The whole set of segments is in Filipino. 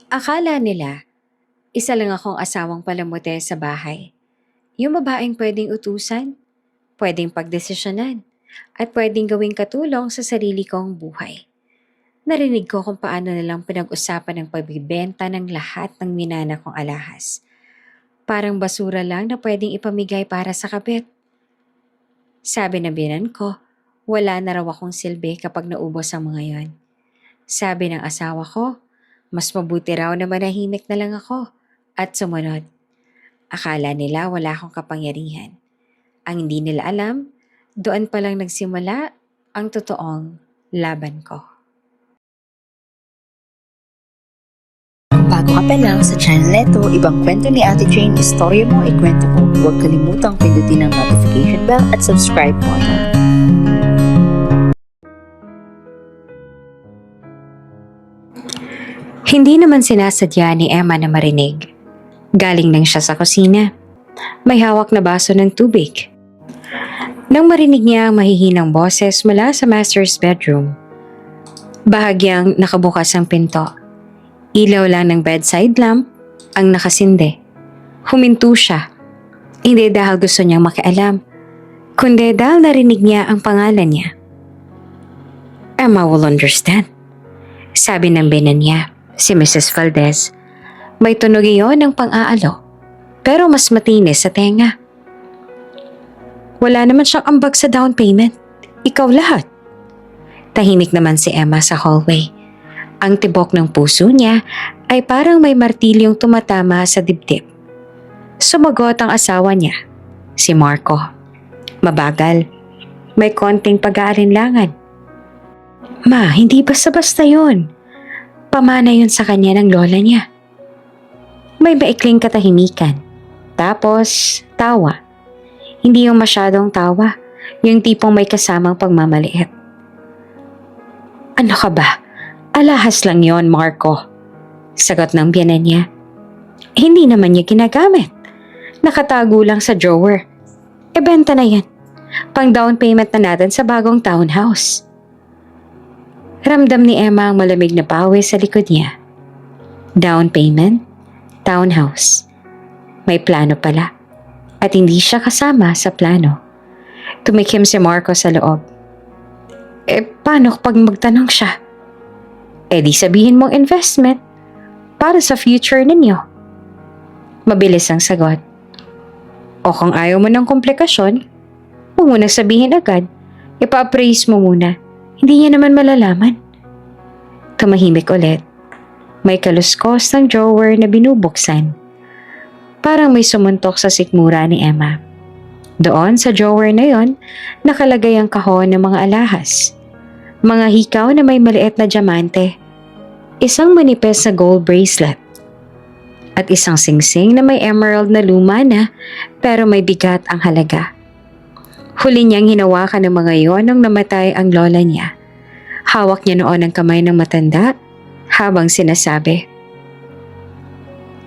Akala nila, isa lang akong asawang palamuti sa bahay. Yung babaeng pwedeng utusan, pwedeng pagdesisyonan, at pwedeng gawing katulong sa sarili kong buhay. Narinig ko kung paano nilang pinag-usapan ng pagbibenta ng lahat ng minana kong alahas. Parang basura lang na pwedeng ipamigay para sa kabit. Sabi ng binan ko, wala na raw akong silbi kapag naubos ang mga yon. Sabi ng asawa ko, mas mabuti raw na manahimik na lang ako at sumunod. Akala nila wala akong kapangyarihan. Ang hindi nila alam, doon pa lang nagsimula ang totoong laban ko. Bago ka pa lang sa channel neto, ibang kwento ni Ate Jane, istorya mo, ikwento ko. Huwag kalimutang pindutin ang notification bell at subscribe button. Hindi naman sinasadya ni Emma na marinig. Galing lang siya sa kusina. May hawak na baso ng tubig. Nang marinig niya ang mahihinang boses mula sa master's bedroom, bahagyang nakabukas ang pinto. Ilaw lang ng bedside lamp ang nakasinde. Huminto siya. Hindi dahil gusto niyang makialam, kundi dahil narinig niya ang pangalan niya. Emma will understand, sabi ng binan niya, si Mrs. Valdez. May tunog iyon ng pang-aalo, pero mas matinis sa tenga. Wala naman siyang ambag sa down payment. Ikaw lahat. Tahimik naman si Emma sa hallway. Ang tibok ng puso niya ay parang may martilyong tumatama sa dibdib. Sumagot ang asawa niya, si Marco. Mabagal. May konting pag-aalinlangan. Ma, hindi basta-basta yun. Pamana yun sa kanya ng lola niya. May maikling katahimikan. Tapos, tawa. Hindi yung masyadong tawa, yung tipong may kasamang pagmamaliit. Ano ka ba? Alahas lang yon, Marco. Sagot ng biyanan niya. Hindi naman niya ginagamit. Nakatago lang sa drawer. Benta na yan. Pang down payment na natin sa bagong townhouse. Ramdam ni Emma ang malamig na pawis sa likod niya. Down payment? Townhouse. May plano pala. At hindi siya kasama sa plano. Tumikim si Marco sa loob. Paano kapag magtanong siya? Di sabihin mong investment para sa future ninyo. Mabilis ang sagot. O kung ayaw mo ng komplikasyon, huwag mo nang sabihin agad. Ipa-appraise mo muna. Hindi niya naman malalaman. Tumahimik ulit. May kaluskos ng drawer na binubuksan. Parang may sumuntok sa sikmura ni Emma. Doon sa drawer na yon, nakalagay ang kahon ng mga alahas. Mga hikaw na may maliit na diamante. Isang manipis na gold bracelet. At isang singsing na may emerald na luma na pero may bigat ang halaga. Huli niyang hinawakan ng mga yon nang namatay ang lola niya. Hawak niya noon ang kamay ng matanda habang sinasabi,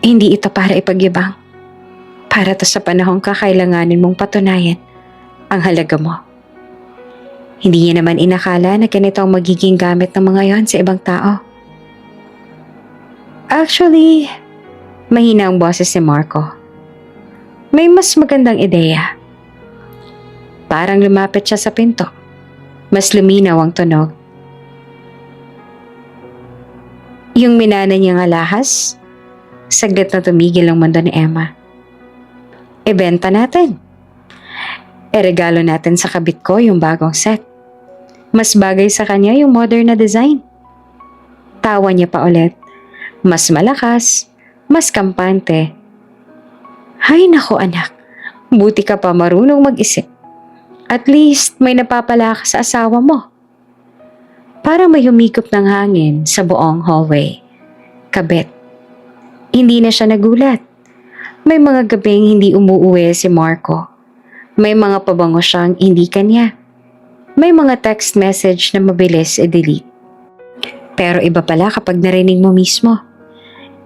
hindi ito para ipagyabang. Para to sa panahong kakailanganin mong patunayan ang halaga mo. Hindi niya naman inakala na ganito ang magiging gamit ng mga yon sa ibang tao. Actually, mahina ang boses ni Marco. May mas magandang ideya. Parang lumapit siya sa pinto. Mas luminaw ang tunog. Yung minana niyang alahas, saglit na tumigil ang mundo ni Emma. Ibenta natin. Regalo natin sa kabit ko yung bagong set. Mas bagay sa kanya yung modern na design. Tawa niya pa ulit. Mas malakas, mas kampante. Hay nako anak, buti ka pa marunong mag-isip. At least may napapala ka sa asawa mo. Parang may humigop ng hangin sa buong hallway. Kabit. Hindi na siya nagulat. May mga gabing hindi umuuwi si Marco. May mga pabango siyang hindi kanya. May mga text message na mabilis i-delete. Pero iba pala kapag narinig mo mismo.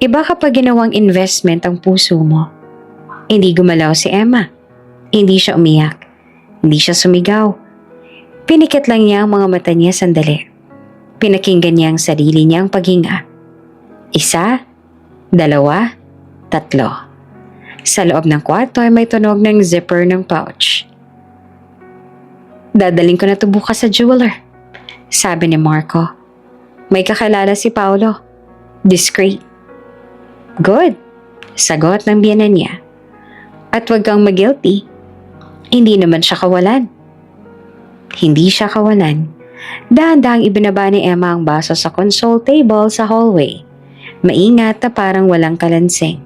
Iba kapag ginawang investment ang puso mo. Hindi gumalaw si Emma. Hindi siya umiyak. Hindi siya sumigaw. Pinikit lang niya ang mga mata niya sandali. Pinakinggan niya ang sarili niyang paghinga. Isa, Dalawa, tatlo. Sa loob ng kwarto ay may tunog ng zipper ng pouch. Dadaling ko na to bukas sa jeweler, sabi ni Marco. May kakilala si Paolo. Discreet. Good, sagot ng biyenan niya. At wag kang mag-guilty. Hindi naman siya kawalan. Hindi siya kawalan. Dahan-dahang ibinaba ni Emma ang baso sa console table sa hallway. Maingat na parang walang kalansing.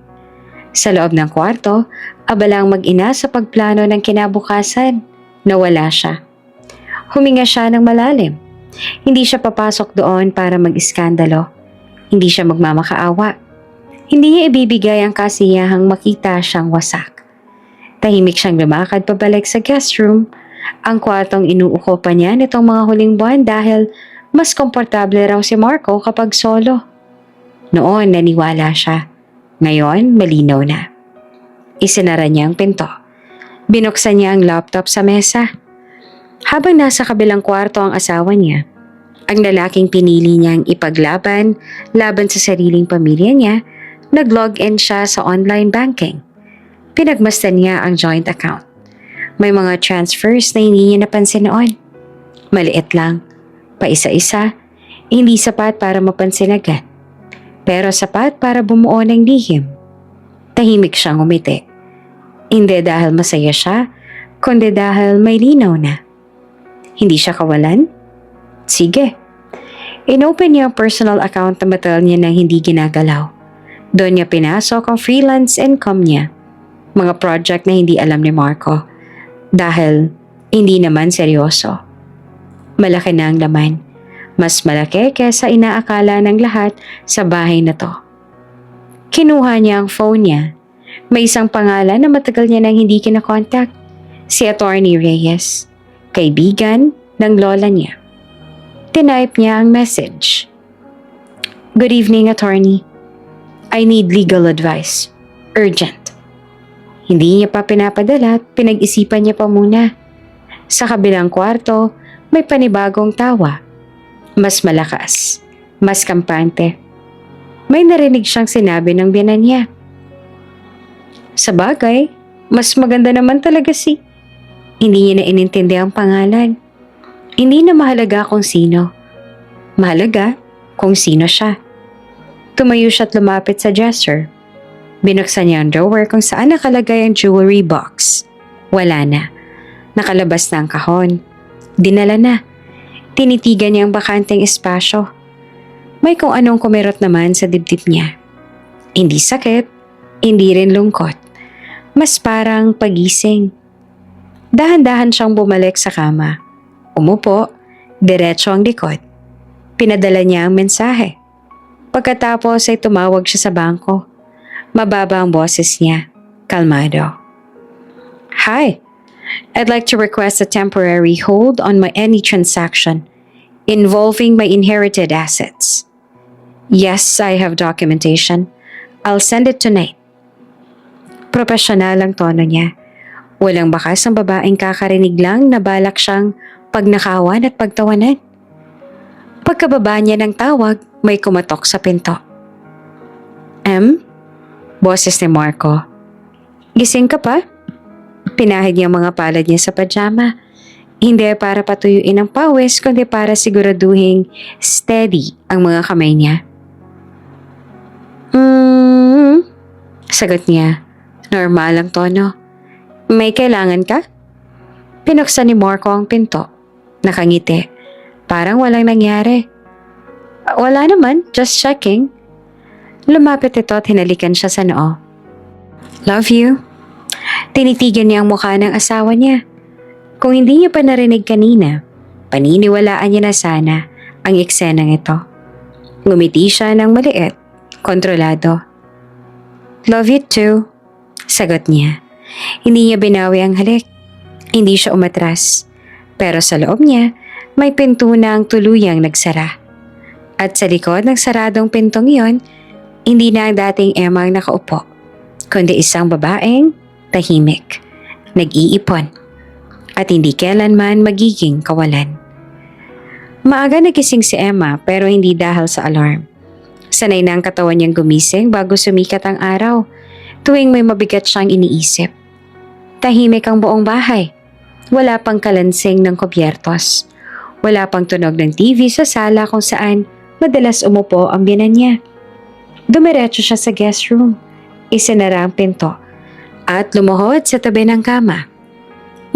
Sa loob ng kwarto, abalang mag-ina sa pagplano ng kinabukasan. Nawala siya. Huminga siya ng malalim. Hindi siya papasok doon para mag-iskandalo. Hindi siya magmamakaawa. Hindi niya ibibigay ang kasiyahang makita siyang wasak. Tahimik siyang lumakad pabalik sa guest room. Ang kwartong inuukopan niya nitong mga huling buwan dahil mas komportable raw si Marco kapag solo. Noon naniwala siya. Ngayon malinaw na. Isinara niya ang pinto. Binuksan niya ang laptop sa mesa. Habang nasa kabilang kwarto ang asawa niya, ang lalaking pinili niyang ipaglaban laban sa sariling pamilya niya, nag-log-in siya sa online banking. Pinagmasdan niya ang joint account. May mga transfers na hindi niya napansin noon. Maliit lang, paisa-isa, hindi sapat para mapansin agad. Pero sapat para bumuo ng lihim. Tahimik siyang umiti. Hindi dahil masaya siya, kundi dahil may linaw na. Hindi siya kawalan? Sige. Inopen niya ang personal account na matagal niya nang hindi ginagalaw. Doon niya pinasok ang freelance income niya. Mga project na hindi alam ni Marco. Dahil hindi naman seryoso. Malaki na ang laman. Mas malaki kaysa inaakala ng lahat sa bahay na to. Kinuha niya ang phone niya. May isang pangalan na matagal niya nang hindi kinakontak. Si Attorney Reyes. Kaibigan ng lola niya. Tinype niya ang message. Good evening, Attorney. I need legal advice. Urgent. Hindi niya pa pinapadala at pinag-isipan niya pa muna. Sa kabilang kwarto, may panibagong tawa. Mas malakas. Mas kampante. May narinig siyang sinabi ng biyenan niya. Sa bagay, mas maganda naman talaga si... Hindi niya na inintindi ang pangalan. Hindi na mahalaga kung sino. Mahalaga kung sino siya. Tumayo siya at lumapit sa dresser. Binuksan niya ang drawer kung saan nakalagay ang jewelry box. Wala na. Nakalabas na ang kahon. Dinala na. Tinitigan niya ang bakanteng espasyo. May kung anong kumirot naman sa dibdib niya. Hindi sakit, hindi rin lungkot. Mas parang pagising. Dahan-dahan siyang bumalik sa kama. Umupo, diretso ang likod. Pinadala niya ang mensahe. Pagkatapos ay tumawag siya sa bangko. Mababa ang boses niya. Kalmado. Hi, I'd like to request a temporary hold on any transaction involving my inherited assets. Yes, I have documentation. I'll send it tonight. Profesional ang tono niya. Walang bakas ang babaeng kakarinig lang na balak siyang pagnakawan at pagtawanan. Pagkababa niya ng tawag, may kumatok sa pinto. Boses ni Marco. Gising ka pa? Pinahid niya ang mga palad niya sa pajama. Hindi para patuyuin ang pawis, kundi para siguraduhing steady ang mga kamay niya. Sagot niya. Normal ang tono. May kailangan ka? Pinuksan ni Marco ang pinto. Nakangiti. Parang walang nangyari. Wala naman, just checking. Lumapit ito at hinalikan siya sa noo. Love you. Tinitigan niya ang mukha ng asawa niya. Kung hindi niya pa narinig kanina, paniniwalaan niya na sana ang eksenang ito. Ngumiti siya ng maliit, kontrolado. Love you too, sagot niya. Hindi niya binawi ang halik. Hindi siya umatras. Pero sa loob niya, may pinto na ang tuluyang nagsara. At sa likod ng saradong pintong iyon, hindi na ang dating Emma ang nakaupo, kundi isang babaeng tahimik, nag-iipon, at hindi kailanman magiging kawalan. Maaga nagising si Emma pero hindi dahil sa alarm. Sanay na ang katawan niyang gumising bago sumikat ang araw, tuwing may mabigat siyang iniisip. Tahimik ang buong bahay. Wala pang kalansing ng kobyertos. Wala pang tunog ng TV sa sala kung saan madalas umupo ang binan niya. Dumiretso siya sa guest room, isinara ang pinto, at lumuhod sa tabi ng kama.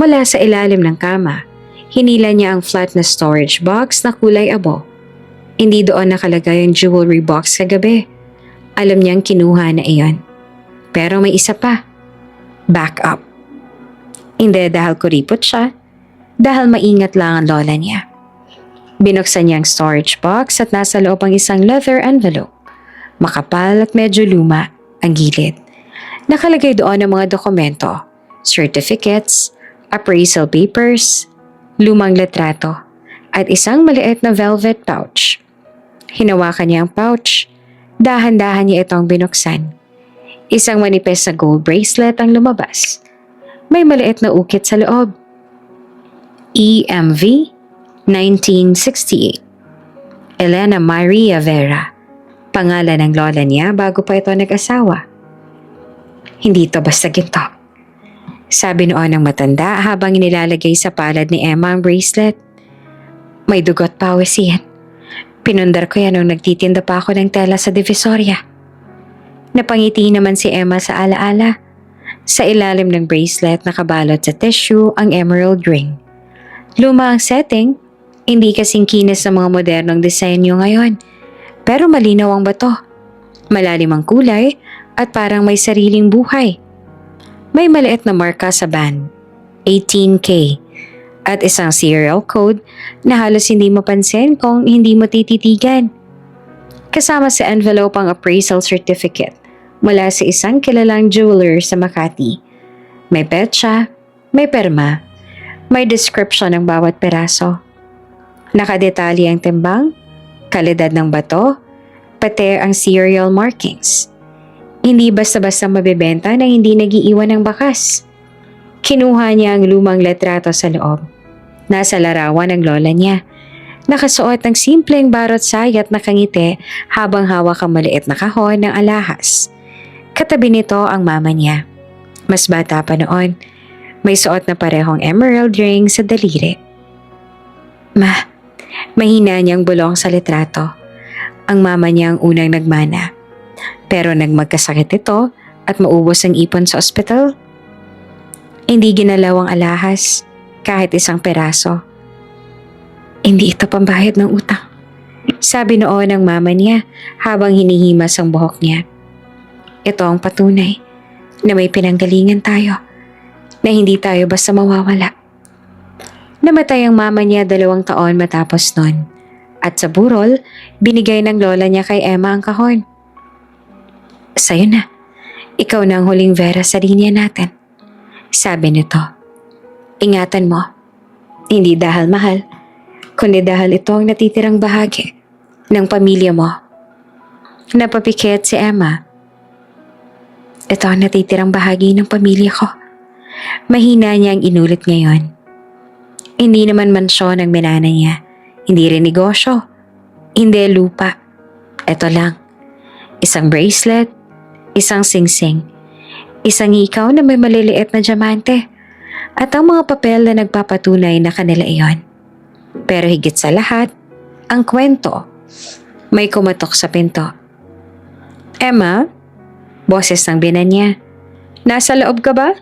Mula sa ilalim ng kama, hinila niya ang flat na storage box na kulay abo. Hindi doon nakalagay ang jewelry box kagabi. Alam niyang kinuha na iyon. Pero may isa pa. Backup. Hindi dahil kuripot siya, dahil maingat lang ang lola niya. Binuksan niya ang storage box at nasa loob ang isang leather envelope. Makapal at medyo luma ang gilid. Nakalagay doon ang mga dokumento, certificates, appraisal papers, lumang litrato, at isang maliit na velvet pouch. Hinawakan niya ang pouch. Dahan-dahan niya itong binuksan. Isang manipis na gold bracelet ang lumabas. May maliit na ukit sa loob. EMV 1968. Elena Maria Vera. Pangalan ng lola niya bago pa ito nag-asawa. Hindi ito basta ginto. Sabi noon ng matanda habang nilalagay sa palad ni Emma ang bracelet. May dugot pawis yan. Pinundar ko yan nung nagtitinda pa ako ng tela sa Divisoria. Napangiti naman si Emma sa alaala. Sa ilalim ng bracelet nakabalot sa tissue ang emerald ring. Luma ang setting, hindi kasing kinis sa mga modernong disenyo ngayon. Pero malinaw ang bato. Malalim ang kulay at parang may sariling buhay. May maliit na marka sa band, 18K, at isang serial code na halos hindi mapansin kung hindi mo tititigan. Kasama sa envelope ang appraisal certificate mula sa isang kilalang jeweler sa Makati. May petsa, may perma, may description ng bawat peraso. Nakadetalye ang timbang, kalidad ng bato, pati ang serial markings. Hindi basta-basta mabibenta na hindi nagiiwan ng bakas. Kinuha niya ang lumang letrato sa loob. Nasa larawan ng lola niya. Nakasuot ng simpleng barot sayat na kangiti habang hawak ang maliit na kahon ng alahas. Katabi nito ang mama niya. Mas bata pa noon. May suot na parehong emerald ring sa daliri. Ma, mahina niyang bulong sa litrato. Ang mama niya ang unang nagmana. Pero nagmagkasakit ito at maubos ang ipon sa ospital. Hindi ginalaw ang alahas, kahit isang peraso. Hindi ito pambayad ng utang. Sabi noon ng mama niya habang hinihimas ang buhok niya. Ito ang patunay na may pinanggalingan tayo, na hindi tayo basta mawawala. Namatay ang mama niya 2 taon matapos nun. At sa burol, binigay ng lola niya kay Emma ang kahon. Sa'yo na. Ikaw na ang huling Vera sa linya natin. Sabi nito. Ingatan mo. Hindi dahil mahal, kundi dahil ito ang natitirang bahagi ng pamilya mo. Napapikit si Emma. Ito ang natitirang bahagi ng pamilya ko. Mahina niya ang inulit ngayon. Hindi naman mansyon ang minana niya. Hindi rin negosyo. Hindi lupa. Ito lang. Isang bracelet, isang singsing, isang hikaw na may maliliit na diamante, at ang mga papel na nagpapatunay na kanila iyon. Pero higit sa lahat, ang kwento. May kumatok sa pinto. Emma? Boses ng binan niya. Nasa loob ka ba?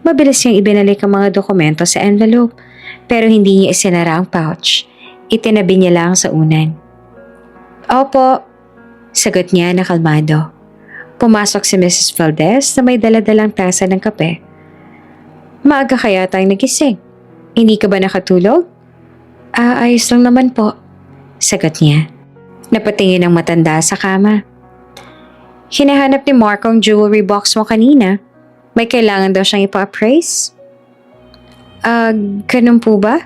Mabilis niyang ibinalik ang mga dokumento sa envelope, pero hindi niya isinara ang pouch. Itinabi niya lang sa unan. Opo, sagot niya na kalmado. Pumasok si Mrs. Valdez na may daladalang tasa ng kape. Maaga kaya tayong nagising? Hindi ka ba nakatulog? Ayos lang naman po, sagot niya. Napatingin ang matanda sa kama. Hinahanap ni Mark ang jewelry box mo kanina. May kailangan daw siyang ipa-appraise? Ganun po ba?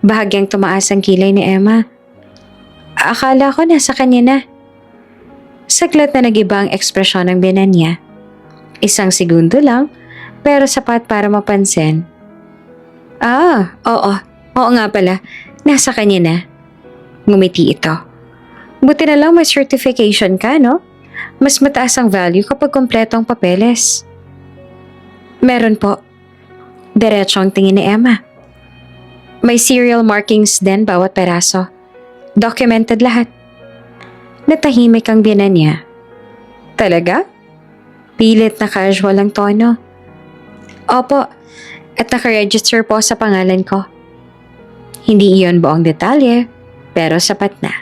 Bahagyang tumaas ang kilay ni Emma. Akala ko nasa kanya na. Saglit na nag-iba ang ekspresyon ng binan niya. Isang segundo lang, pero sapat para mapansin. Oo nga pala, nasa kanya na. Ngumiti ito. Buti na lang may certification ka, no? Mas mataas ang value kapag kompleto ang papeles. Meron po. Diretso ang tingin ni Emma. May serial markings din bawat peraso. Documented lahat. Natahimik ang biyanan niya. Talaga? Pilit na casual ang tono. Opo, at nakaregister po sa pangalan ko. Hindi iyon buong detalye, pero sapat na.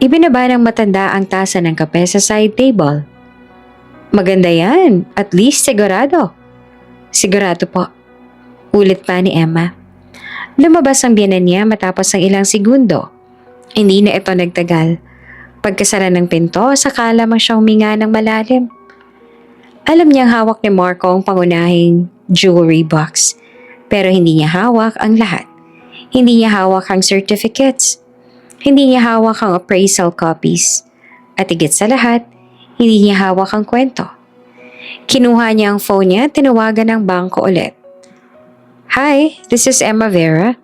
Ibinaba ng matanda ang tasa ng kape sa side table. Maganda yan, at least sigurado. Sigurado po. Ulit pa ni Emma. Lumabas ang biyanan niya matapos ng ilang segundo. Hindi na ito nagtagal. Pagkasara ng pinto, sakala mang siya huminga ng malalim. Alam niyang hawak ni Marco ang pangunahing jewelry box, pero hindi niya hawak ang lahat. Hindi niya hawak ang certificates. Hindi niya hawak ang appraisal copies. At higit sa lahat, hindi niya hawak ang kwento. Kinuha niya ang phone niya at tinawagan ng bangko ulit. Hi, this is Emma Vera.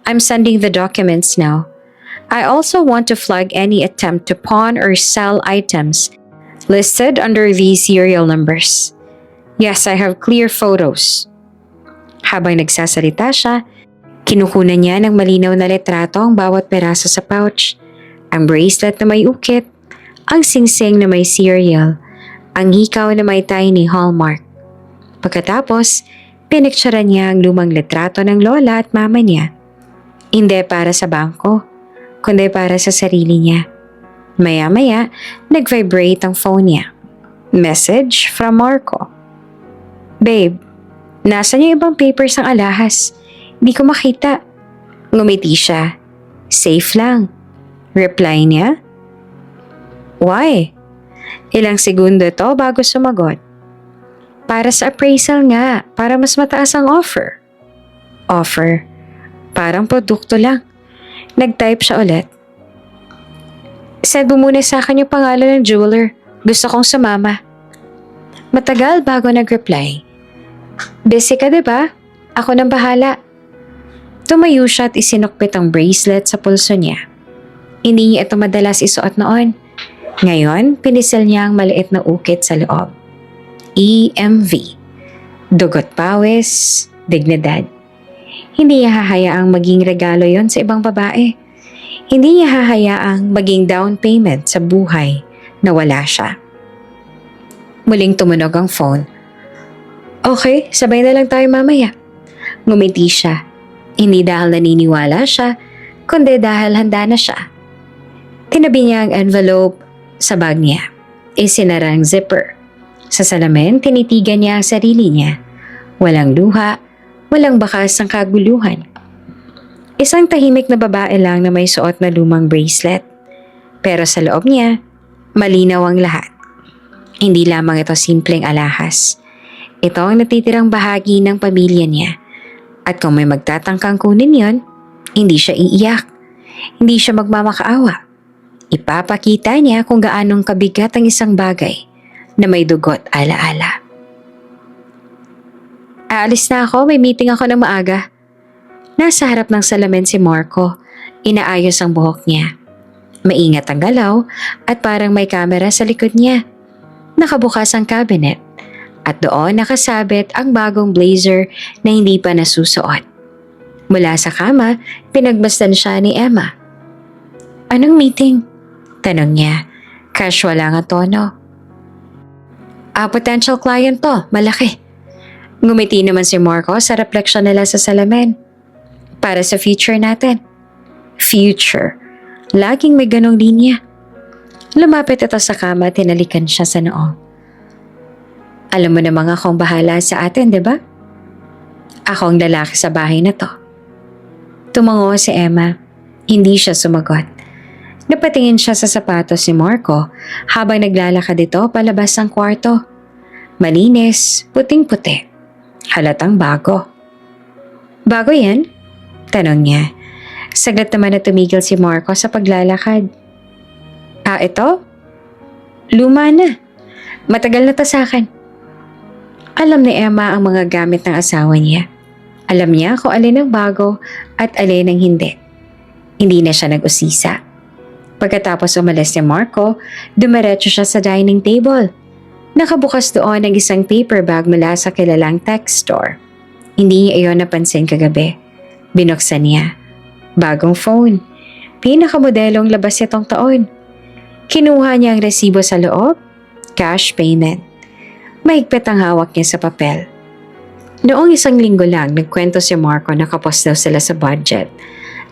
I'm sending the documents now. I also want to flag any attempt to pawn or sell items listed under these serial numbers. Yes, I have clear photos. Habang nagsasalita siya, kinukunan niya ng malinaw na litrato ang bawat peraso sa pouch, ang bracelet na may ukit, ang singsing na may serial, ang hikaw na may tiny hallmark. Pagkatapos, pinicturean niya ang lumang litrato ng lola at mama niya. Hindi para sa bangko, kundi para sa sarili niya. Maya-maya, nag-vibrate ang phone niya. Message from Marco. Babe, nasa niya ibang papers ng alahas? Di ko makita. Ngumiti siya. Safe lang. Reply niya? Why? Ilang segundo to bago sumagot. Para sa appraisal nga, para mas mataas ang offer. Offer? Parang produkto lang. Nag-type siya ulit. Send mo muna sa akin yung pangalan ng jeweler. Gusto kong sumama. Matagal bago nag-reply. Busy ka diba? Ako nang bahala. Tumayo siya at isinukpit ang bracelet sa pulso niya. Hindi niya ito madalas isuot noon. Ngayon, pinisil niya ang maliit na ukit sa loob. EMV. Dugot pawis, dignidad. Hindi niya hahayaang maging regalo yon sa ibang babae. Hindi niya hahayaang maging down payment sa buhay na wala siya. Muling tumunog ang phone. Okay, sabay na lang tayo mamaya. Ngumiti siya. Hindi dahil naniniwala siya, kundi dahil handa na siya. Tinabi niya ang envelope sa bag niya. Isinara ang zipper. Sa salamin, tinitigan niya ang sarili niya. Walang luha, walang bakas ng kaguluhan. Isang tahimik na babae lang na may suot na lumang bracelet. Pero sa loob niya, malinaw ang lahat. Hindi lamang ito simpleng alahas. Ito ang natitirang bahagi ng pamilya niya. At kung may magtatangkang kunin yon, hindi siya iiyak. Hindi siya magmamakaawa. Ipapakita niya kung gaanong kabigat ang isang bagay na may dugot ala-ala. Aalis na ako, may meeting ako ng maaga. Nasa harap ng salamin si Marco, inaayos ang buhok niya. Maingat ang galaw at parang may kamera sa likod niya. Nakabukas ang cabinet at doon nakasabit ang bagong blazer na hindi pa nasusuot. Mula sa kama, pinagmasdan siya ni Emma. Anong meeting? Tanong niya. Casual lang ang tono. Potential client to, malaki. Ngumiti naman si Marco sa refleksyon nila sa salamin. Para sa future natin. Future. Laging may ganong linya. Lumapit ito sa kama at tinalikan siya sa noo. Alam mo namang akong bahala sa atin, di ba? Ako ang lalaki sa bahay na to. Tumango si Emma. Hindi siya sumagot. Napatingin siya sa sapatos ni Marco habang naglalakad ito palabas ng kwarto. Malinis, puting-puti. Halatang bago. Bago yan? Tanong niya. Saglit naman na tumigil si Marco sa paglalakad. Ito? Luma na. Matagal na to sa akin. Alam ni Emma ang mga gamit ng asawa niya. Alam niya kung alin ang bago at alin ang hindi. Hindi na siya nag-usisa. Pagkatapos umalis ni Marco, dumiretso siya sa dining table. Nakabukas doon ang isang paper bag mula sa kilalang tech store. Hindi niya iyon napansin kagabi. Binuksan niya. Bagong phone. Pinakamodelong labas nitong taon. Kinuha niya ang resibo sa loob. Cash payment. Mahigpit ang hawak niya sa papel. Noong isang linggo lang, nagkwento si Marco na kapos daw sila sa budget.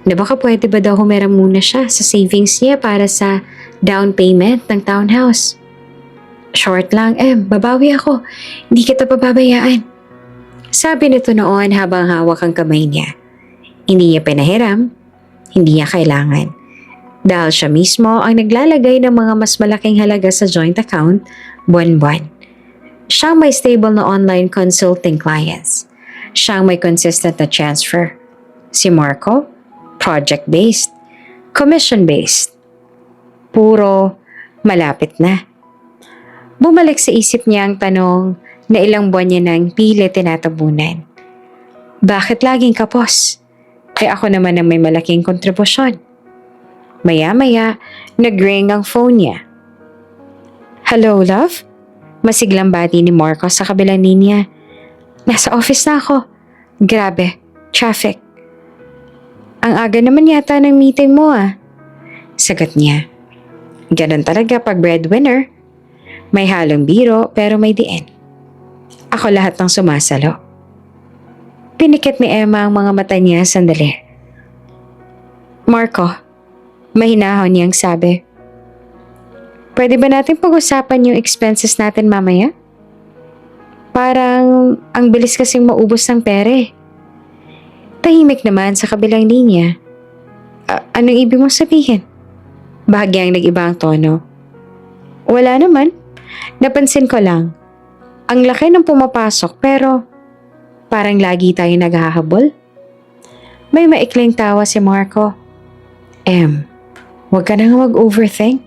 Na baka pwede ba daw humera muna siya sa savings niya para sa down payment ng townhouse. Short lang, babawi ako. Hindi kita pababayaan. Sabi nito noon habang hawak ang kamay niya. Hindi niya pinahiram, hindi niya kailangan. Dahil siya mismo ang naglalagay ng mga mas malaking halaga sa joint account buwan-buwan. Siyang may stable na online consulting clients. Siyang may consistent na transfer. Si Marco, project-based, commission-based. Puro malapit na. Bumalik sa isip niya ang tanong na ilang buwan niya nang pilit tinatabunan. Bakit laging kapos? Ako naman ang may malaking kontribusyon. Maya-maya, nag-ring ang phone niya. Hello, love? Masiglang bati ni Marco sa kabilang linya. Nasa office na ako. Grabe, traffic. Ang aga naman yata ng meeting mo Sagot niya. Ganon talaga pag breadwinner. May halong biro pero may diin. Ako lahat ng sumasalo. Pinikit ni Emma ang mga mata niya sandali. Marco, mahinahon niyang sabi. Pwede ba natin pag-usapan yung expenses natin mamaya? Parang ang bilis kasing maubos ng pere. Tahimik naman sa kabilang linya. Anong ibig mong sabihin? Bahagyang nag-iba ang tono. Wala naman. Napansin ko lang. Ang laki ng pumapasok pero parang lagi tayo naghahabol. May maikling tawa si Marco. Huwag ka na nga mag-overthink.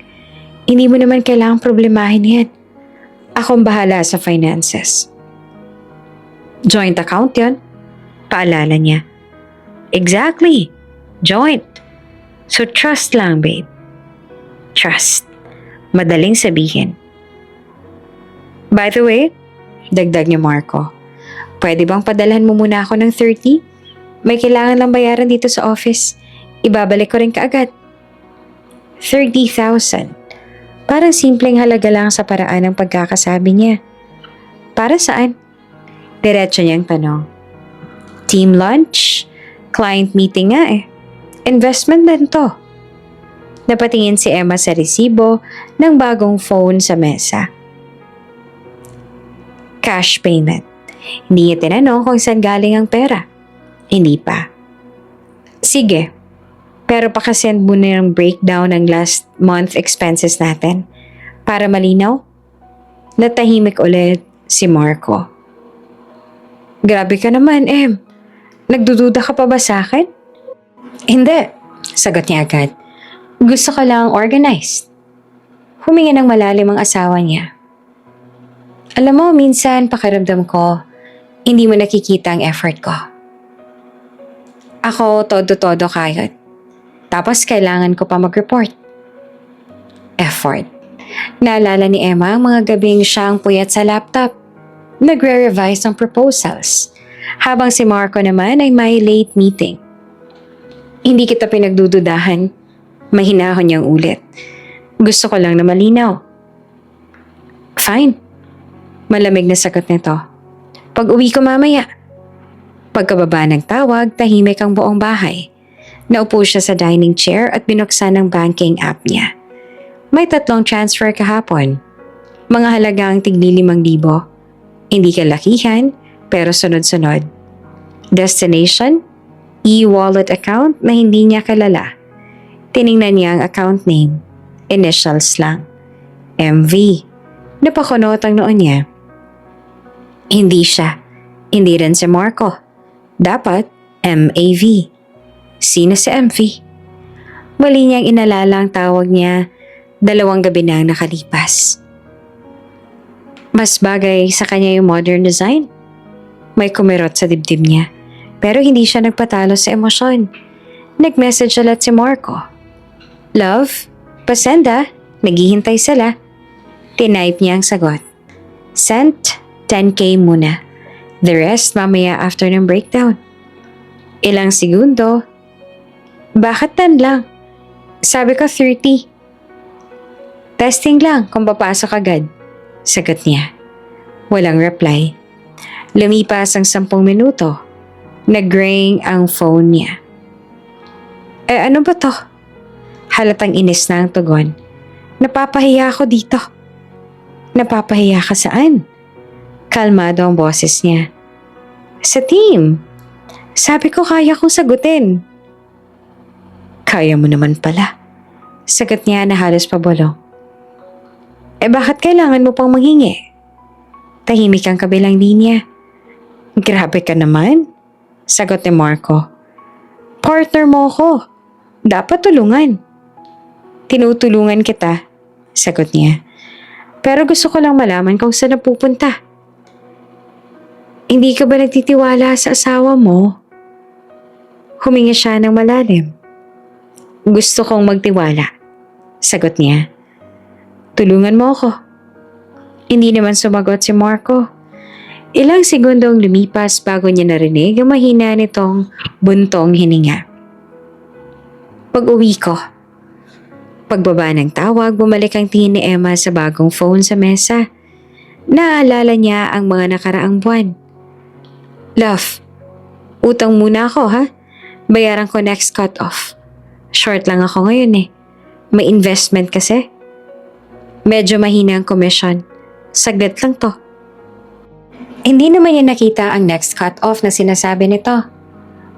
Hindi mo naman kailangang problemahin yan. Akong bahala sa finances. Joint account yan? Paalala niya. Exactly. Joint. So trust lang, babe. Trust. Madaling sabihin. By the way, dagdag ni Marco, pwede bang padalhan mo muna ako ng 30? May kailangan lang bayaran dito sa office. Ibabalik ko rin kaagad. 30,000. Parang simpleng halaga lang sa paraan ng pagkakasabi niya. Para saan? Diretso niyang tanong. Team lunch? Client meeting nga Investment din to. Napatingin si Emma sa resibo ng bagong phone sa mesa. Cash payment. Hindi niya tinanong kung saan galing ang pera. Hindi pa. Sige, pero pakasend muna ng breakdown ng last month expenses natin para malinaw. Natahimik ulit si Marco. Grabe ka naman, Nagdududa ka pa ba sa akin? Hindi, sagot niya agad. Gusto ko lang organized. Huminga ng malalim ang asawa niya. Alam mo, minsan pakiramdam ko, hindi mo nakikita ang effort ko. Ako, todo-todo kayod. Tapos kailangan ko pa mag-report. Effort. Naalala ni Emma ang mga gabing siyang puyat sa laptop. Nagre-revise ng proposals. Habang si Marco naman ay may late meeting. Hindi kita pinagdududahan. Mahinahon niyang ulit. Gusto ko lang na malinaw. Fine. Malamig na sagot nito. Pag uwi ko mamaya. Pagkababa ng tawag, tahimik ang buong bahay. Naupo siya sa dining chair at binuksan ang banking app niya. May 3 transfer kahapon. Mga halagang tigli 5,000. Hindi kalakihan, pero sunod-sunod. Destination, e-wallet account na hindi niya kilala. Tiningnan niya ang account name. Initials lang. MV. Napakunot ang noon niya. Hindi siya. Hindi rin si Marco. Dapat MAV. Sino si MV? Mali niyang inalala ang tawag niya 2 gabi na nakalipas. Mas bagay sa kanya yung modern design. May kumirot sa dibdib niya. Pero hindi siya nagpatalo sa emosyon. Nag-message ulit si Marco. Love, Pasenda, naghihintay sila. Tinype niya ang sagot. Sent, 10K muna. The rest mamaya after ng breakdown. Ilang segundo. Bakit 10 lang? Sabi ko 30. Testing lang kung papasok agad. Sagot niya. Walang reply. Lumipas ang 10 minuto. Nag-ring ang phone niya. Ano ba to? Halatang inis na ang tugon. Napapahiya ako dito. Napapahiya ka saan? Kalmado ang boses niya. Sa team. Sabi ko kaya kong sagutin. Kaya mo naman pala. Sagot niya na halos pabulong. Bakit kailangan mo pang manghingi? Tahimik ang kabilang linya. Grabe ka naman. Sagot ni Marco. Partner mo ko. Dapat tulungan. Tinutulungan kita. Sagot niya. Pero gusto ko lang malaman kung saan napupunta. Hindi ka ba nagtitiwala sa asawa mo? Huminga siya ng malalim. Gusto kong magtiwala. Sagot niya. Tulungan mo ako. Hindi naman sumagot si Marco. Ilang segundong lumipas bago niya narinig ang mahina nitong buntong hininga. Pag-uwi ko. Pagbaba ng tawag, bumalik ang tingin ni Emma sa bagong phone sa mesa. Naaalala niya ang mga nakaraang buwan. Love, utang muna ako ha. Bayaran ko next cut-off. Short lang ako ngayon eh. May investment kasi. Medyo mahina ang commission. Saglit lang to. Hindi naman niya nakita ang next cut-off na sinasabi nito.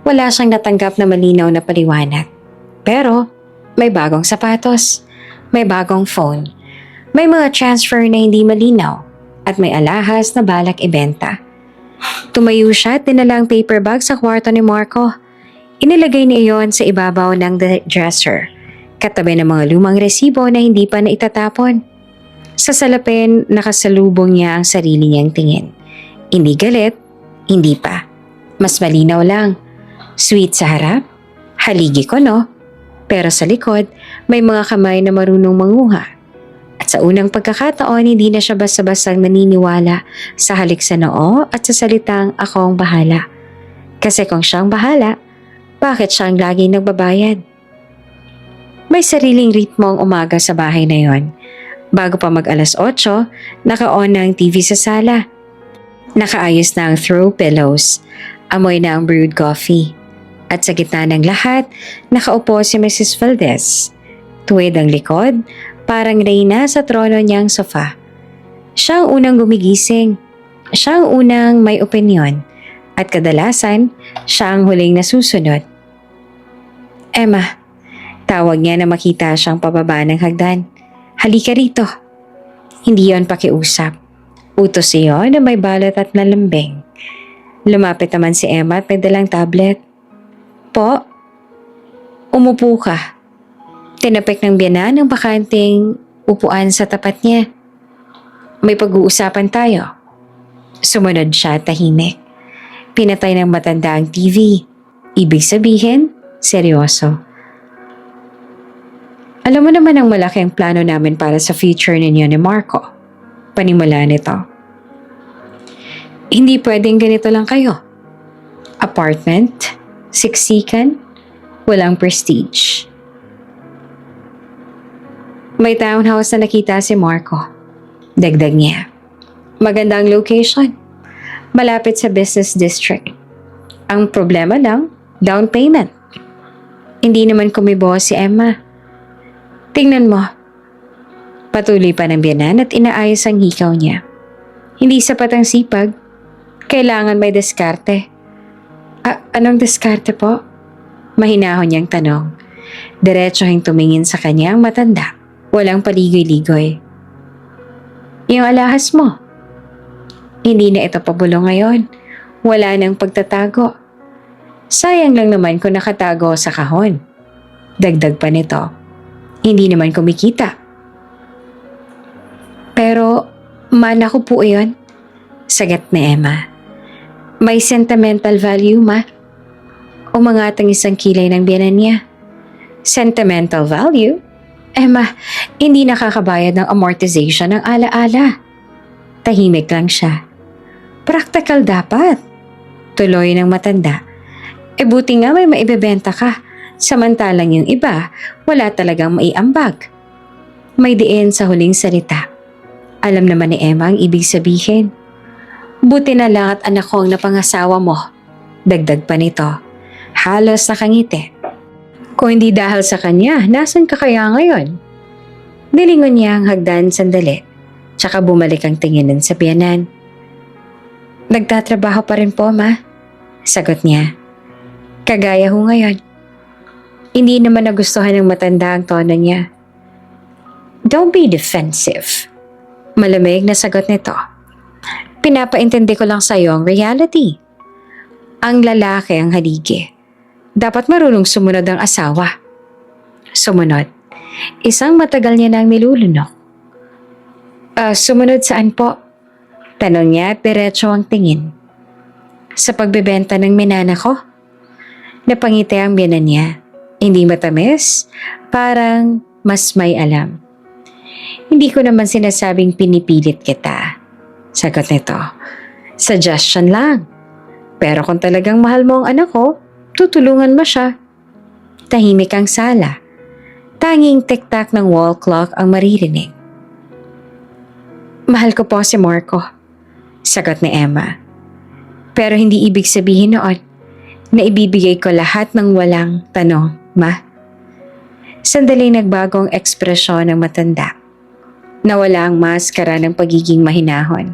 Wala siyang natanggap na malinaw na paliwanag. Pero, may bagong sapatos. May bagong phone. May mga transfer na hindi malinaw. At may alahas na balak ibenta. Tumayo siya at dinala ang paper bag sa kwarto ni Marco. Inilagay niya iyon sa ibabaw ng dresser. Katabi ng mga lumang resibo na hindi pa naitatapon. Sa salapin, nakasalubong niya ang sarili niyang tingin. Hindi galit, hindi pa. Mas malinaw lang. Sweet sa harap, haligi ko no. Pero sa likod, may mga kamay na marunong manguha. At sa unang pagkakataon, hindi na siya basta-bastang naniniwala sa halik sa noo at sa salitang ako ang bahala. Kasi kung siyang bahala, bakit siyang laging nagbabayad? May sariling ritmo ang umaga sa bahay na yon. Bago pa mag-alas 8, naka-on na ang TV sa sala. Nakaayos na ang throw pillows. Amoy na ang brewed coffee. At sa gitna ng lahat, nakaupo si Mrs. Valdez. Tuwid ang likod, parang reyna sa trono niyang sofa. Siya ang unang gumigising. Siya ang unang may opinyon. At kadalasan, siya ang huling nasusunod. Emma, tawag niya na makita siyang pababa ng hagdan. Halika rito. Hindi yon pakiusap. Utos iyon na may balot at nalambing. Lumapit naman si Emma at may dalang tablet. Po, umupo ka. Tinapik ng biyanan ang bakanting upuan sa tapat niya. May pag-uusapan tayo. Sumunod siya tahimik. Pinatay ng matanda ang TV. Ibig sabihin, seryoso. Alam mo naman ang malaking plano namin para sa future ninyo ni Marco. Panimula nito. Hindi pwedeng ganito lang kayo. Apartment, siksikan, walang prestige. May townhouse na nakita si Marco. Dagdag niya. Magandang location. Malapit sa business district. Ang problema lang, down payment. Hindi naman kumibo si Emma. Tingnan mo. Patuloy pa ng biyanan at inaayos ang hikaw niya. Hindi sapat ang sipag. Kailangan may diskarte. Anong diskarte po? Mahinahon niyang tanong. Diretsohing tumingin sa kanya ang matanda. Walang paligoy-ligoy. Yung alahas mo. Hindi na ito pabulo ngayon. Wala nang pagtatago. Sayang lang naman kung nakatago sa kahon. Dagdag pa nito. Hindi naman kumikita. Pero, mana ko po iyon. Sagat ni Emma. May sentimental value, ma. Umangat ang isang kilay ng biyanan niya. Sentimental value? Emma, hindi nakakabayad ng amortization ng alaala. Tahimik lang siya. Practical dapat. Tuloy ng matanda. E buti nga may maibebenta ka. Samantalang yung iba, wala talagang maiambag. May diin sa huling salita. Alam naman ni Emma ang ibig sabihin. Buti na lang at anak ko ang napangasawa mo. Dagdag pa nito. Halos nakangiti. Kung hindi dahil sa kanya, nasan ka kaya ngayon? Nilingon niya ang hagdan sandali, tsaka bumalik ang tingin sa biyanan. Nagtatrabaho pa rin po, ma. Sagot niya. Kagaya ho ngayon. Hindi naman nagustuhan ng matanda ang tono niya. Don't be defensive. Malamig na sagot nito. Pinapaintindi ko lang sa iyo ang reality. Ang lalaki ang haligi. Dapat marunong sumunod ang asawa. Sumunod. Isang matagal niya nang nilulunok. Sumunod saan po? Tanong niya at diretso ang tingin. Sa pagbebenta ng minana ko? Napangiti ang biyanan niya. Hindi matamis, parang mas may alam. Hindi ko naman sinasabing pinipilit kita. Sagot nito. Suggestion lang. Pero kung talagang mahal mo ang anak ko, tutulungan mo siya. Tahimik ang sala. Tanging tik-tak ng wall clock ang maririnig. Mahal ko po si Marco. Sagot ni Emma. Pero hindi ibig sabihin noon na ibibigay ko lahat ng walang tanong, ma. Sandali nagbago ang ekspresyon ng matanda. Nawala ang maskara ng pagiging mahinahon.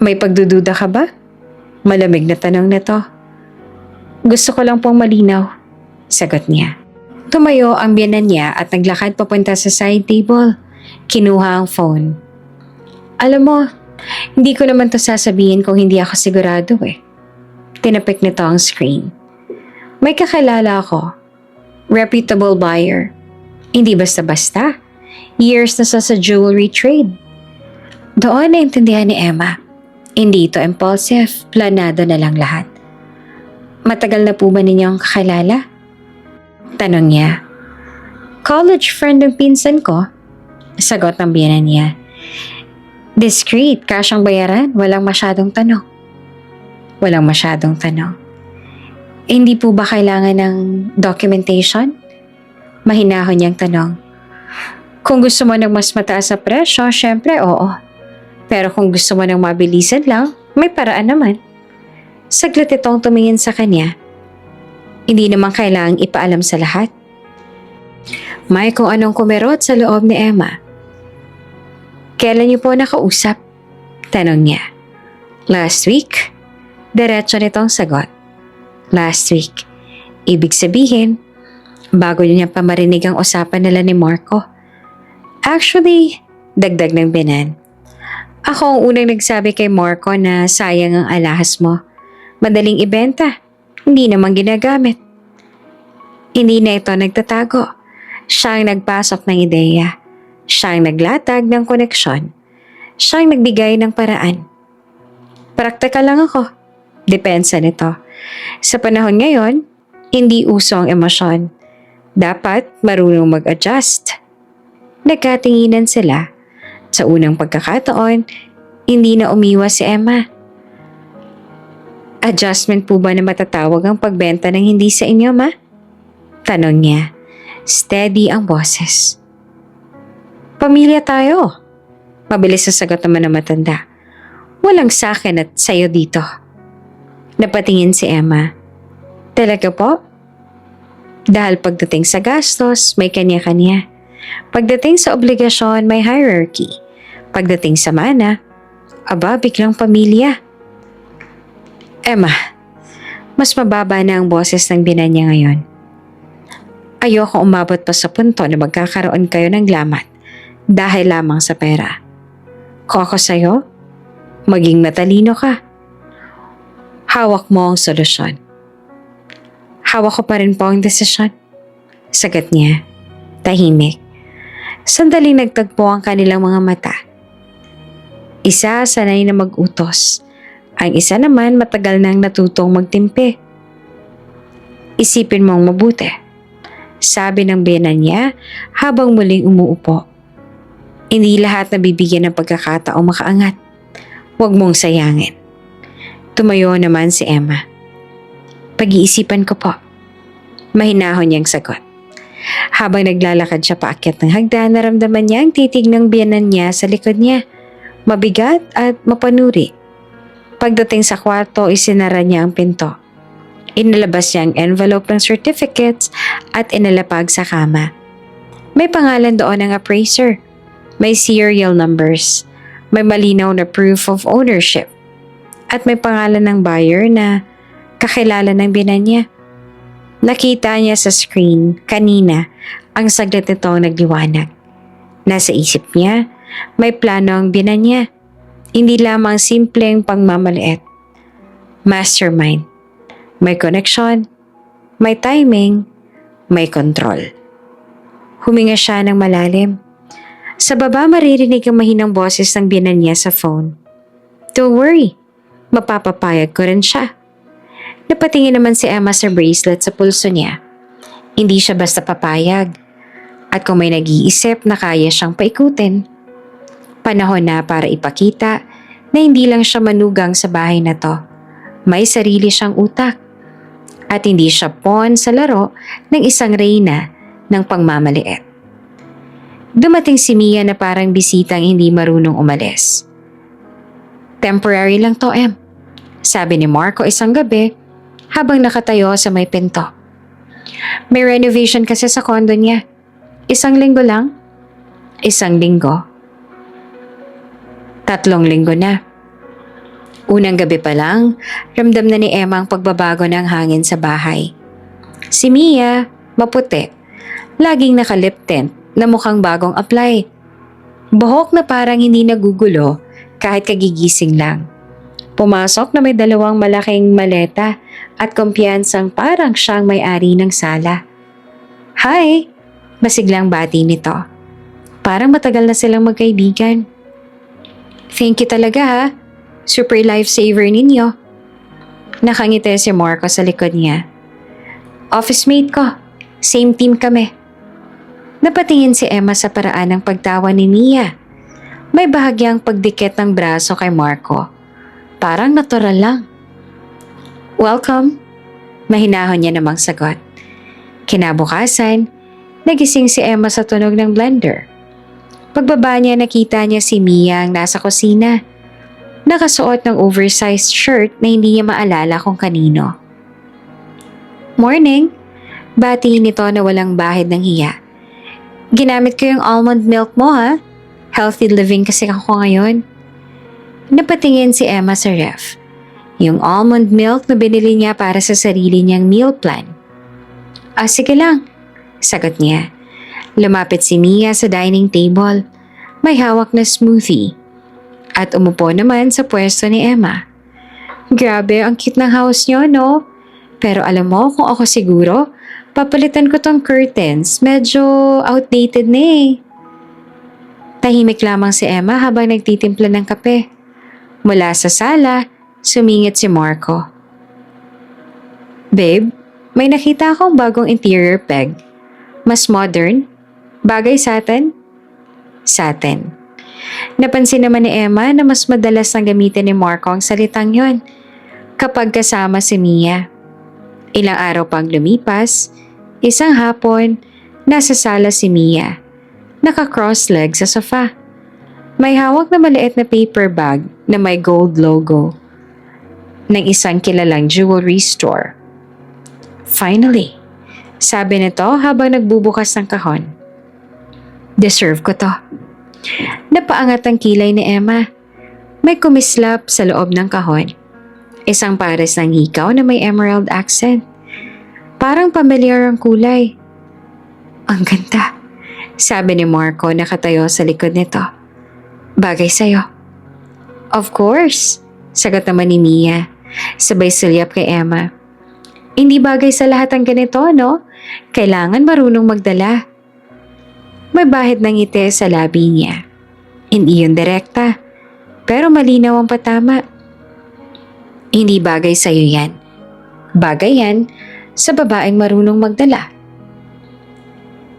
May pagdududa ka ba? Malamig na tanong na to. Gusto ko lang pong malinaw, sagot niya. Tumayo ang biyanan niya at naglakad papunta sa side table. Kinuha ang phone. Alam mo, hindi ko naman to sasabihin kung hindi ako sigurado eh. Tinapik nito ang screen. May kakilala ako. Reputable buyer. Hindi basta-basta. Years na sa jewelry trade. Doon naintindihan ni Emma. Hindi ito impulsive, planado na lang lahat. Matagal na po ba ninyo ang kakilala? Tanong niya. College friend ng pinsan ko. Sagot ng biyanan niya. Discreet, cash ang bayaran, walang masyadong tanong. Walang masyadong tanong. Hindi po ba kailangan ng documentation? Mahinahon niyang tanong. Kung gusto mo ng mas mataas sa presyo, syempre oo. Pero kung gusto mo ng mabilisan lang, may paraan naman. Saglit itong tumingin sa kanya. Hindi naman kailangang ipaalam sa lahat. May kung anong kumerot sa loob ni Emma. Kailan niyo po nakausap? Tanong niya. Last week? Diretso nitong sagot. Last week. Ibig sabihin, bago niya pa marinig ang usapan nila ni Marco. Actually, dagdag ng binan. Ako ang unang nagsabi kay Marco na sayang ang alahas mo. Madaling ibenta. Hindi naman ginagamit. Hindi na ito nagtatago. Siya ang nagpasok ng ideya. Siya ang naglatag ng koneksyon. Siya ang nagbigay ng paraan. Praktikal lang ako. Depensa nito. Sa panahon ngayon, hindi uso ang emosyon. Dapat marunong mag-adjust. Nagkatinginan sila. Sa unang pagkakataon, hindi na umiwas si Emma. Adjustment po ba na matatawag ang pagbenta ng hindi sa inyo, ma? Tanong niya. Steady ang boses. Pamilya tayo. Mabilis sa sagot naman ng matanda. Walang sa akin at sayo dito. Napatingin si Emma. Talaga po? Dahil pagdating sa gastos, may kanya-kanya. Pagdating sa obligasyon, may hierarchy. Pagdating sa mana, aba, biglang pamilya. Emma, mas mababa na ang boses ng binan niya ngayon. Ayoko umabot pa sa punto na magkakaroon kayo ng lamat dahil lamang sa pera. Kung ako sa'yo, maging matalino ka. Hawak mo ang solusyon. Hawak ko pa rin po ang desisyon. Sagot niya, tahimik. Sandaling nagtagpo ang kanilang mga mata. Isa sanay na mag-utos. Ang isa naman matagal nang natutong magtimpi. Isipin mong mabuti. Sabi ng biyenan niya habang muling umuupo. Hindi lahat nabibigyan ng pagkakataong makaangat. Huwag mong sayangin. Tumayo naman si Emma. Pag-iisipan ko po. Mahinahon niyang sagot. Habang naglalakad siya paakyat ng hagdan, naramdaman niya ang titig ng biyenan niya sa likod niya. Mabigat at mapanuri. Pagdating sa kwarto, isinara niya ang pinto. Inilabas niya ang envelope ng certificates at inalapag sa kama. May pangalan doon ng appraiser. May serial numbers. May malinaw na proof of ownership. At may pangalan ng buyer na kakilala ng biyenan niya. Nakita niya sa screen kanina ang saglit nitong nagliwanag. Nasa isip niya, may plano ang biyenan niya. Hindi lamang simpleng pangmamaliit. Mastermind. May connection, may timing, may control. Huminga siya ng malalim. Sa baba maririnig ang mahinang boses ng biyenan niya sa phone. Don't worry, mapapapayag ko rin siya. Napatingin naman si Emma sa bracelet sa pulso niya. Hindi siya basta papayag. At kung may nag-iisip na kaya siyang paikutin, panahon na para ipakita na hindi lang siya manugang sa bahay na to. May sarili siyang utak. At hindi siya pawn sa laro ng isang reyna ng pangmamaliit. Dumating si Mia na parang bisitang hindi marunong umalis. Temporary lang to, Em. Sabi ni Marco isang gabi habang nakatayo sa may pinto. May renovation kasi sa condo niya. 1 linggo lang? 1 linggo? 3 linggo na. Unang gabi pa lang, ramdam na ni Emma ang pagbabago ng hangin sa bahay. Si Mia, maputi, laging naka-lip tint na mukhang bagong apply. Buhok na parang hindi nagugulo kahit kagigising lang. Pumasok na may 2 malaking maleta at kumpiyansang parang siyang may-ari ng sala. Hi! Masiglang bati nito. Parang matagal na silang magkaibigan. Thank you talaga ha. Super lifesaver ninyo. Nakangiti si Marco sa likod niya. Office mate ko. Same team kami. Napatingin si Emma sa paraan ng pagtawa ni Mia. May bahagyang pagdikit ng braso kay Marco. Parang natural lang. Welcome. Mahinahon niya namang sagot. Kinabukasan, nagising si Emma sa tunog ng blender. Pagbaba niya nakita niya si Mia ang nasa kusina. Nakasuot ng oversized shirt na hindi niya maalala kung kanino. Morning! Bati nito na walang bahid ng hiya. Ginamit ko yung almond milk mo ha? Healthy living kasi ako ngayon. Napatingin si Emma sa ref. Yung almond milk na binili niya para sa sarili niyang meal plan. Sige lang, sagot niya. Lumapit si Mia sa dining table. May hawak na smoothie. At umupo naman sa pwesto ni Emma. Grabe, ang cute ng house niyo, no? Pero alam mo, kung ako siguro, papalitan ko tong curtains. Medyo outdated na eh. Tahimik lamang si Emma habang nagtitimpla ng kape. Mula sa sala, sumingit si Marco. Babe, may nakita akong bagong interior peg. Mas modern? Bagay sa atin? Sa atin. Napansin naman ni Emma na mas madalas nang gamitin ni Marco ang salitang yon kapag kasama si Mia. Ilang araw pang lumipas, isang hapon, nasa sala si Mia. Naka-cross-leg sa sofa. May hawak na maliit na paper bag na may gold logo ng isang kilalang jewelry store. Finally, sabi nito habang nagbubukas ng kahon. Deserve ko to. Napaangat ang kilay ni Emma. May kumislap sa loob ng kahon. Isang pares ng hikaw na may emerald accent. Parang pamilyar ang kulay. Ang ganda, sabi ni Marco nakatayo sa likod nito. Bagay sa'yo. Of course, sagot naman ni Mia. Sabay sulyap kay Emma. Hindi bagay sa lahat ang ganito, no? Kailangan marunong magdala. May bahid ng ngiti sa labi niya. Hindi yun direkta, pero malinaw ang patama. Hindi bagay sa'yo yan. Bagay yan sa babaeng marunong magdala.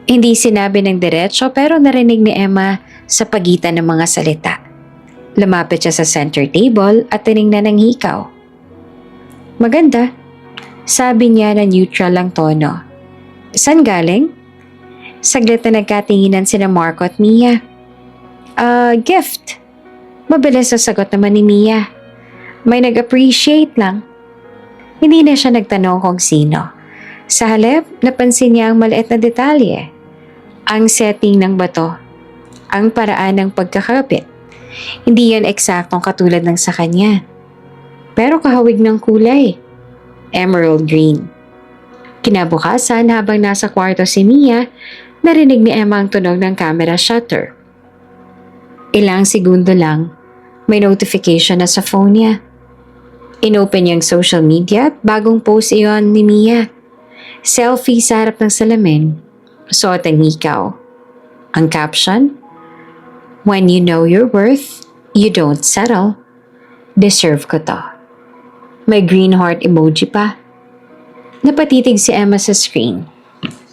Hindi sinabi ng diretsyo pero narinig ni Emma sa pagitan ng mga salita. Lumapit siya sa center table at tiningnan ng hikaw. Maganda, sabi niya na neutral ang tono. Saan galing? Saglit na nagkatinginan sina Marco at Mia. Gift. Mabilis sa sagot naman ni Mia. May nag-appreciate lang. Hindi na siya nagtanong kung sino. Sa halip, napansin niya ang maliit na detalye. Ang setting ng bato. Ang paraan ng pagkakapit. Hindi yan eksaktong katulad ng sa kanya. Pero kahawig ng kulay. Emerald green. Kinabukasan habang nasa kwarto si Mia, narinig ni Emma ang tunog ng camera shutter. Ilang segundo lang, may notification na sa phone niya. Inopen niyang social media at bagong post iyon ni Mia. Selfie sa harap ng salamin, suot ang hikaw. Ang caption, "When you know your worth, you don't settle. Deserve ko to." May green heart emoji pa. Napatitig si Emma sa screen.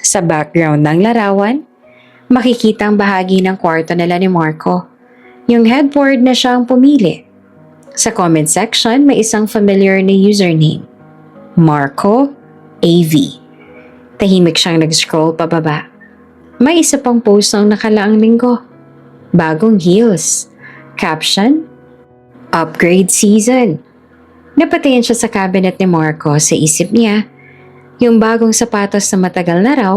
Sa background ng larawan, makikita ang bahagi ng kwarto nila ni Marco. Yung headboard na siya ang pumili. Sa comment section, may isang familiar na username. Marco AV. Tahimik siyang nag-scroll pababa. May isa pang post ng nakalaang linggo. Bagong heels. Caption, "Upgrade season." Napatingin siya sa cabinet ni Marco. Sa isip niya, yung bagong sapatos na matagal na raw,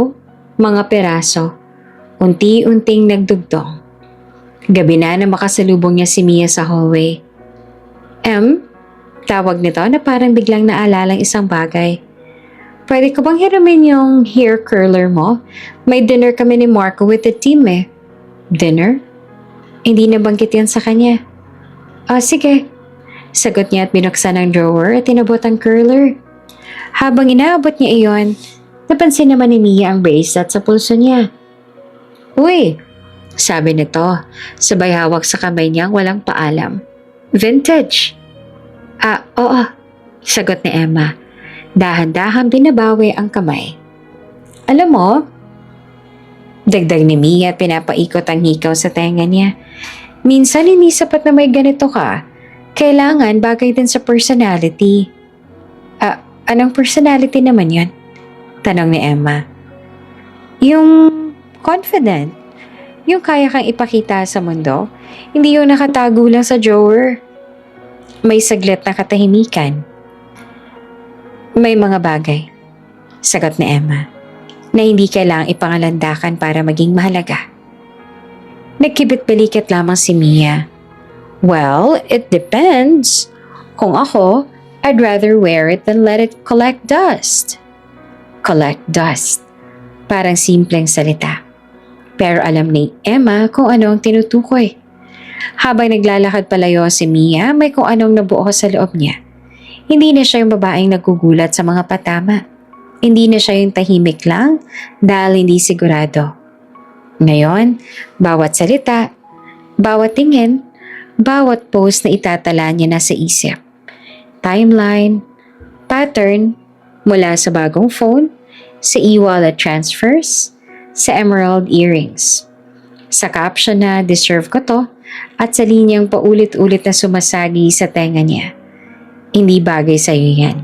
mga peraso, unti-unting nagdugtong. Gabi na makasalubong niya si Mia sa hallway. Tawag nito na parang biglang naalalang isang bagay. Pwede ko bang hiramin yung hair curler mo? May dinner kami ni Marco with the team eh. Dinner? Hindi nabanggit yan sa kanya. Sige. Sagot niya at binuksan ang drawer at inabot ang curler. Habang inaabot niya iyon, napansin naman ni Mia ang bracelet sa pulso niya. Uy, sabi nito, sabay hawak sa kamay niyang walang paalam. Vintage. Oo, sagot ni Emma. Dahan-dahan binabawi ang kamay. Alam mo, dagdag ni Mia at pinapaikot ang hikaw sa tenga niya. Minsan hindi sapat na may ganito ka. Kailangan bagay din sa personality. Anong personality naman yon? Tanong ni Emma. Yung confident. Yung kaya kang ipakita sa mundo. Hindi yung nakatago lang sa drawer. May saglit na katahimikan. May mga bagay, sagot ni Emma, na hindi kailangang ipangalandakan para maging mahalaga. Nagkibit-balikat lamang si Mia. Well, it depends. Kung ako, I'd rather wear it than let it collect dust. Collect dust. Parang simpleng salita. Pero alam ni Emma kung ano ang tinutukoy. Habang naglalakad palayo si Mia, may kung anong nabuo sa loob niya. Hindi na siya yung babaeng nagugulat sa mga patama. Hindi na siya yung tahimik lang dahil hindi sigurado. Ngayon, bawat salita, bawat tingin, bawat post na itatala niya na sa isip. Timeline, pattern, mula sa bagong phone, sa e-wallet transfers, sa emerald earrings. Sa caption na "deserve ko to" at sa linyang paulit-ulit na sumasagi sa tenga niya. Hindi bagay sa iyo yan.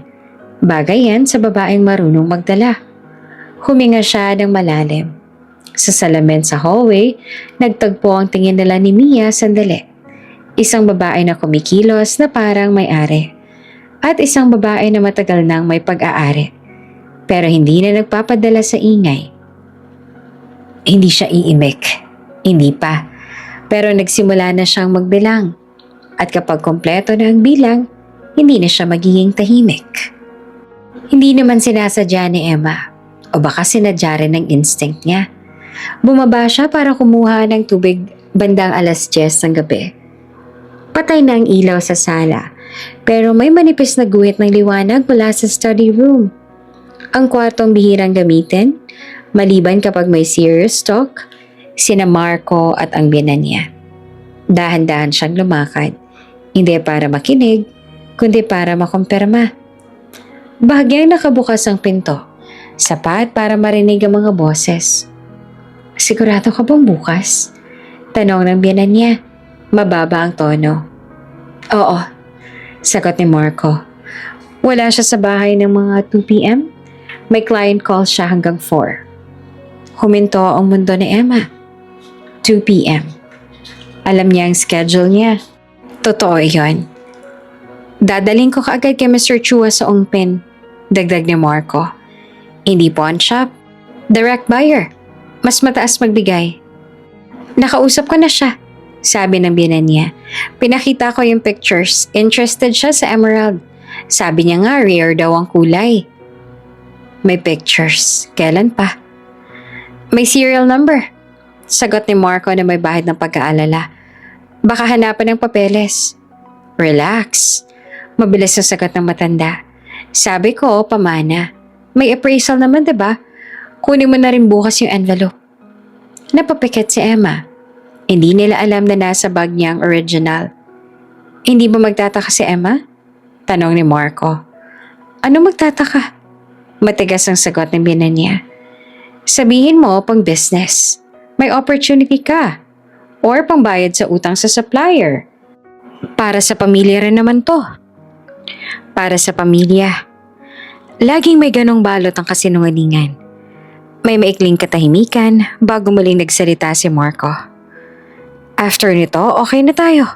Bagay yan sa babaeng marunong magdala. Huminga siya ng malalim. Sa salamin sa hallway, nagtagpo ang tingin nila ni Mia sandali. Isang babae na kumikilos na parang may-ari. At isang babae na matagal nang may pag-aari. Pero hindi na nagpapadala sa ingay. Hindi siya iimik. Hindi pa. Pero nagsimula na siyang magbilang. At kapag kompleto na ang bilang, hindi na siya magiging tahimik. Hindi naman sinasadya ni Emma. O baka sinadya rin ng instinct niya. Bumaba siya para kumuha ng tubig bandang 10:00 ng gabi. Patay na ang ilaw sa sala. Pero may manipis na guhit ng liwanag mula sa study room. Ang kwartong bihirang gamitin, maliban kapag may serious talk, sina Marco at ang biyenan niya. Dahan-dahan siyang lumakad, hindi para makinig, kundi para makumpirma. Bahagyang nakabukas ang pinto, sapat para marinig ang mga boses. Sigurado ka bang bukas? Tanong ng biyanan niya. Mababa ang tono. Oo, sagot ni Marco. Wala siya sa bahay ng mga 2 p.m. May client call siya hanggang 4. Huminto ang mundo ni Emma. 2 p.m. Alam niya ang schedule niya. Totoo yon. Dadaling ko kaagad kay Mr. Chua sa Ongpin. Dagdag ni Marco. Hindi pawn shop. Direct buyer. Mas mataas magbigay. Nakausap ko na siya, sabi ng biyanan niya. Pinakita ko yung pictures. Interested siya sa emerald. Sabi niya nga rare daw ang kulay. May pictures. Kailan pa? May serial number. Sagot ni Marco na may bahid ng pag-aalala. Baka hanapan ng papeles. Relax. Mabilis na sagot ng matanda. Sabi ko, pamana. May appraisal naman, diba? Kunin mo na rin bukas yung envelope. Napapikit si Emma. Hindi nila alam na nasa bag niya ang original. Hindi ba magtataka si Emma? Tanong ni Marco. Ano magtataka? Matigas ang sagot ng biyanan niya. Sabihin mo pang business. May opportunity ka. Or pangbayad sa utang sa supplier. Para sa pamilya rin naman to. Para sa pamilya. Laging may ganong balot ang kasinungalingan. May maikling katahimikan bago muling nagsalita si Marco. After nito, okay na tayo.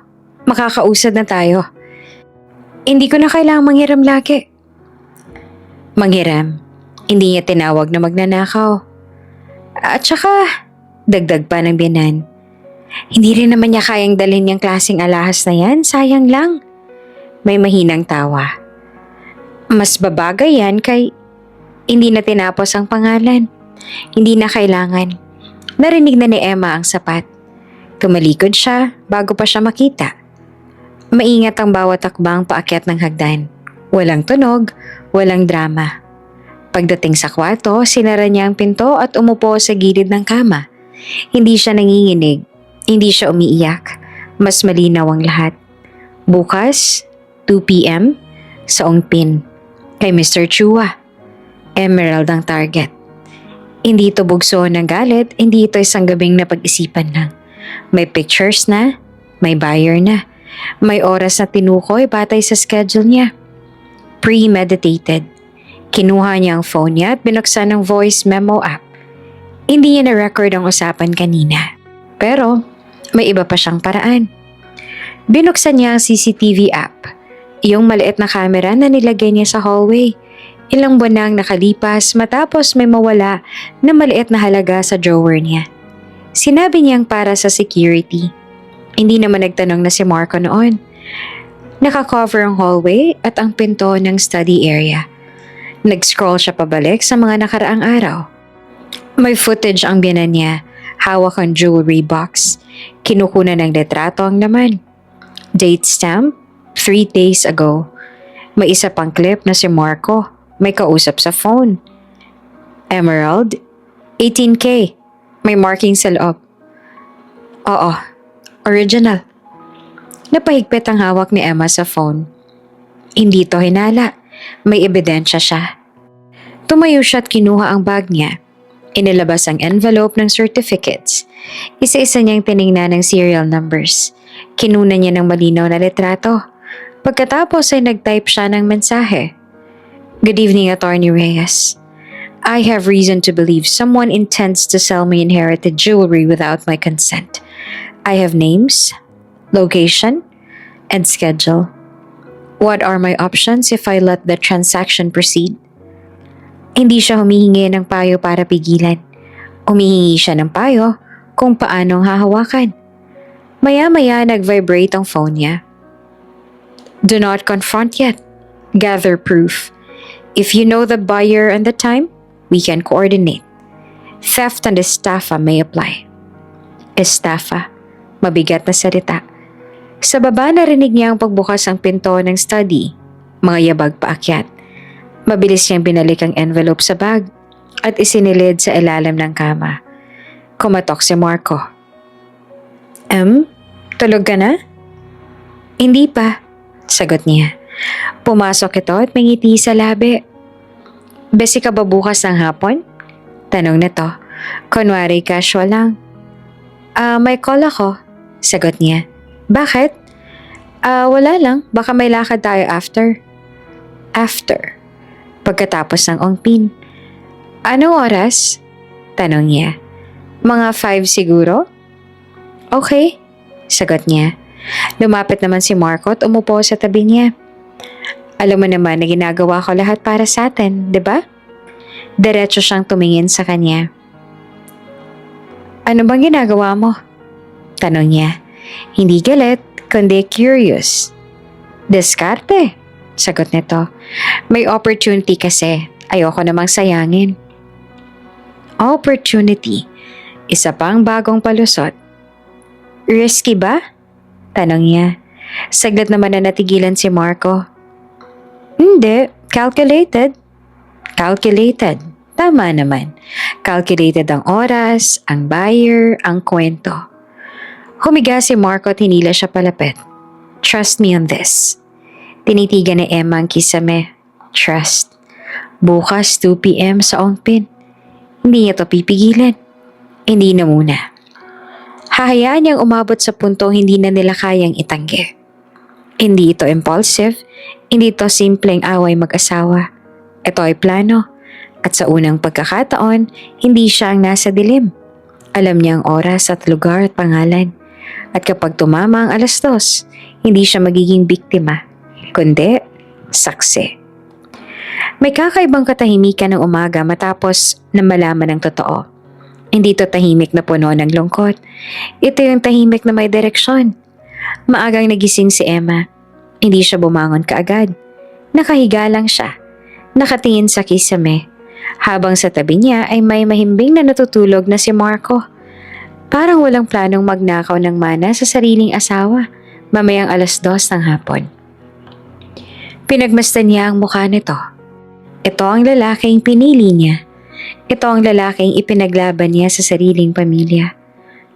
Makakausad na tayo. Hindi ko na kailangang manghiram lagi. Manghiram? Hindi niya tinawag na magnanakaw. At saka, dagdag pa ng biyanan. Hindi rin naman niya kayang dalhin yung klaseng alahas na yan, sayang lang. May mahinang tawa. Mas babagay yan kay hindi na tinapos ang pangalan. Hindi na kailangan. Narinig na ni Emma ang sapat. Tumalikod siya bago pa siya makita. Maingat ang bawat takbang paakyat ng hagdan. Walang tunog, walang drama. Pagdating sa kwarto, sinara niya ang pinto at umupo sa gilid ng kama. Hindi siya nanginginig, hindi siya umiiyak. Mas malinaw ang lahat. Bukas, 2 p.m, sa Ongpin, kay Mr. Chua. Emerald ang target. Hindi ito bugso ng galit, hindi ito isang gabing napag-isipan lang. May pictures na, may buyer na. May oras na tinukoy batay sa schedule niya. Premeditated. Kinuha niya ang phone niya at binuksan ang voice memo app. Hindi niya na-record ang usapan kanina. Pero, may iba pa siyang paraan. Binuksan niya ang CCTV app. Yung maliit na camera na nilagay niya sa hallway. Ilang buwan na ang nakalipas matapos may mawala na maliit na halaga sa drawer niya. Sinabi niyang para sa security. Hindi naman nagtanong na si Marco noon. Nakakover ang hallway at ang pinto ng study area. Nag-scroll siya pabalik sa mga nakaraang araw. May footage ang biyanan niya. Hawak ang jewelry box. Kinukunan ng litrato ang laman. Date stamp, 3 days ago. May isa pang clip na si Marco. May kausap sa phone. Emerald, 18K. May marking sa loob. Oo, original. Napahigpit ang hawak ni Emma sa phone. Hindi to hinala. May ebidensya siya. Tumayo siya at kinuha ang bag niya. Inilabas ang envelope ng certificates. Isa-isa niyang tiningnan ng serial numbers. Kinuna niya ng malinaw na litrato. Pagkatapos ay nag-type siya ng mensahe. Good evening, Attorney Reyes. I have reason to believe someone intends to sell me inherited jewelry without my consent. I have names, location, and schedule. What are my options if I let the transaction proceed? Hindi siya humihingi ng payo para pigilan. Humihingi siya ng payo kung paanong hahawakan. Maya-maya nag-vibrate ang phone niya. Do not confront yet. Gather proof. If you know the buyer and the time, we can coordinate. Theft and estafa may apply. Estafa, mabigat na salita. Sa baba narinig niya ang pagbukas ng pinto ng study, mga yabag paakyat. Mabilis niyang binalik ang envelope sa bag at isinilid sa ilalim ng kama. Kumatok si Marco. Tulog ka na? Hindi pa, sagot niya. Pumasok ito at may ngiti sa labi. Besi ka ba bukas ng hapon? Tanong nito. Kunwari casual lang. May call ako. Sagot niya. Bakit? Wala lang. Baka may lakad tayo after. After. Pagkatapos ng ongpin. Anong oras? Tanong niya. Mga 5 siguro? Okay. Sagot niya. Lumapit naman si Marco at umupo sa tabi niya. Alam mo naman na ginagawa ko lahat para sa atin, di ba? Diretso siyang tumingin sa kanya. Ano bang ginagawa mo? Tanong niya. Hindi galit, kundi curious. Diskarte, sagot nito. May opportunity kasi, ayoko namang sayangin. Opportunity, isa pang bagong palusot. Risky ba? Tanong niya. Saglit naman na natigilan si Marco. Hindi, calculated. Calculated. Tama naman. Calculated ang oras, ang buyer, ang kwento. Humiga si Marco at hinila siya palapit. Trust me on this. Tinitigan ni Emma ang kisame. Trust. Bukas 2 p.m. sa ongpin. Hindi niya to pipigilan. Hindi na muna. Hahayaan niyang umabot sa puntong hindi na nila kayang itanggi. Hindi ito impulsive. Hindi ito simpleng away mag-asawa. Ito ay plano. At sa unang pagkakataon, hindi siya ang nasa dilim. Alam niya ang oras at lugar at pangalan. At kapag tumama ang 2:00, hindi siya magiging biktima, kundi saksi. May kakaibang katahimikan ng umaga matapos na malaman ang totoo. Hindi ito tahimik na puno ng lungkot. Ito yung tahimik na may direksyon. Maagang nagising si Emma. Hindi siya bumangon kaagad. Nakahiga lang siya. Nakatingin sa kisame. Habang sa tabi niya ay may mahimbing na natutulog na si Marco. Parang walang planong magnakaw ng mana sa sariling asawa mamayang 2:00 ng hapon. Pinagmasdan niya ang mukha nito. Ito ang lalaking pinili niya. Ito ang lalaking ipinaglaban niya sa sariling pamilya.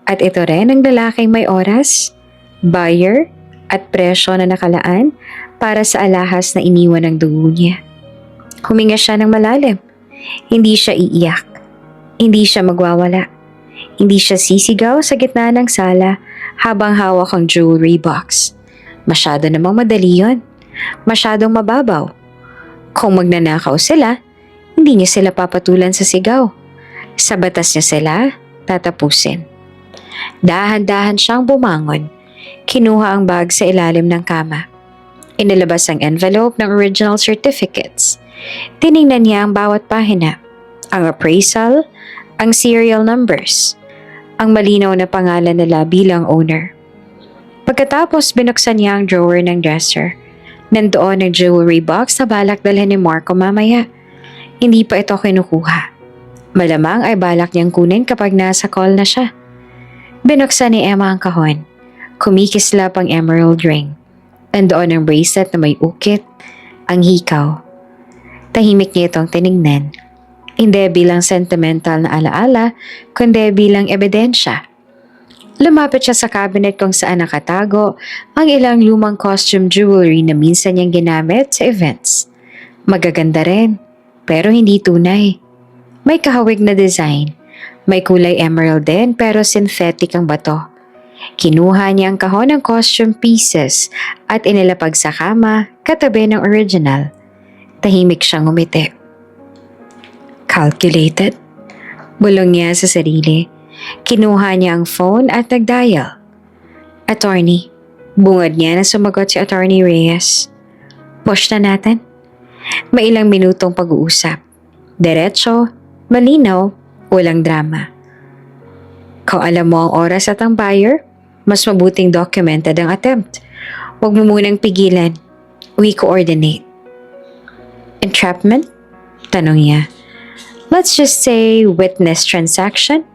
At ito rin ang lalaking may oras, buyer, at presyo na nakalaan para sa alahas na iniwan ng dugo niya. Huminga siya ng malalim. Hindi siya iiyak. Hindi siya magwawala. Hindi siya sisigaw sa gitna ng sala habang hawak ang jewelry box. Masyado namang madali yon. Masyadong mababaw. Kung magnanakaw sila, hindi niya sila papatulan sa sigaw. Sa batas niya sila, tatapusin. Dahan-dahan siyang bumangon. Kinuha ang bag sa ilalim ng kama. Inilabas ang envelope ng original certificates. Tiningnan niya ang bawat pahina, ang appraisal, ang serial numbers, ang malinaw na pangalan nila bilang owner. Pagkatapos binuksan niya ang drawer ng dresser. Nandoon ang jewelry box na balak dalhin ni Marco mamaya. Hindi pa ito kinukuha. Malamang ay balak niyang kunin kapag nasa call na siya. Binuksan ni Emma ang kahon. Kumikislap ang emerald ring. Nandoon ang bracelet na may ukit, ang hikaw. Tahimik niya itong tinignan. Hindi bilang sentimental na alaala, kundi bilang ebidensya. Lumapit siya sa cabinet kung saan nakatago ang ilang lumang costume jewelry na minsan niyang ginamit sa events. Magaganda rin, pero hindi tunay. May kahawig na design. May kulay emerald din pero synthetic ang bato. Kinuha niya ang kahon ng costume pieces at inilapag sa kama katabi ng original. Tahimik siyang umiti. Calculated? Bulong niya sa sarili. Kinuha niya ang phone at nag-dial. Attorney. Bungad niya na sumagot si Attorney Reyes. Push na natin. May ilang minutong pag-uusap. Diretso, malinaw, walang drama. Kung alam mo ang oras at ang buyer, mas mabuting documented ang attempt. Huwag mo munang pigilan. We coordinate. Entrapment? Tanong niya. Let's just say witness transaction.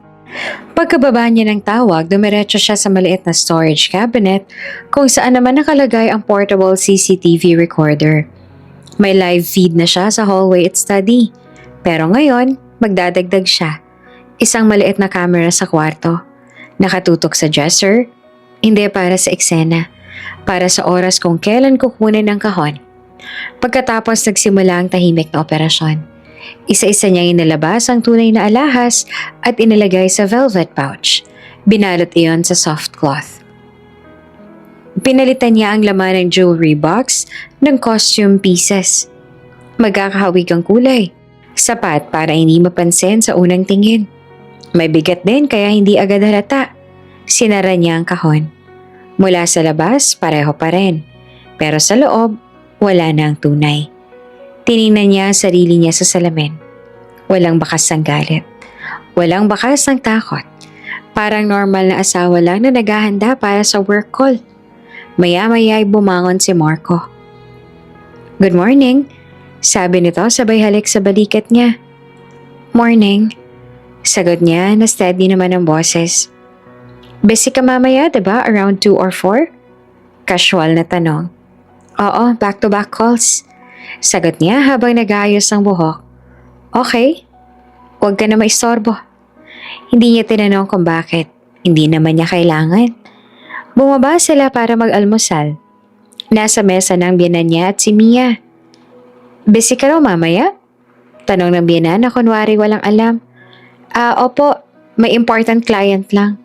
Pagkababa niya ng tawag, dumiretso siya sa maliit na storage cabinet kung saan naman nakalagay ang portable CCTV recorder. May live feed na siya sa hallway at study. Pero ngayon, magdadagdag siya. Isang maliit na camera sa kwarto. Nakatutok sa dresser. Hindi para sa eksena. Para sa oras kung kailan kukunin ang kahon. Pagkatapos nagsimula ang tahimik na operasyon. Isa-isa niyang inilabas ang tunay na alahas at inilagay sa velvet pouch. Binalot iyon sa soft cloth. Pinalitan niya ang laman ng jewelry box ng costume pieces. Magkakahawig ang kulay. Sapat para hindi mapansin sa unang tingin. May bigat din kaya hindi agad halata. Sinara niya ang kahon. Mula sa labas, pareho pa rin. Pero sa loob, wala na ang tunay. Tiningnan niya ang sarili niya sa salamin. Walang bakas ng galit. Walang bakas ng takot. Parang normal na asawa lang na naghahanda para sa work call. Maya-maya ay bumangon si Marco. "Good morning," sabi nito sabay halik sa balikat niya. "Morning," sagot niya na steady naman ang boses. "Busy ka mamaya, diba? Around 2 or 4? Casual na tanong. "Oo, back-to-back calls," sagot niya habang nag-aayos ng buhok. "Okay, huwag ka na maistorbo." Hindi niya tinanong kung bakit. Hindi naman niya kailangan. Bumaba sila para mag-almusal. Nasa mesa ng biyenan niya at si Mia. "Busy ka raw mamaya?" Tanong ng biyenan na kunwari walang alam. Opo, may important client lang."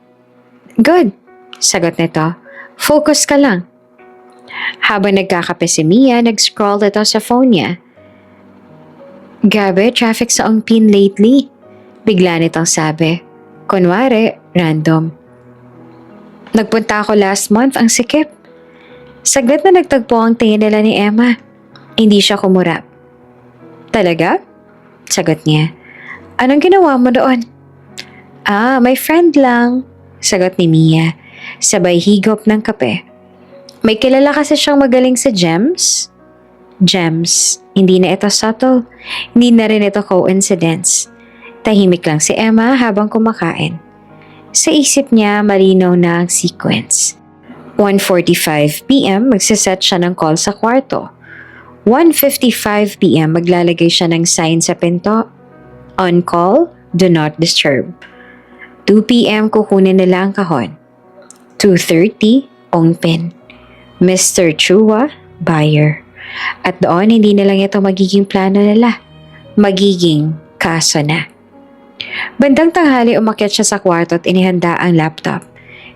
"Good," sagot nito. "Focus ka lang." Habang nagkakape si Mia, nag-scroll ito sa phone niya. "Grabe, traffic sa Ongpin lately," bigla nitong sabi. Kunwari, random. "Nagpunta ako last month, ang sikip." Saglit na nagtagpo ang tingin nila ni Emma. Hindi siya kumurap. "Talaga?" sagot niya. "Anong ginawa mo doon?" May friend lang," sagot ni Mia, sabay higop ng kape. "May kilala kasi siyang magaling sa gems?" Gems. Hindi na ito subtle. Hindi na rin ito coincidence. Tahimik lang si Emma habang kumakain. Sa isip niya, malinaw na ang sequence. 1:45 p.m. magsiset siya ng call sa kwarto. 1:55 p.m. maglalagay siya ng sign sa pinto. On call, do not disturb. 2 p.m. kukunin nila ang kahon. 2:30, Ongpin. Mr. Chua, buyer. At doon, hindi na lang ito magiging plano nila. Magiging kaso na. Bandang tanghali, umakyat siya sa kwarto at inihanda ang laptop.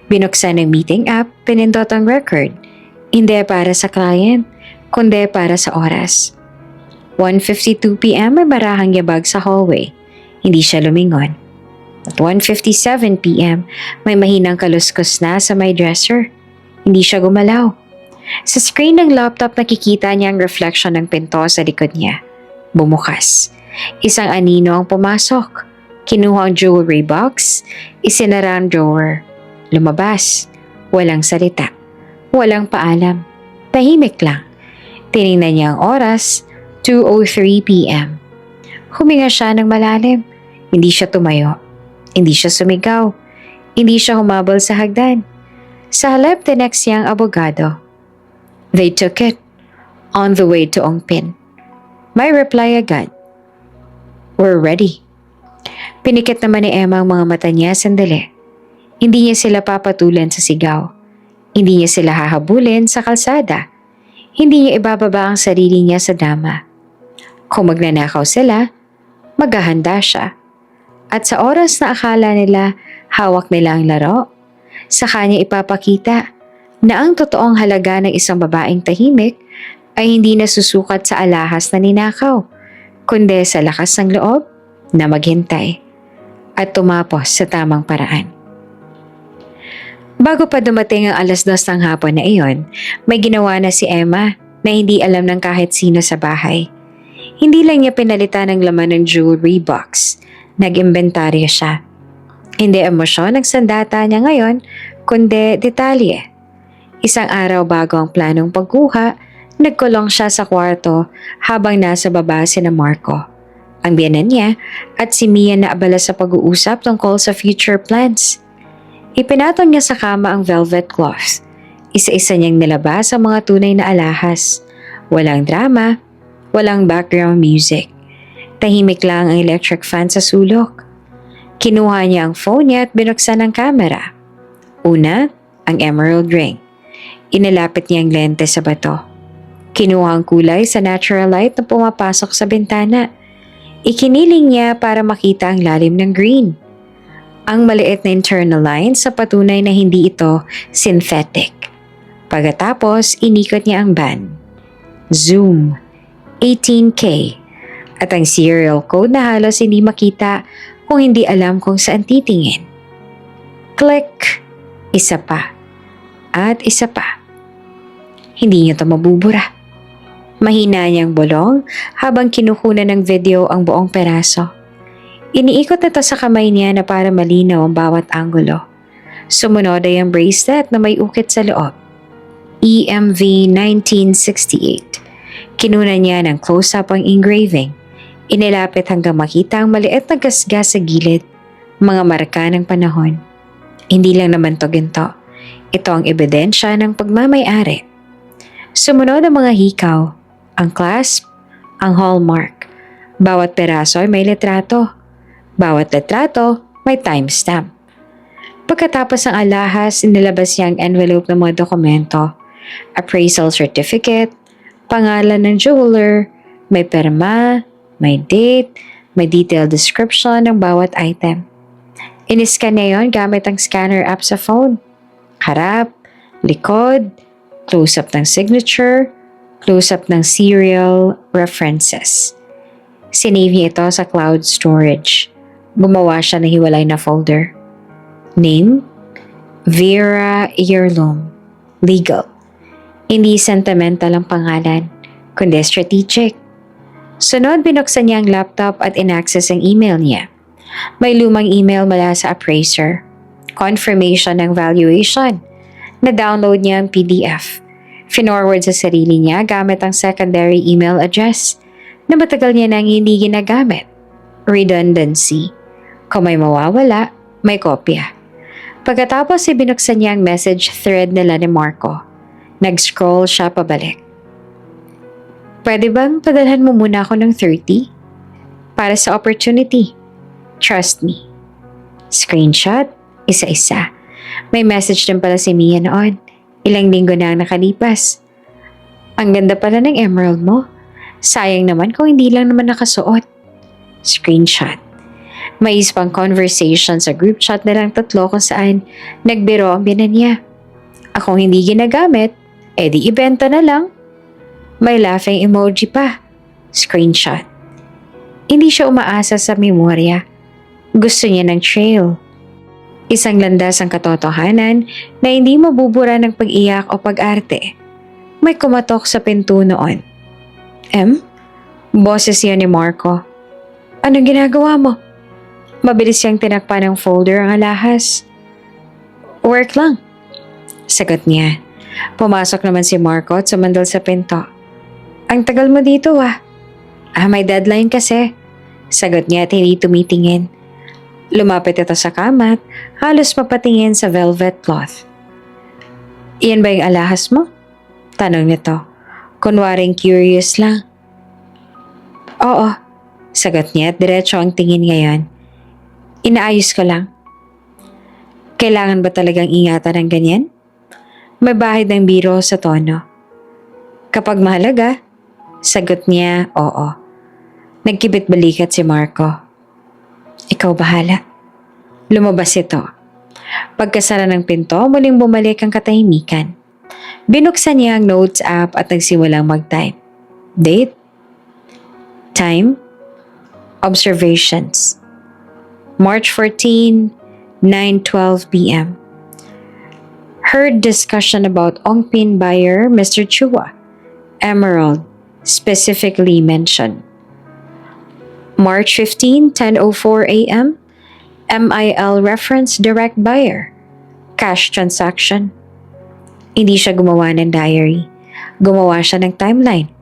Binuksan ang meeting app, pinindot ang record. Hindi para sa client, kundi para sa oras. 1:52 p.m. may barahang yabag sa hallway. Hindi siya lumingon. At 1:57 p.m. may mahinang kaluskos na sa may dresser. Hindi siya gumalaw. Sa screen ng laptop nakikita niya ang reflection ng pinto sa likod niya. Bumukas. Isang anino ang pumasok. Kinuha ang jewelry box, isinara ang drawer. Lumabas. Walang salita. Walang paalam. Tahimik lang. Tiningnan niya ang oras, 2:03 p.m. Huminga siya ng malalim. Hindi siya tumayo. Hindi siya sumigaw. Hindi siya humabol sa hagdan. Sa halip, tinext niya ang abogado. They took it. On the way to Ongpin. May reply agad. We're ready. Pinikit naman ni Emma ang mga mata niya sandali. Hindi niya sila papatulan sa sigaw. Hindi niya sila hahabulin sa kalsada. Hindi niya ibababa ang sarili niya sa dama. Kung magnanakaw sila, maghahanda siya. At sa oras na akala nila hawak nila ang laro, sa kanya ipapakita na ang totoong halaga ng isang babaeng tahimik ay hindi nasusukat sa alahas na ninakaw, kundi sa lakas ng loob na maghintay at tumapos sa tamang paraan. Bago pa dumating ang 2:00 ng hapon na iyon, may ginawa na si Emma na hindi alam ng kahit sino sa bahay. Hindi lang niya pinalitan ang laman ng jewelry box. Nag-imbentaryo siya. Hindi emosyon ang sandata niya ngayon, kundi detalye. Isang araw bago ang planong pagkuha, nagkulong siya sa kwarto habang nasa baba si Marco, ang biyenan niya at si Mia na abala sa pag-uusap tungkol sa future plans. Ipinatong niya sa kama ang velvet cloth. Isa-isa niyang nilabas ang mga tunay na alahas. Walang drama, walang background music. Tahimik lang ang electric fan sa sulok. Kinuha niya ang phone niya at binuksan ang camera. Una, ang emerald ring. Inilapit niya ang lente sa bato. Kinuha ang kulay sa natural light na pumapasok sa bintana. Ikiniling niya para makita ang lalim ng green. Ang maliit na internal line sa patunay na hindi ito synthetic. Pagkatapos, inikot niya ang band. Zoom, 18K, at ang serial code na halos hindi makita kung hindi alam kung saan titingin. Click, isa pa, at isa pa. Hindi niya ito mabubura. Mahina niyang bulong habang kinukunan ng video ang buong peraso. Iniikot ito sa kamay niya na para malinaw ang bawat anggulo. Sumunod ay ang bracelet na may ukit sa loob. EMV 1968. Kinunan niya ng close-up ang engraving. Inilapit hanggang makita ang maliit na gasgas sa gilid, mga marka ng panahon. Hindi lang naman to ginto. Ito ang ebidensya ng pagmamay-ari. Sumunod ang mga hikaw, ang clasp, ang hallmark. Bawat peraso ay may litrato. Bawat litrato may timestamp. Pagkatapos ng alahas, inilabas niya ang envelope ng mga dokumento, appraisal certificate, pangalan ng jeweler, may perma, may date, may detailed description ng bawat item. Iniscan niya yon gamit ang scanner app sa phone. Harap, likod, close-up ng signature, close-up ng serial references. Sinave niya ito sa cloud storage. Gumawa siya ng hiwalay na folder. Name, Vera Earloom, legal. Hindi sentimental ang pangalan, kundi strategic. Sunod, binuksan niya ang laptop at inaccess ang email niya. May lumang email mula sa appraiser. Confirmation ng valuation. Na-download niya ang PDF. Finorward sa sarili niya gamit ang secondary email address na matagal niya nang hindi ginagamit. Redundancy. Kung may mawawala, may kopya. Pagkatapos binuksan niya ang message thread nila ni Marco. Nag-scroll siya pabalik. Pwede bang padalhan mo muna ako ng 30? Para sa opportunity. Trust me. Screenshot, isa-isa. May message din pala si Mia noon. Ilang linggo na ang nakalipas. Ang ganda pala ng emerald mo. Sayang naman kung hindi lang naman nakasuot. Screenshot. May isang conversation sa group chat nilang tatlo kung saan nagbiro ang binan niya. Akong hindi ginagamit, edi ibenta na lang. May laughing emoji pa. Screenshot. Hindi siya umaasa sa memorya. Gusto niya ng trail. Isang landas ang katotohanan na hindi mabubura ng pag-iyak o pag-arte. May kumatok sa pinto noon. Boses yan ni Marco. Anong ginagawa mo? Mabilis siyang tinakpan ng folder ang alahas. Work lang. Sagot niya. Pumasok naman si Marco at sumandal sa pinto. Ang tagal mo dito may deadline kasi. Sagot niya at hindi tumitingin. Lumapit ito sa kama at halos mapatingin sa velvet cloth. Iyan ba yung alahas mo? Tanong nito. Kunwaring curious lang. Oo, sagot niya at diretso ang tingin ngayon. Inaayos ko lang. Kailangan ba talagang ingatan ng ganyan? May bahid ng biro sa tono. Kapag mahalaga, sagot niya oo. Nagkibit balikat si Marco. Ikaw bahala. Lumabas ito. Pagkasara ng pinto, muling bumalik ang katahimikan. Binuksan niya ang notes app at nagsimulang mag-type. Date? Time? Observations. March 14, 9:12 p.m. Heard discussion about Ongpin buyer Mr. Chua. Emerald, specifically mentioned. March 15, 10:04 a.m. MIL reference direct buyer. Cash transaction. Hindi siya gumawa ng diary. Gumawa siya ng timeline.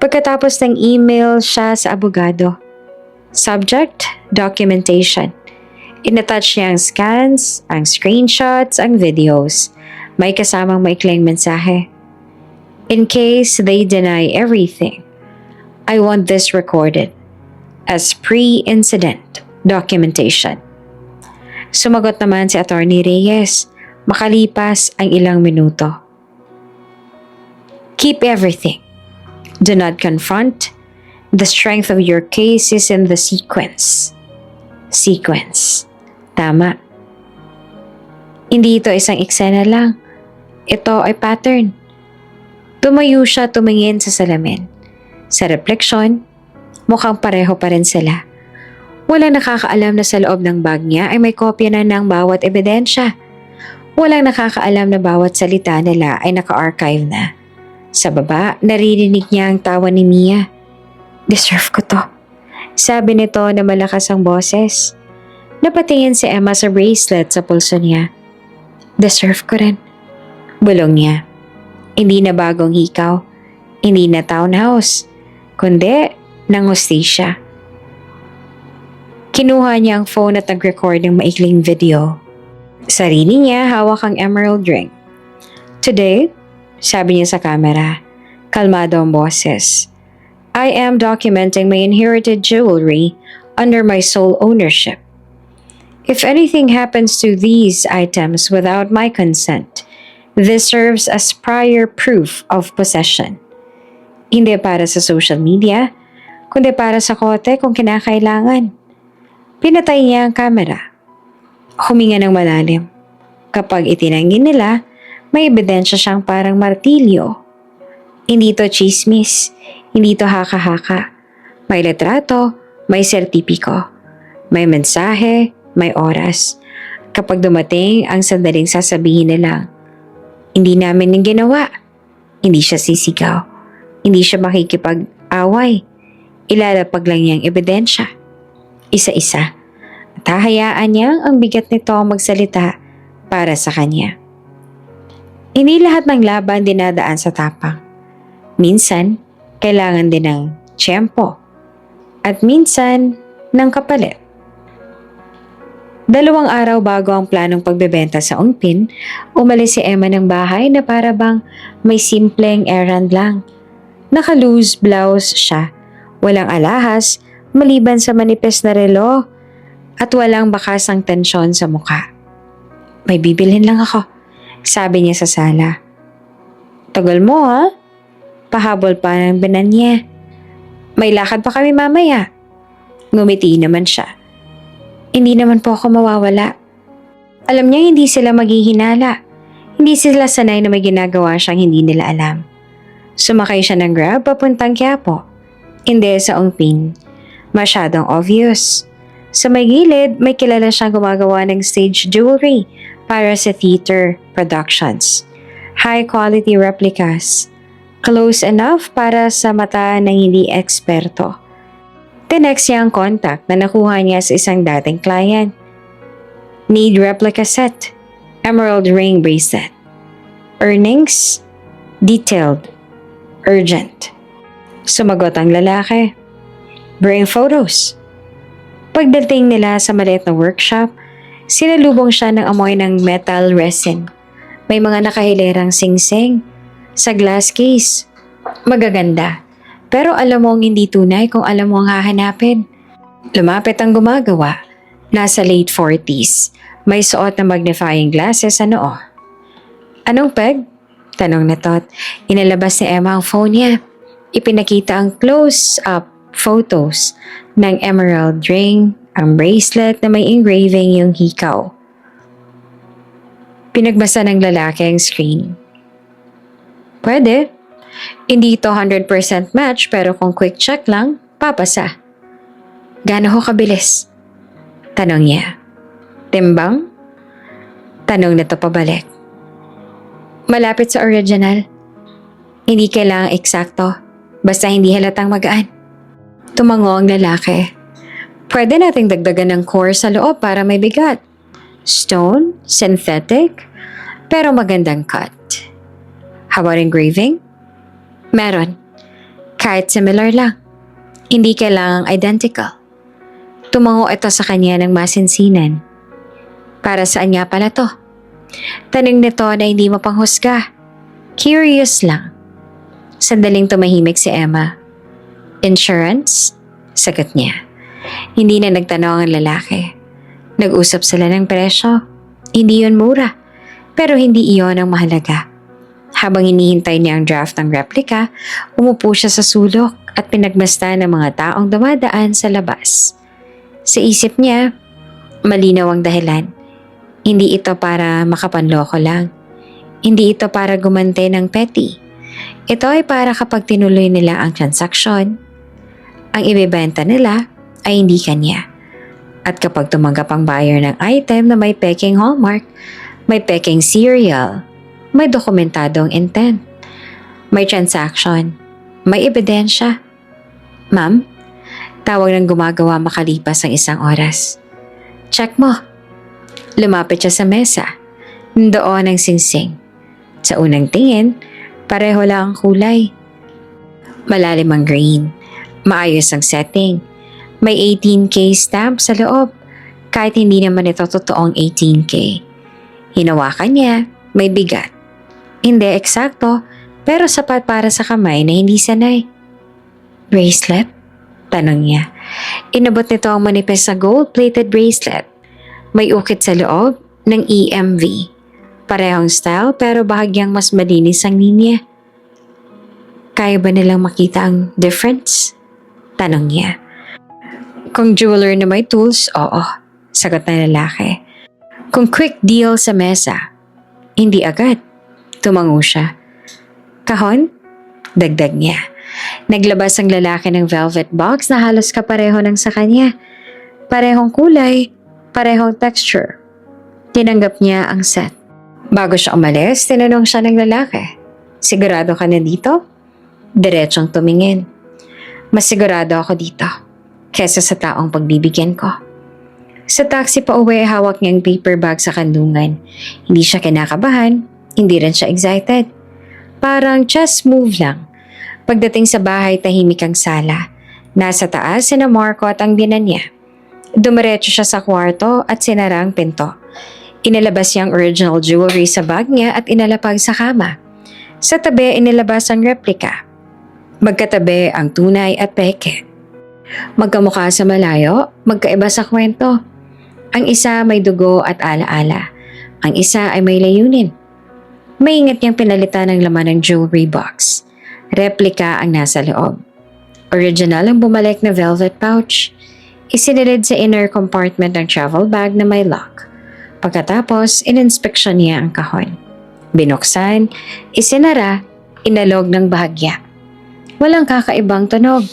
Pagkatapos ng email siya sa abogado. Subject, documentation. Inattach niya ang scans, ang screenshots, ang videos. May kasamang maikling mensahe. In case they deny everything, I want this recorded as pre-incident documentation. Sumagot naman si Attorney Reyes, makalipas ang ilang minuto. Keep everything. Do not confront. The strength of your case is in the sequence. Sequence. Tama. Hindi ito isang eksena lang. Ito ay pattern. Tumayo siya tumingin sa salamin. Sa refleksyon, mukhang pareho pa rin sila. Walang nakakaalam na sa loob ng bag niya ay may kopya na ng bawat ebidensya. Walang nakakaalam na bawat salita nila ay naka-archive na. Sa baba, naririnig niya ang tawa ni Mia. Deserve ko to. Sabi nito na malakas ang boses. Napatingin si Emma sa bracelet sa pulso niya. Deserve ko rin. Bulong niya. Hindi na bagong hikaw. Hindi na townhouse. Kundi, ng hostisya. Kinuha niya ang phone at nag-record ng maikling video. Sarili niya hawak ang emerald ring. Today, sabi niya sa camera, kalmado ang boses. I am documenting my inherited jewelry under my sole ownership. If anything happens to these items without my consent, this serves as prior proof of possession. Hindi para sa social media, kundi para sa kote kung kinakailangan. Pinatay niya ang kamera. Huminga ng malalim. Kapag itinanggi nila, may ebidensya siyang parang martilyo. Hindi to chismis, hindi to haka-haka. May litrato, may sertipiko, may mensahe, may oras. Kapag dumating ang sandaling sasabihin nila, hindi namin yung ginawa. Hindi siya sisigaw. Hindi siya makikipag-away. Ilalapag lang niyang ebidensya. Isa-isa. At hahayaan niyang ang bigat nito magsalita para sa kanya. Hindi lahat ng laban dinadaan sa tapang. Minsan, kailangan din ng tiyempo. At minsan, ng kapalit. 2 araw bago ang planong pagbebenta sa Ongpin, umalis si Emma ng bahay na para bang may simpleng errand lang. Naka-loose blouse siya, walang alahas, maliban sa manipis na relo, at walang bakasang tensyon sa mukha. May bibilhin lang ako, sabi niya sa sala. Tagal mo ha? Pahabol pa ng binan niya. May lakad pa kami mamaya. Ngumiti naman siya. Hindi naman po ako mawawala. Alam niya hindi sila maghihinala. Hindi sila sanay na may ginagawa siyang hindi nila alam. Sumakay siya ng Grab papuntang Quiapo. Hindi sa Ongpin. Masyadong obvious. Sa may gilid, may kilala siyang gumagawa ng stage jewelry para sa theater productions. High quality replicas. Close enough para sa mata ng hindi eksperto. Tinext niya ang contact na nakuha niya sa isang dating client. Need replica set. Emerald ring bracelet. Earnings? Detailed. Urgent. Sumagot ang lalaki. Bring photos. Pagdating nila sa maliit na workshop, sinalubong siya ng amoy ng metal resin. May mga nakahilerang singsing sa glass case. Magaganda. Pero alam mong hindi tunay kung alam mo ang hahanapin. Lumapit ang gumagawa. Nasa late 40s. May suot na magnifying glasses sa noo. Anong peg? Tanong na Tot. Inalabas ni Emma ang phone niya. Ipinakita ang close-up photos ng emerald ring, ang bracelet na may engraving yung hikaw. Pinagbasa ng lalaki ang screen. Pwede. Hindi ito 100% match pero kung quick check lang, papasa. Gaano ho kabilis? Tanong niya. Timbang? Tanong nito pabalik. Malapit sa original. Hindi kailangang eksakto. Basta hindi halatang magaan. Tumango ang lalaki. Pwede nating dagdagan ng core sa loob para may bigat. Stone, synthetic, pero magandang cut. How about engraving? Meron. Kahit similar lang. Hindi kailangang identical. Tumango ito sa kanya ng masinsinan. Para saan nga pala to? Tanong nito na hindi mapanghusga. Curious lang. Sandaling tumahimik si Emma. Insurance? Sagot niya. Hindi na nagtanong ang lalaki. Nag-usap sila ng presyo. Hindi yun mura. Pero hindi iyon ang mahalaga. Habang hinihintay niya ang draft ng replika, umupo siya sa sulok at pinagmasdan ng mga taong dumadaan sa labas. Sa isip niya, malinaw ang dahilan. Hindi ito para makapanloko lang. Hindi ito para gumante ng petty. Ito ay para kapag tinuloy nila ang transaksyon, ang ibebenta nila ay hindi kanya. At kapag tumanggap ang buyer ng item na may peking hallmark, may peking serial, may dokumentadong intent, may transaction, may ebidensya. Ma'am, tawag ng gumagawa makalipas ang 1 oras. Check mo. Lumapit siya sa mesa. Doon ang singsing. Sa unang tingin, pareho lang ang kulay. Malalim ang green. Maayos ang setting. May 18K stamp sa loob. Kahit hindi naman ito totoong 18K. Hinawakan niya, may bigat. Hindi eksakto, pero sapat para sa kamay na hindi sanay. Bracelet? Tanong niya. Inabot nito ang manipis na gold-plated bracelet. May ukit sa loob ng EMV. Parehong style pero bahagyang mas malinis ang linya. Kaya ba nilang makita ang difference? Tanong niya. Kung jeweler na may tools, oo. Sagot na lalaki. Kung quick deal sa mesa, hindi agad. Tumango siya. Kahon? Dagdag niya. Naglabas ang lalaki ng velvet box na halos kapareho ng sa kanya. Parehong kulay, parehong texture. Tinanggap niya ang set. Bago siya umalis, tinanong siya ng lalaki. Sigurado ka na dito? Diretsong tumingin. Mas sigurado ako dito, kesa sa taong pagbibigyan ko. Sa taxi pa uwi, hawak niya ang paper bag sa kandungan. Hindi siya kinakabahan, hindi rin siya excited. Parang just move lang. Pagdating sa bahay, tahimik ang sala. Nasa taas, sina Marco at ang binan niya. Dumiretso siya sa kwarto at sinara ang pinto. Inilabas niya ang original jewelry sa bag niya at inalapag sa kama. Sa tabi, inilabas ang replika. Magkatabi ang tunay at peke. Magkamukha sa malayo, magkaiba sa kwento. Ang isa may dugo at alaala. Ang isa ay may layunin. Maingat niyang pinalitan ang laman ng jewelry box. Replika ang nasa loob. Original ang bumalik na velvet pouch. Isinilid sa inner compartment ng travel bag na may lock. Pagkatapos, ininspeksyon niya ang kahon. Binuksan, isinara, inalog ng bahagya. Walang kakaibang tunog.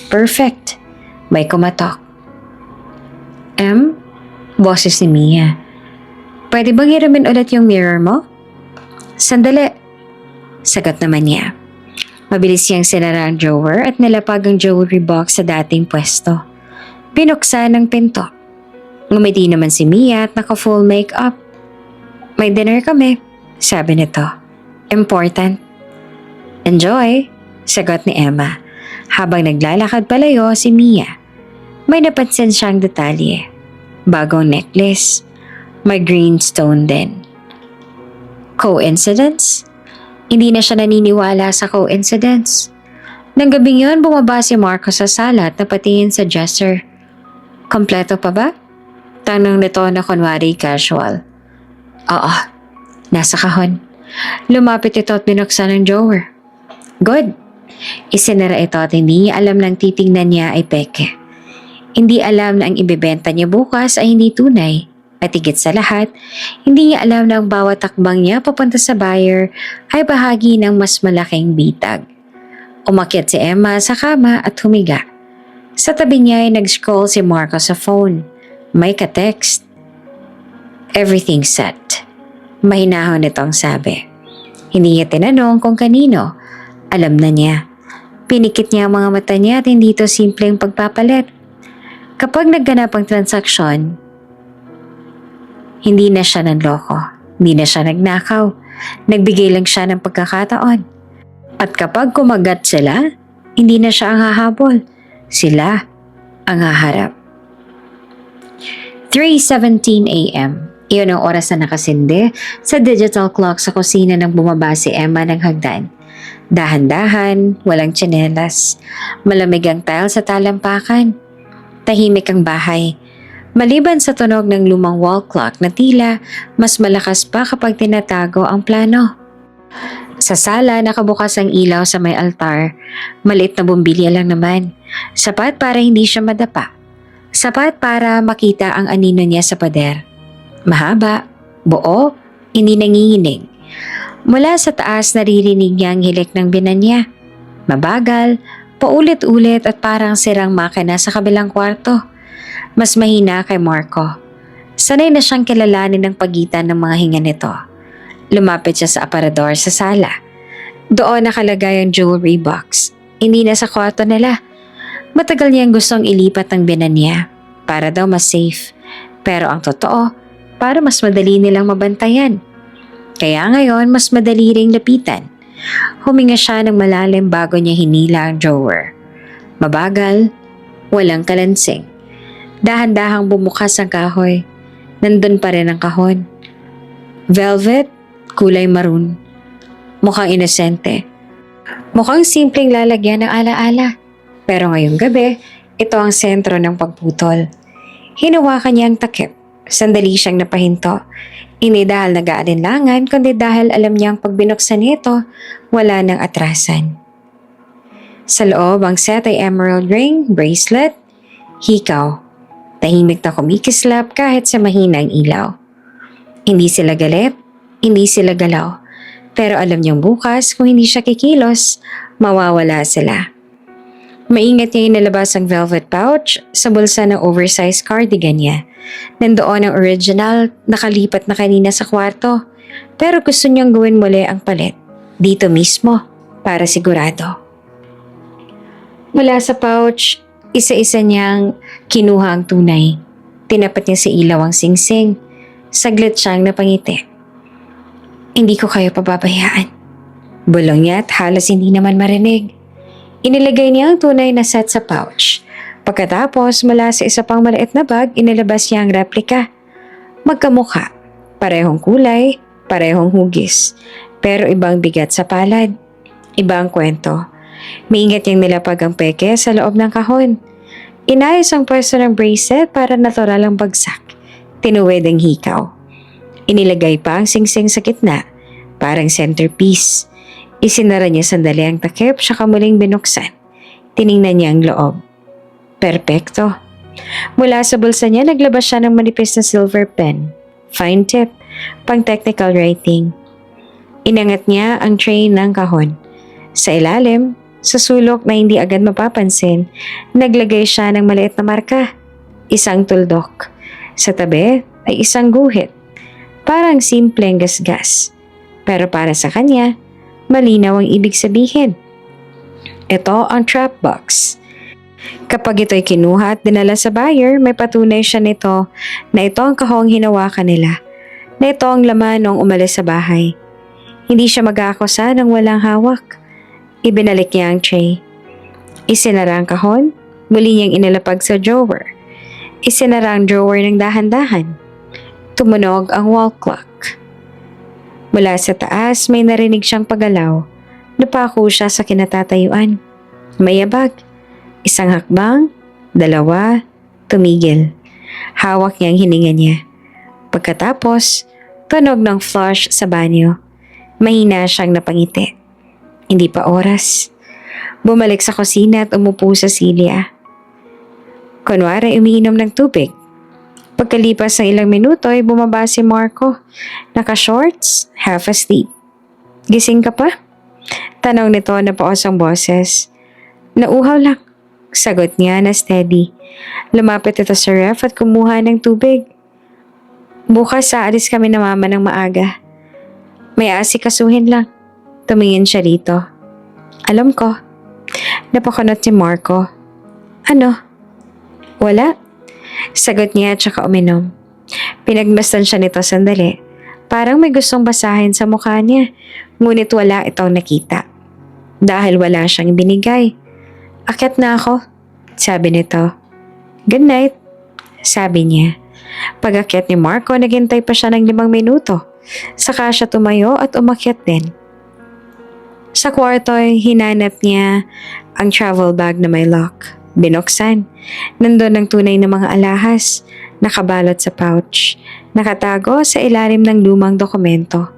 Perfect. May kumatok. Boses ni Mia. Pwede bang hiramin ulit yung mirror mo? Sandali. Sagot naman niya. Mabilis niyang sinara ang drawer at nilapag ang jewelry box sa dating pwesto. Binuksan ang pinto. Ngumiti naman si Mia at naka-full makeup. May dinner kami, sabi nito. Important. Enjoy, sagot ni Emma. Habang naglalakad palayo si Mia, may napansin siyang detalye. Bagong necklace. May green stone din. Coincidence? Hindi na siya naniniwala sa coincidence. Nang gabing yun, bumaba si Marco sa sala at napatingin sa dresser. Kompleto pa ba? Tanong nito na kunwari casual. Oo, nasa kahon. Lumapit ito at binuksan ang drawer. Good. Isinara ito at hindi niya alam nang titingnan niya ay peke. Hindi alam na ang ibebenta niya bukas ay hindi tunay. At higit sa lahat, hindi niya alam na ang bawat takbang niya papunta sa buyer ay bahagi ng mas malaking bitag. Umakyat si Emma sa kama at humiga. Sa tabi niya ay nag-scroll si Marco sa phone. May ka-text. Everything set. Mahinahon nitong sabi. Hindi niya tinanong kung kanino. Alam na niya. Pinikit niya ang mga mata niya at hindi ito simpleng pagpapalit. Kapag nagganap ang transaksyon, hindi na siya nanloko. Hindi na siya nagnakaw. Nagbigay lang siya ng pagkakataon. At kapag kumagat sila, hindi na siya ang hahabol. Sila ang haharap. 3:17 a.m. Iyon ang oras na nakasindi sa digital clock sa kusina nang bumaba si Emma ng hagdan. Dahan-dahan, walang tsinelas. Malamig ang tile sa talampakan. Tahimik ang bahay. Maliban sa tunog ng lumang wall clock na tila mas malakas pa kapag tinatago ang plano. Sa sala, nakabukas ang ilaw sa may altar. Maliit na bumbilya lang naman. Sapat para hindi siya madapa. Sapat para makita ang anino niya sa pader. Mahaba, buo, hindi nanginginig. Mula sa taas naririnig niya ang hilik ng binan niya. Mabagal, paulit-ulit at parang sirang makina sa kabilang kwarto. Mas mahina kay Marco. Sanay na siyang kilalanin ng pagitan ng mga hinga nito. Lumapit siya sa aparador sa sala. Doon nakalagay ang jewelry box. Hindi na sa kwarto nila. Matagal niyang gustong ilipat ang binan niya para daw mas safe. Pero ang totoo, para mas madali nilang mabantayan. Kaya ngayon mas madali ring lapitan. Huminga siya ng malalim bago niya hinila ang drawer. Mabagal, walang kalansing. Dahan-dahang bumukas ang kahoy. Nandun pa rin ang kahon. Velvet, kulay maroon. Mukhang inosente. Mukhang simpleng lalagyan ng alaala. Pero ngayong gabi, ito ang sentro ng pagputol. Hinawakan niya ang takip. Sandali siyang napahinto. Hindi dahil nag-aalinlangan, kundi dahil alam niyang pag binuksan nito, wala nang atrasan. Sa loob, ang set ay emerald ring, bracelet, hikaw. Tahimik na kumikislap kahit sa mahinang ilaw. Hindi sila galit, hindi sila galaw. Pero alam niyang bukas, kung hindi siya kikilos, mawawala sila. Maingat niya inilabas ang velvet pouch sa bulsa ng oversized cardigan niya. Nandoon ang original, nakalipat na kanina sa kwarto. Pero gusto niyang gawin muli ang palit. Dito mismo, para sigurado. Mula sa pouch, isa-isa niyang kinuha ang tunay. Tinapat niya sa ilaw ang singsing. Saglit siyang napangiti. Hindi ko kayo pababayaan. Bulong niya at halos hindi naman marinig. Inilagay niya ang tunay na set sa pouch. Pagkatapos, mula sa isa pang maliit na bag, inilabas niya ang replika. Magkamukha. Parehong kulay, parehong hugis. Pero ibang bigat sa palad. Ibang kwento. Maingat niyang nilapag ang peke sa loob ng kahon. Inayos ang pwesto ng bracelet para natural ang bagsak. Tinuwid ang hikaw. Inilagay pa ang singsing sa gitna, parang centerpiece. Isinara niya sandali ang takip saka muling binuksan. Tiningnan niya ang loob. Perpekto. Mula sa bulsa niya, naglabas siya ng manipis na silver pen. Fine tip, pang technical writing. Inangat niya ang tray ng kahon. Sa ilalim, sa sulok na hindi agad mapapansin, naglagay siya ng maliit na marka. Isang tuldok. Sa tabi ay isang guhit. Parang simpleng gasgas. Pero para sa kanya, malinaw ang ibig sabihin. Ito ang trap box. Kapag ito'y kinuha at dinala sa buyer, may patunay siya nito na ito ang kahong hinawakan nila. Na ito ang laman nung umalis sa bahay. Hindi siya mag-aakusa ng walang hawak. Ibinalik niya ang tray. Isinara ang kahon, muli niyang inilapag sa drawer. Isinara ang drawer ng dahan-dahan. Tumunog ang wall clock. Mula sa taas, may narinig siyang pagalaw. Napako siya sa kinatatayuan. Mayabag. Isang hakbang, dalawa, tumigil. Hawak niya ang hininga niya. Pagkatapos, tunog ng flush sa banyo. Mahina siyang napangiti. Hindi pa oras. Bumalik sa kusina at umupo sa silya. Kunwari umiinom ng tubig. Pagkalipas ng ilang minuto ay bumaba si Marco. Naka-shorts, half asleep. Gising ka pa? Tanong nito na paos ang boses. Nauhaw lang. Sagot niya na steady. Lumapit ito sa ref at kumuha ng tubig. Bukas aalis kami na mama ng maaga. May aasikasuhin lang. Tumingin siya rito. Alam ko. Napakunot si Marco. Ano? Wala? Sagot niya at saka uminom. Pinagmasdan siya nito sandali. Parang may gustong basahin sa mukha niya. Ngunit wala itong nakita. Dahil wala siyang binigay. Akyat na ako, sabi nito. Good night, sabi niya. Pag-akyat ni Marco, naghintay pa siya ng 5 minuto. Saka siya tumayo at umakyat din. Sa kwarto ay hinanap niya ang travel bag na may lock. Binuksan. Nandun ang tunay na mga alahas, nakabalot sa pouch, nakatago sa ilalim ng lumang dokumento.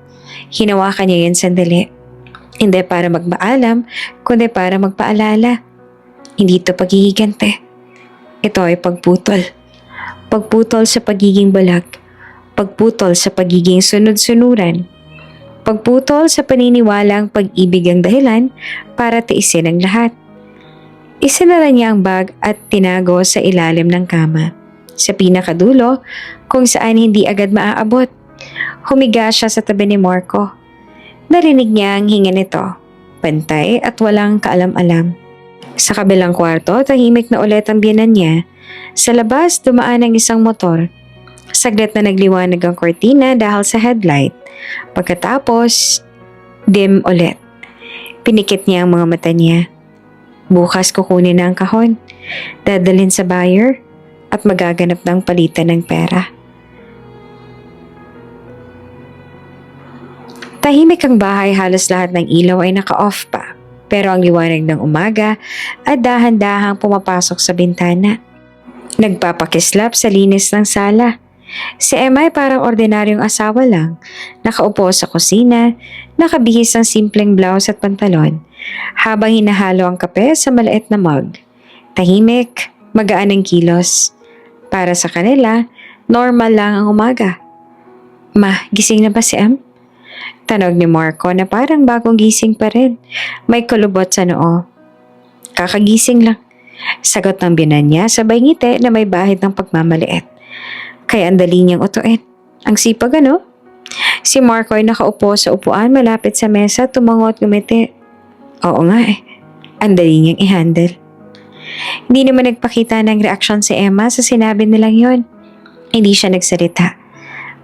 Hinawakan niya yan sandali. Hindi para magpaalam, kundi para magpaalala. Hindi ito paghihigante. Ito ay pagputol. Pagputol sa pagiging balag. Pagputol sa pagiging sunod-sunuran. Pagputol sa paniniwalang pag-ibig ang dahilan para tiisin ang lahat. Isinara niya ang bag at tinago sa ilalim ng kama. Sa pinakadulo, kung saan hindi agad maaabot. Humiga siya sa tabi ni Marco. Narinig niya ang hinga nito, pantay at walang kaalam-alam. Sa kabilang kwarto, tahimik na ulit ang biyenan niya. Sa labas, dumaan ang isang motor. Saglit na nagliwanag ang kortina dahil sa headlight. Pagkatapos, dim ulit. Pinikit niya ang mga mata niya. Bukas kukunin na ang kahon, dadalhin sa buyer at magaganap ng palitan ng pera. Tahimik ang bahay, halos lahat ng ilaw ay naka-off pa. Pero ang liwanag ng umaga ay dahan-dahang pumapasok sa bintana. Nagpapakislap sa linis ng sala. Si Emma ay parang ordinaryong asawa lang. Nakaupo sa kusina, nakabihis ang simpleng blouse at pantalon, habang hinahalo ang kape sa maliit na mug. Tahimik, magaan ang kilos. Para sa kanila, normal lang ang umaga. Ma, gising na ba si Em? Tanog ni Marco na parang bagong gising pa rin. May kulubot sa noo. Kakagising lang. Sagot ng binan niya sabay ngiti na may bahid ng pagmamaliit. Kaya ang dali niyang utuin. Ang sipag ano? Si Marco ay nakaupo sa upuan malapit sa mesa, tumango at ngumiti. Oo nga eh. Ang dali niyang i-handle. Hindi naman nagpakita ng reaksyon si Emma sa sinabi nilang yon. Hindi siya nagsalita.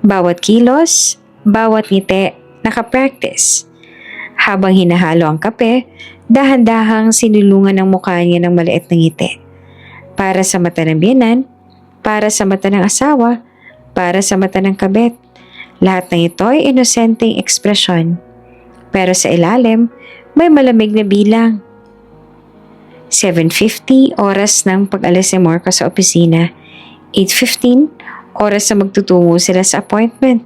Bawat kilos, bawat ngiti, nakapractice. Habang hinahalo ang kape, dahan-dahang sinulungan ang mukha niya ng maliit na ngiti. Para sa mata ng biyenan, para sa mata ng asawa, para sa mata ng kabit. Lahat ng ito ay inosenteng ekspresyon. Pero sa ilalim, may malamig na bilang. 7:50 oras ng pag-alis ni Marco sa opisina. 8:15 oras na magtutungo sila sa appointment.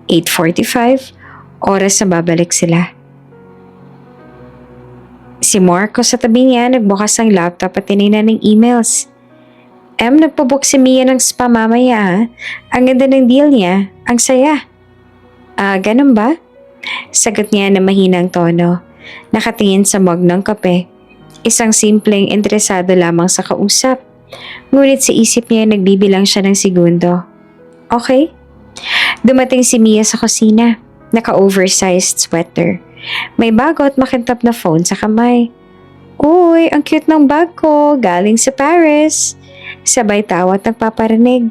8:45 oras na babalik sila. Si Marco sa tabi niya nagbukas ng laptop at tinignan ng emails. Nagpabook si Mia ng spa mamaya ha? Ang ganda ng deal niya. Ang saya. Ganun ba? Sagot niya na mahinang tono. Nakatingin sa mug ng kape. Isang simpleng interesado lamang sa kausap. Ngunit sa isip niya nagbibilang siya ng segundo. Okay? Dumating si Mia sa kusina. Naka-oversized sweater. May bago at makintab na phone sa kamay. Uy, ang cute ng bag ko. Galing sa Paris. Sabay tawa at nagpaparinig.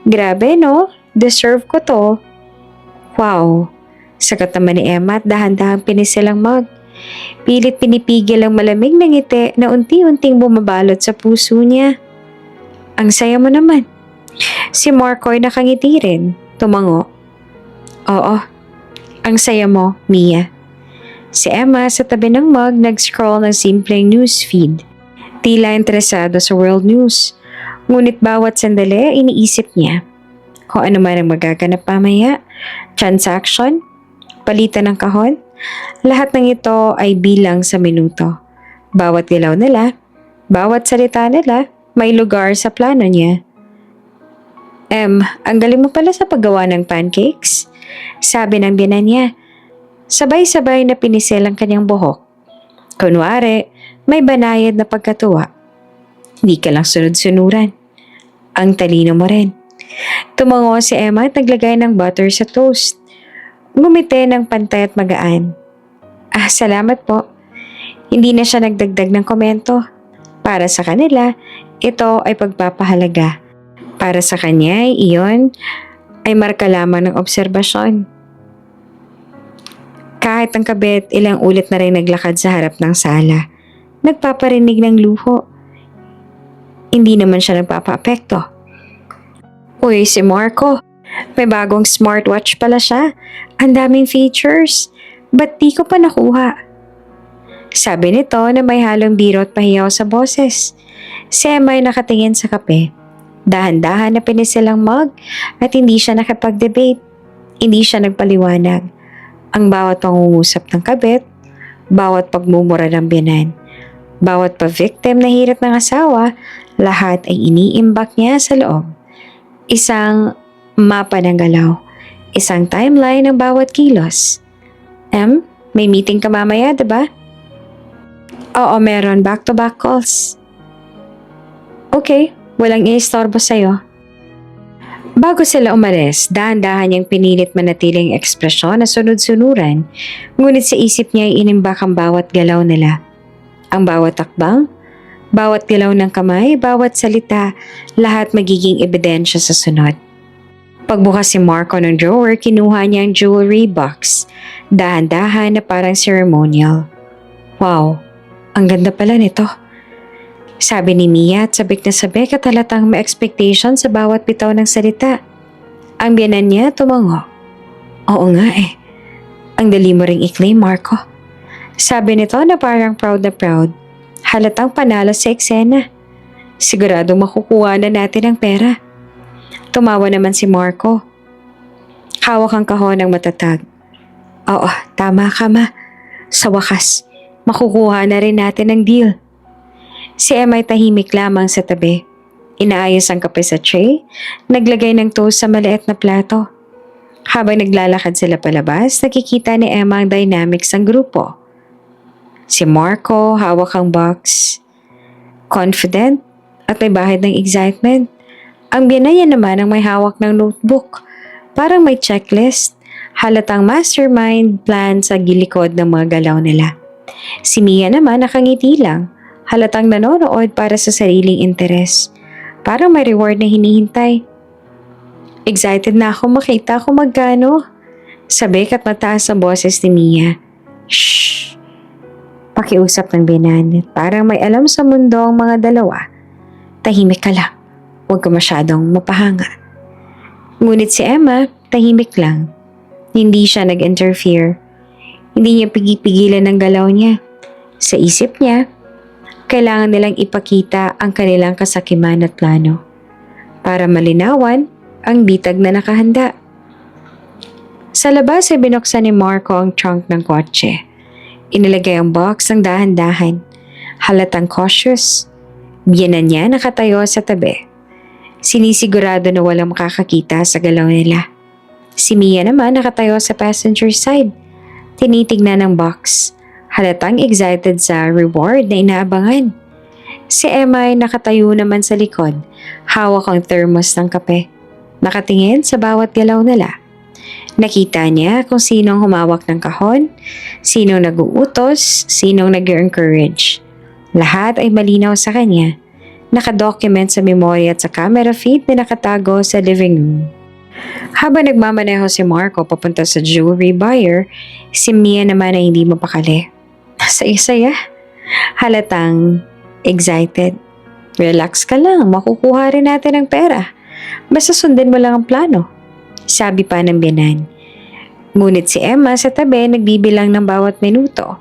Grabe no? Deserve ko to. Wow. Sagot naman ni Emma at dahan-dahang pinisil ang mug. Pilit pinipigil ang malamig na ngiti na unti-unting bumabalot sa puso niya. Ang saya mo naman. Si Marco ay nakangiti rin. Tumango. Oo. Ang saya mo, Mia. Si Emma sa tabi ng mug nag-scroll ng simpleng newsfeed. Tila interesado sa world news. Ngunit bawat sandali iniisip niya. Kung ano man ang magaganap mamaya, transaction, palitan ng kahon, lahat ng ito ay bilang sa minuto. Bawat ilaw nila, bawat salita nila, may lugar sa plano niya. Ang galing mo pala sa paggawa ng pancakes, sabi ng biyenan niya. Sabay-sabay na pinisil ang kanyang buhok. Kunwari, may banayad na pagkatuwa. Hindi ka lang sunod-sunuran. Ang talino mo rin. Tumango si Emma at naglagay ng butter sa toast. Ngumiti ng pantay at magaan. Salamat po. Hindi na siya nagdagdag ng komento. Para sa kanila, ito ay pagpapahalaga. Para sa kanya, iyon ay marka lamang ng obserbasyon. Kahit ang kabit, ilang ulit na rin naglakad sa harap ng sala. Nagpaparinig ng luho. Hindi naman siya nagpapaapekto. Uy, si Marco. May bagong smartwatch pala siya. Ang daming features. Ba't di ko pa nakuha? Sabi nito na may halong biro at pahiyaw sa boses. Si Emma ay nakatingin sa kape. Dahan-dahan na pinisil ang mug at hindi siya nakipag-debate. Hindi siya nagpaliwanag. Ang bawat pangungusap ng kabit, bawat pagmumura ng biyanan, bawat pa-victim na hirit ng asawa, lahat ay iniimbak niya sa loob. Isang mapa ng galaw, isang timeline ng bawat kilos. May meeting ka mamaya, diba? Oo, meron. Back-to-back calls. Okay, walang iistorbo sa'yo. Bago sila umalis, dahan-dahan niyang pinilit manatiling ekspresyon na sunod-sunuran, ngunit sa isip niya ay inimbak ang bawat galaw nila. Ang bawat takbang, bawat galaw ng kamay, bawat salita, lahat magiging ebidensya sa sunod. Pagbukas si Marco ng drawer, kinuha niya ang jewelry box. Dahan-dahan na parang ceremonial. Wow, ang ganda pala nito. Sabi ni Mia at sabik na sabik at halatang may expectation sa bawat bitaw ng salita. Ang biyanan niya tumango. Oo nga eh. Ang dali mo ring i-claim, Marco. Sabi nito na parang proud na proud. Halatang panalo sa eksena. Siguradong makukuha na natin ang pera. Tumawa naman si Marco. Hawak ang kahon ng matatag. Oo, tama ka ma. Sa wakas, makukuha na rin natin ang deal. Si Emma ay tahimik lamang sa tabi. Inaayos ang kape sa tray, naglagay ng toast sa maliit na plato. Habang naglalakad sila palabas, nakikita ni Emma ang dynamics ng grupo. Si Marco, hawak ang box. Confident at may bahid ng excitement. Ang binaya naman ang may hawak ng notebook. Parang may checklist. Halatang mastermind plan sa gilikod ng mga galaw nila. Si Mia naman nakangiti lang. Halatang nanonood para sa sariling interes. Parang may reward na hinihintay. Excited na ako makita kung magkano. Sabik at mataas ang boses ni Mia. Shh! Pakiusap ng binan. Parang may alam sa mundo ang mga dalawa. Tahimik ka lang. Huwag ka masyadong mapahanga. Ngunit si Emma, tahimik lang. Hindi siya nag-interfere. Hindi niya pigilan ng galaw niya. Sa isip niya, kailangan nilang ipakita ang kanilang kasakiman at plano para malinawan ang bitag na nakahanda. Sa labas ay binuksan ni Marco ang trunk ng kotse. Inilagay ang box ng dahan-dahan. Halatang cautious. Biyanan niya nakatayo sa tabi. Sinisigurado na walang makakakita sa galaw nila. Si Mia naman nakatayo sa passenger side. Tinitignan ang box. Halatang excited sa reward na inaabangan. Si Emma ay nakatayo naman sa likod. Hawak ang thermos ng kape. Nakatingin sa bawat galaw nila. Nakita niya kung sinong humawak ng kahon, sinong nag-uutos, sinong nag-encourage. Lahat ay malinaw sa kanya. Nakadocument sa memorya at sa camera feed na nakatago sa living room. Habang nagmamaneho si Marco papunta sa jewelry buyer, si Mia naman ay hindi mapakali. Saya-saya. Halatang excited. Relax ka lang, makukuha rin natin ang pera. Basta sundin mo lang ang plano. Sabi pa ng biyanan. Ngunit si Emma sa tabi nagbibilang ng bawat minuto.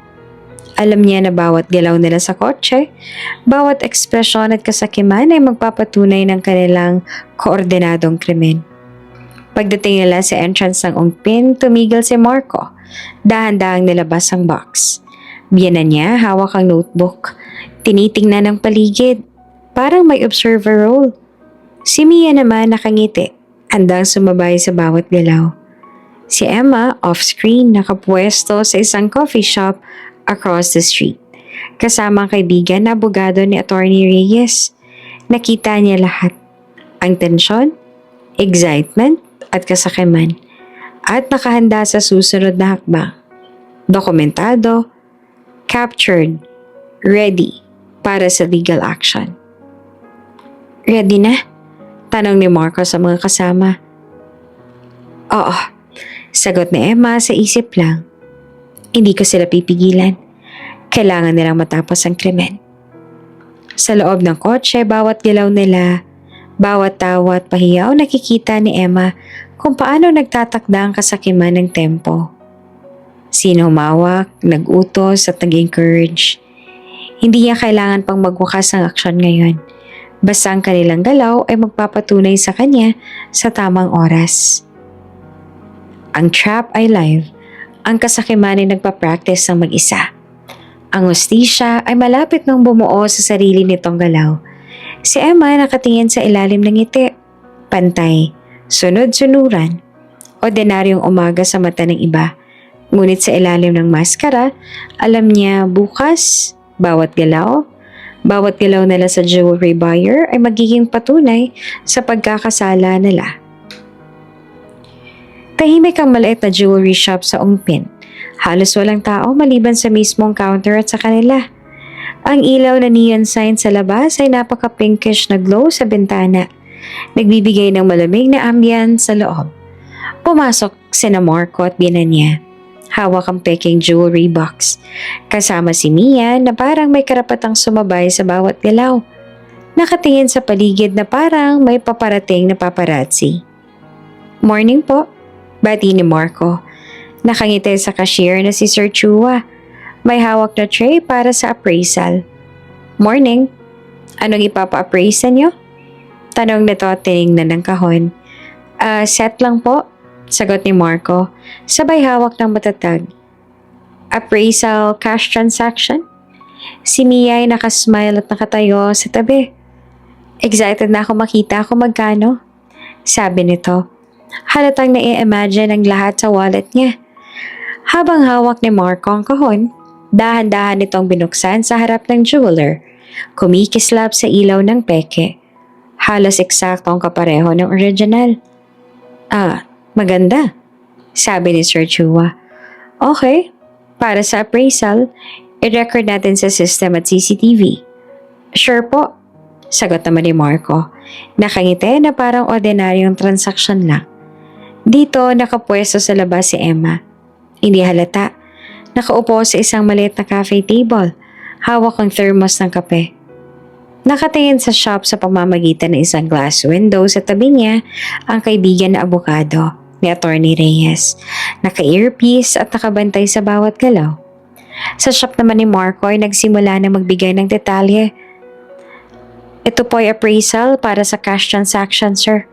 Alam niya na bawat galaw nila sa kotse, bawat ekspresyon at kasakiman ay magpapatunay ng kanilang koordinadong krimen. Pagdating nila sa entrance ng ungpin, tumigil si Marco. Dahan-dahang nilabas ang box. Biyanan niya, hawak ang notebook. Tinitingnan ang paligid. Parang may observer role. Si Mia naman nakangiti, handang sumabay sa bawat galaw. Si Emma, off-screen, nakapwesto sa isang coffee shop across the street. Kasama ang kaibigan na abogado ni Attorney Reyes. Nakita niya lahat. Ang tensyon, excitement, at kasakiman. At nakahanda sa susunod na hakbang. Dokumentado, captured, ready para sa legal action. Ready na? Tanong ni Marco sa mga kasama. Oo, sagot ni Emma sa isip lang. Hindi ko sila pipigilan. Kailangan nilang matapos ang krimen. Sa loob ng kotse, bawat galaw nila, bawat tawa at pahiyaw, nakikita ni Emma kung paano nagtatakda ang kasakiman ng tempo. Sino humawak, nag-utos at nag-encourage. Hindi niya kailangan pang magwakas ang aksyon ngayon. Basta ang kanilang galaw ay magpapatunay sa kanya sa tamang oras. Ang trap ay live. Ang kasakiman ay nagpa-practice ng mag-isa. Ang hustisya ay malapit nang bumuo sa sarili nitong galaw. Si Emma nakatingin sa ilalim ng ngiti. Pantay, sunod-sunuran, ordinaryong umaga sa mata ng iba. Ngunit sa ilalim ng maskara, alam niya bukas, bawat galaw nila sa jewelry buyer ay magiging patunay sa pagkakasala nila. Tahimik ang maliit na jewelry shop sa Ongpin. Halos walang tao maliban sa mismong counter at sa kanila. Ang ilaw na neon sign sa labas ay napaka-pinkish na glow sa bintana. Nagbibigay ng malamig na ambience sa loob. Pumasok sina Marco at binan niya. Hawak ang peking jewelry box. Kasama si Mia na parang may karapatang sumabay sa bawat galaw. Nakatingin sa paligid na parang may paparating na paparazzi. Morning po, bati ni Marco. Nakangiti sa cashier na si Sir Chua. May hawak na tray para sa appraisal. Morning, anong ipapa-appraise niyo? Tanong nito at tinignan ng kahon. Set lang po. Sagot ni Marco, sabay hawak ng matatag. Appraisal cash transaction? Si Mia ay nakasmile at nakatayo sa tabi. Excited na ako makita kung magkano. Sabi nito. Halatang nai-imagine ang lahat sa wallet niya. Habang hawak ni Marco ang kahon, dahan-dahan nitong binuksan sa harap ng jeweler. Kumikislap sa ilaw ng peke. Halos eksaktong kapareho ng original. Maganda, sabi ni Sir Chua. Okay, para sa appraisal, i-record natin sa system at CCTV. Sure po, sagot naman ni Marco. Nakangiti na parang ordinaryong transaksyon lang. Dito nakapwesto sa labas si Emma. Hindi halata. Nakaupo sa isang maliit na cafe table. Hawak ang thermos ng kape. Nakatingin sa shop sa pamamagitan ng isang glass window sa tabi niya ang kaibigan na abogado ni Attorney Reyes. Naka-earpiece at nakabantay sa bawat galaw. Sa shop naman ni Marco ay nagsimula na magbigay ng detalye. Ito po ay appraisal para sa cash transaction, sir.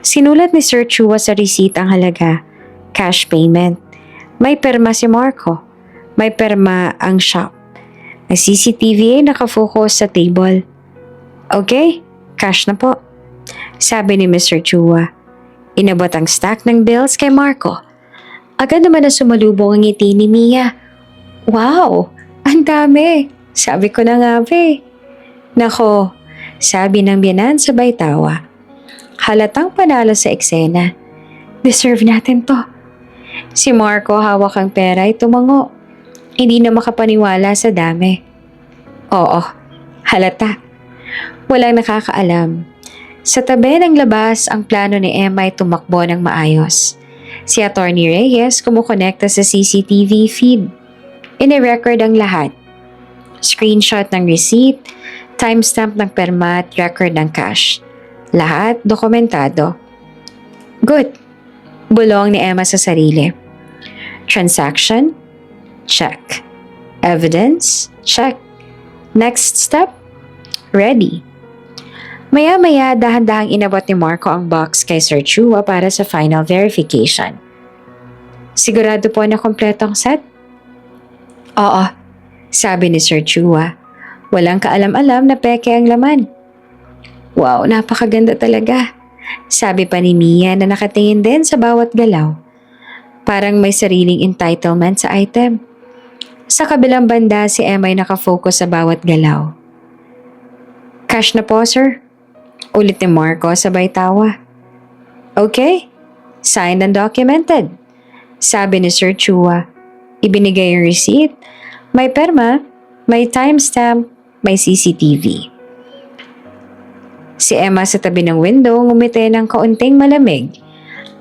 Sinulat ni Sir Chua sa receipt ang halaga. Cash payment. May perma si Marco. May perma ang shop. Ang CCTV ay nakafocus sa table. Okay, cash na po, sabi ni Mr. Chua. Inabot ang stack ng bills kay Marco. Agad naman na sumalubong ang ngiti ni Mia. Wow, ang dami, sabi ko na nga be. Nako, sabi ng biyanan sabay tawa. Halatang panalo sa eksena. Deserve natin to. Si Marco hawak ang pera ay tumango. Hindi na makapaniwala sa dami. Oo, halata. Walang nakakaalam. Sa tabi ng labas, ang plano ni Emma ay tumakbo ng maayos. Si Attorney Reyes kumukonekta sa CCTV feed. Ine-record ang lahat. Screenshot ng receipt, timestamp ng perma at record ng cash. Lahat dokumentado. Good. Bulong ni Emma sa sarili. Transaction? Check. Evidence? Check. Next step? Ready. Maya-maya, dahan-dahang inabot ni Marco ang box kay Sir Chua para sa final verification. Sigurado po na kompleto ang set? Oo, sabi ni Sir Chua. Walang kaalam-alam na peke ang laman. Wow, napakaganda talaga, sabi pa ni Mia na nakatingin din sa bawat galaw. Parang may sariling entitlement sa item. Sa kabilang banda, si Emma ay nakafocus sa bawat galaw. Cash na po, sir. Ulit ni Marco sabay tawa. Okay, signed and documented, sabi ni Sir Chua. Ibinigay yung receipt, may perma, may timestamp, may CCTV. Si Emma sa tabi ng window ngumiti ng kaunting malamig.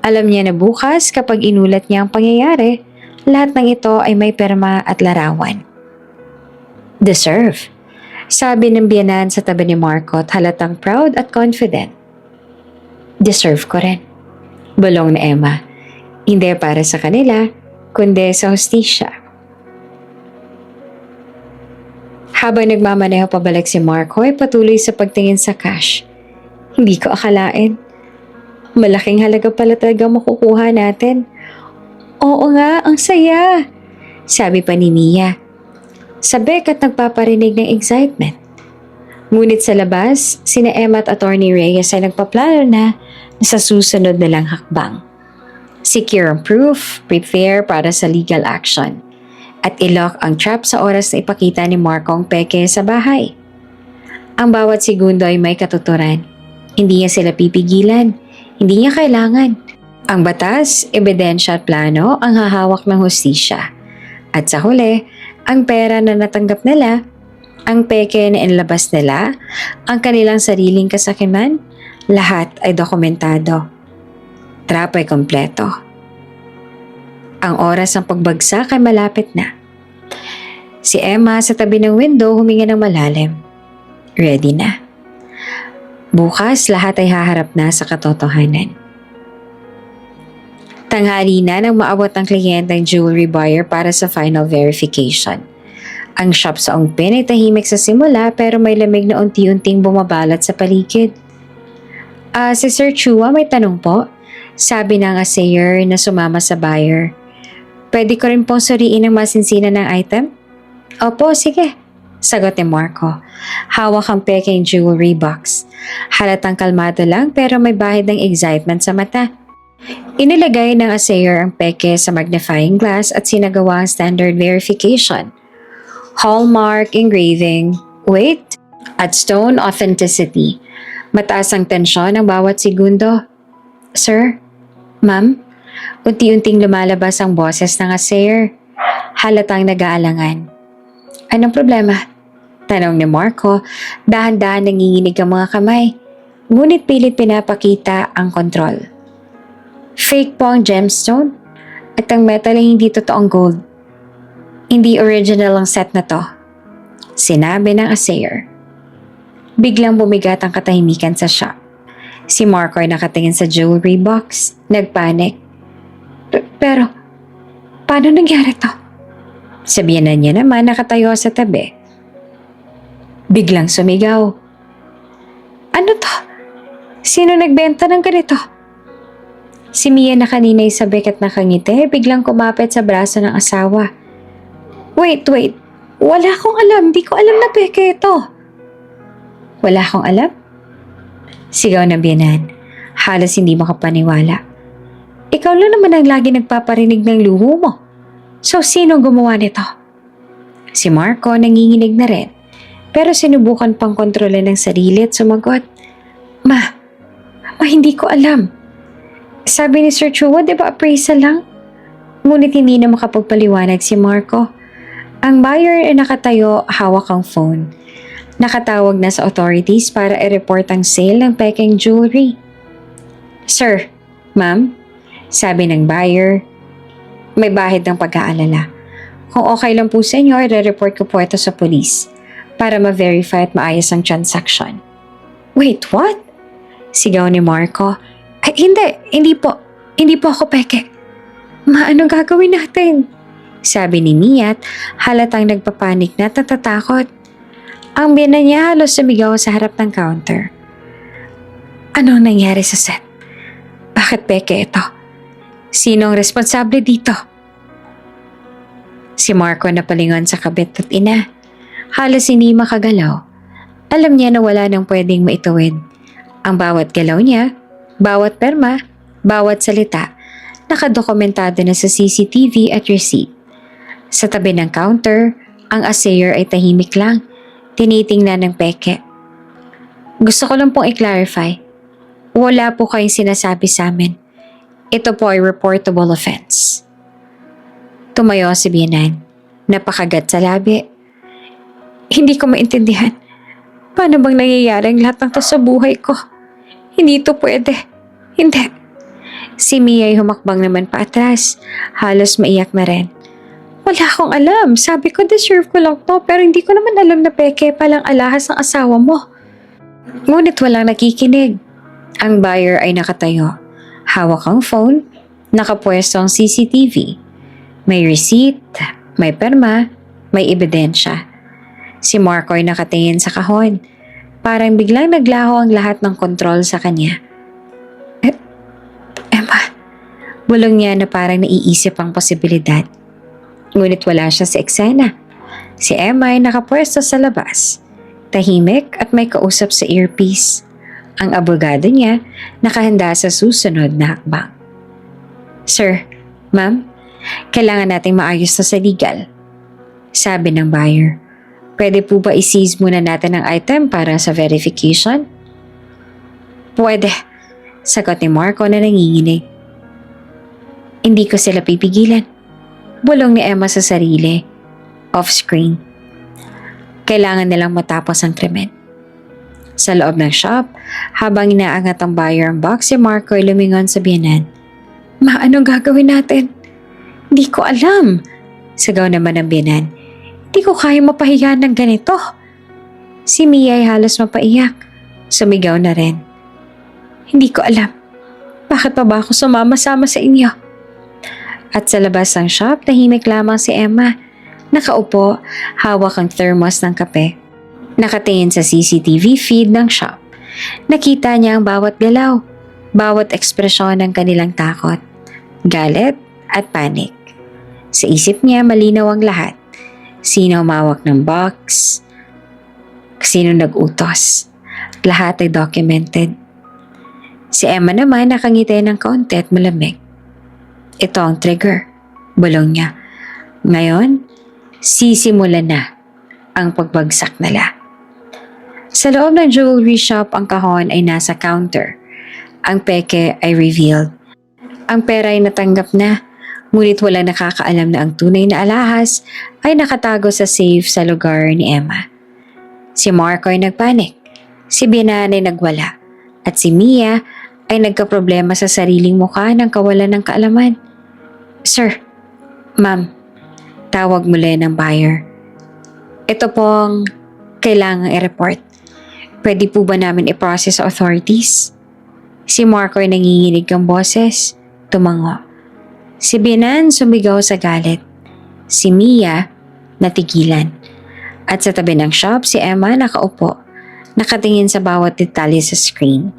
Alam niya na bukas kapag inulat niya ang pangyayari, lahat ng ito ay may perma at larawan. Deserve, sabi ng biyanan sa tabi ni Marco at halatang proud at confident. Deserve ko rin, bulong ni Emma. Hindi para sa kanila, kundi sa hustisya. Habang nagmamaneho pabalik si Marco ay patuloy sa pagtingin sa cash. Hindi ko akalain. Malaking halaga pala talaga makukuha natin. Oo nga, ang saya, sabi pa ni Mia. sabik at nagpaparinig ng excitement. Ngunit sa labas, sina Emma at Attorney Reyes ay nagpaplano na sa susunod na lang hakbang. Secure ang proof, prepare para sa legal action, at ilock ang trap sa oras na ipakita ni Marco ang peke sa bahay. Ang bawat segundo ay may katuturan. Hindi niya sila pipigilan, hindi niya kailangan. Ang batas, ebidensya at plano ang hahawak ng hustisya. At sa huli, ang pera na natanggap nila, ang peke na inlabas nila, ang kanilang sariling kasakiman, lahat ay dokumentado. Trap ay kompleto. Ang oras ng pagbagsak ay malapit na. Si Emma sa tabi ng window huminga ng malalim. Ready na. Bukas lahat ay haharap na sa katotohanan. Tanghali na nang maabot ang kliyenteng jewelry buyer para sa final verification. Ang shop sa Ongpin ay tahimik sa simula pero may lamig na unti-unting bumabalat sa paligid. Si Sir Chua may tanong po, sabi ng assayer na sumama sa buyer. Pwede ko rin pong suriin ang masinsina ng item? Opo, sige. Sagot ni Marco. Hawak ang peking jewelry box. Halatang kalmado lang pero may bahid ng excitement sa mata. Inilagay ng assayer ang peke sa magnifying glass at sinagawa ang standard verification. Hallmark engraving, weight, at stone authenticity. Mataas ang tensyon ng bawat segundo. Sir? Ma'am? Unti-unting lumalabas ang boses ng assayer. Halatang nag-aalangan. Anong problema? Tanong ni Marco, dahan-dahan nanginginig ang mga kamay. Ngunit pilit pinapakita ang kontrol. Fake po ang gemstone at ang metal ay hindi totoong gold. Hindi original ang set na to, sinabi ng assayer. Biglang bumigat ang katahimikan sa shop. Si Marco ay nakatingin sa jewelry box, nagpanik. Pero, paano nangyari to? Sabihan na niya naman nakatayo sa tabi. Biglang sumigaw. Ano to? Sino nagbenta ng ganito? Si Mia na kanina ay sabik at nakangiti, biglang kumapit sa braso ng asawa. Wait. Wala akong alam. Di ko alam na peke ito. Wala akong alam? Sigaw ng biyanan. Halos hindi makapaniwala. Ikaw lang naman ang lagi nagpaparinig ng luho mo. So, sino gumawa nito? Si Marco nanginginig na rin. Pero sinubukan pang kontrolin ng sarili at sumagot. Ma, hindi ko alam. Sabi ni Sir Chua, di ba appraisal lang? Ngunit hindi na makapagpaliwanag si Marco. Ang buyer ay nakatayo, hawak ang phone. Nakatawag na sa authorities para i-report ang sale ng peking jewelry. Sir, ma'am, sabi ng buyer, may bahid ng pag-aalala. Kung okay lang po sa inyo, i-report ko po ito sa police para ma-verify at maayos ang transaction. Wait, what? Sigaw ni Marco. Ay, hindi po ako peke. Ma, anong gagawin natin? Sabi ni Mia at halatang nagpapanik na at natatakot. Ang biyanan niya halos sumigaw sa harap ng counter. Anong nangyari sa set? Bakit peke ito? Sinong responsable dito? Si Marco napalingon sa kabit at ina. Halos hindi makagalaw. Alam niya na wala nang pwedeng maituwid. Ang bawat galaw niya, bawat perma, bawat salita, nakadokumentado na sa CCTV at receipt. Sa tabi ng counter, ang assayer ay tahimik lang, tinitingnan ng peke. Gusto ko lang pong i-clarify. Wala po kayong sinasabi sa amin. Ito po ay reportable offense. Tumayo si Bianan. Napakagat sa labi. Hindi ko maintindihan. Paano bang nangyayari ang lahat ng to sa buhay ko? Hindi to pwede. Hindi. Si Mia ay humakbang naman paatras. Halos maiyak na rin. Wala akong alam. Sabi ko deserve ko lang to pero hindi ko naman alam na peke palang alahas ng asawa mo. Ngunit walang nakikinig. Ang buyer ay nakatayo. Hawak ang phone. Nakapwesto ang CCTV. May receipt, may perma, may ebidensya. Si Marco ay nakatingin sa kahon. Parang biglang naglaho ang lahat ng kontrol sa kanya. Emma, bulong niya na parang naiisip ang posibilidad. Ngunit wala siya sa eksena. Si Emma ay nakapwesto sa labas, tahimik at may kausap sa earpiece. Ang abogado niya nakahanda sa susunod na hakbang. Sir, ma'am, kailangan nating maayos to sa legal. Sabi ng buyer. Pwede po ba i-seize muna natin ang item para sa verification? Pwede, sagot ni Marco na nanginginig. Hindi ko sila pipigilan. Bulong ni Emma sa sarili. Off-screen. Kailangan nilang matapos ang krimen. Sa loob ng shop, habang inaangat ang buyer ang box, si Marco ay lumingon sa biyanan. Ma, anong gagawin natin? Di ko alam. Sigaw naman ang biyanan. Di ko kaya mapahiya ng ganito. Si Mia ay halos mapaiyak. Sumigaw na rin. Hindi ko alam. Bakit pa ba ako sumama-sama sa inyo? At sa labas ng shop, tahimik lamang si Emma. Nakaupo, hawak ang thermos ng kape. Nakatingin sa CCTV feed ng shop. Nakita niya ang bawat galaw, bawat ekspresyon ng kanilang takot, galit at panic. Sa isip niya malinaw ang lahat. Sino umawak ng box, sino nag-utos. Lahat ay documented. Si Emma naman nakangiti ng kaunti at malamig. Ito ang trigger, bulong niya. Ngayon, sisimulan na ang pagbagsak nila. Sa loob ng jewelry shop, ang kahon ay nasa counter. Ang peke ay revealed. Ang pera ay natanggap na, ngunit walang nakakaalam na ang tunay na alahas ay nakatago sa safe sa lugar ni Emma. Si Marco ay nagpanik, si Bianan ay nagwala, at si Mia ay nagkaproblema sa sariling mukha ng kawalan ng kaalaman. Sir, ma'am, tawag muli ng buyer. Ito pong kailangang i-report. Pwede po ba namin i-process sa authorities? Si Marco ay nanginginig ang boses, tumango. Si Bianan sumigaw sa galit. Si Mia natigilan. At sa tabi ng shop, si Emma nakaupo, nakatingin sa bawat detalye sa screen.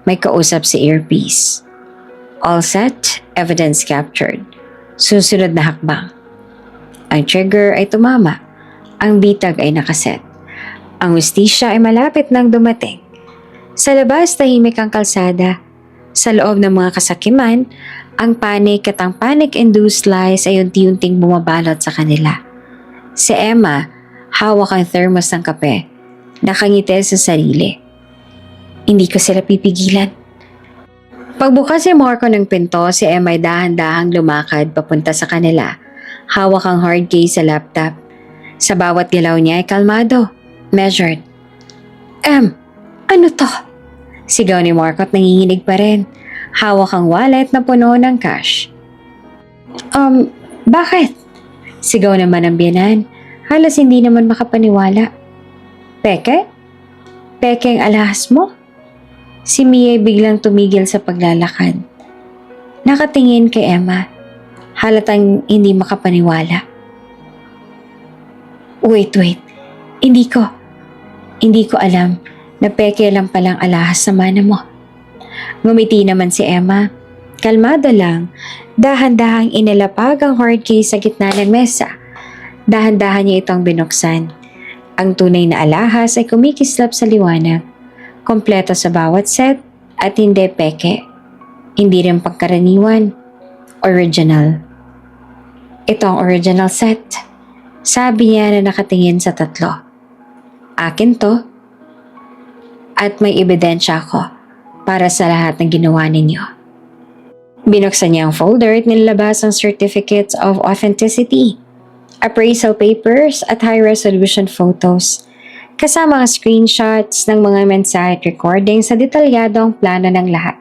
May kausap si earpiece. All set, evidence captured. Susunod na hakbang. Ang trigger ay tumama. Ang bitag ay nakaset. Ang hustisya ay malapit nang dumating. Sa labas, tahimik ang kalsada. Sa loob ng mga kasakiman, ang panic at ang panic-induced lies ay unti-unting bumabalot sa kanila. Si Emma, hawak ang thermos ng kape. Nakangiti sa sarili. Hindi ko sila pipigilan. Pagbukas ni Marco ng pinto, si Emma ay dahan-dahang lumakad papunta sa kanila. Hawak ang hard case sa laptop. Sa bawat galaw niya ay kalmado, measured. Ano to? Sigaw ni Marco at nanginginig pa rin. Hawak ang wallet na puno ng cash. Bakit? Sigaw naman ang biyanan. Halos hindi naman makapaniwala. Peke? Peke ang alahas mo? Si Mia ay biglang tumigil sa paglalakad. Nakatingin kay Emma. Halatang hindi makapaniwala. Wait. Hindi ko alam na peke lang palang alahas sa mana mo. Ngumiti naman si Emma. Kalmado lang. Dahan-dahang inilapag ang hard case sa gitna ng mesa. Dahan-dahan niya itong binuksan. Ang tunay na alahas ay kumikislap sa liwanag. Kompleto sa bawat set at hindi peke. Hindi rin pangkaraniwan. Original. Ito ang original set. Sabi niya na nakatingin sa tatlo. Akin to. At may ebidensya ako para sa lahat ng ginawa ninyo. Binuksan niya ang folder at nilabas ang certificates of authenticity, appraisal papers at high-resolution photos, kasama ang screenshots ng mga mensahe at recordings sa detalyadong plano ng lahat,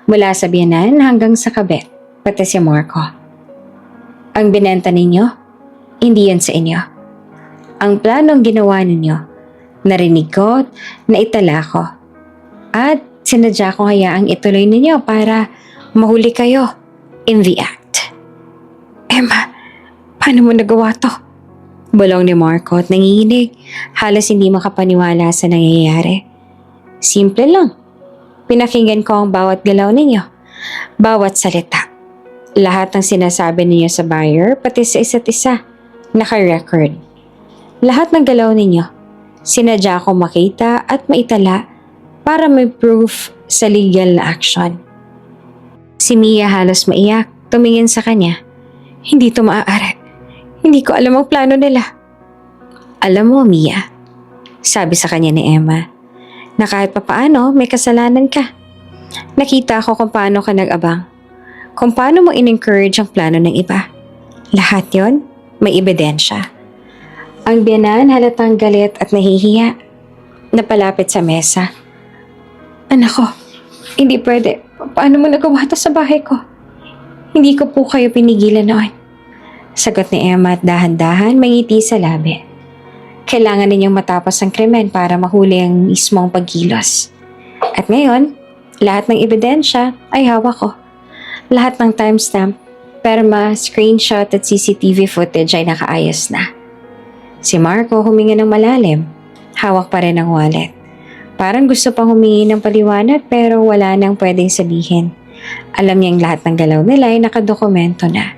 mula sa biyanan hanggang sa kabit, pati si Marco. Ang binenta ninyo, hindi yan sa inyo. Ang planong ginawa ninyo, narinig ko na itala ko. At sinadya ko hayaang ituloy ninyo para mahuli kayo in the act. Emma, paano mo nagawa to? Bulong ni Marco at nanginginig. Halos hindi makapaniwala sa nangyayari. Simple lang. Pinakinggan ko ang bawat galaw ninyo. Bawat salita. Lahat ng sinasabi ninyo sa buyer, pati sa isa't isa. Naka-record. Lahat ng galaw ninyo, sinadya ko makita at maitala para may proof sa legal na action. Si Mia halos maiyak, tumingin sa kanya. Hindi to maaari. Hindi ko alam ang plano nila. Alam mo, Mia, sabi sa kanya ni Emma, na kahit papaano may kasalanan ka. Nakita ko kung paano ka nag-abang, kung paano mo in-encourage ang plano ng iba. Lahat yon may ebidensya. Ang biyanan halatang galit at nahihiya. Napalapit sa mesa. Anak ko, hindi pwede. Paano mo nagawa ito sa bahay ko? Hindi ko po kayo pinigilan noon. Sagot ni Emma at dahan-dahan mangiti sa labi. Kailangan ninyong matapos ang krimen para mahuli ang mismong pagkilos. At ngayon, lahat ng ebidensya ay hawak ko. Lahat ng timestamp, perma, screenshot at CCTV footage ay nakaayos na. Si Marco huminga ng malalim. Hawak pa rin ang wallet. Parang gusto pang humingi ng paliwanag pero wala nang pwedeng sabihin. Alam niyang lahat ng galaw nila ay nakadokumento na.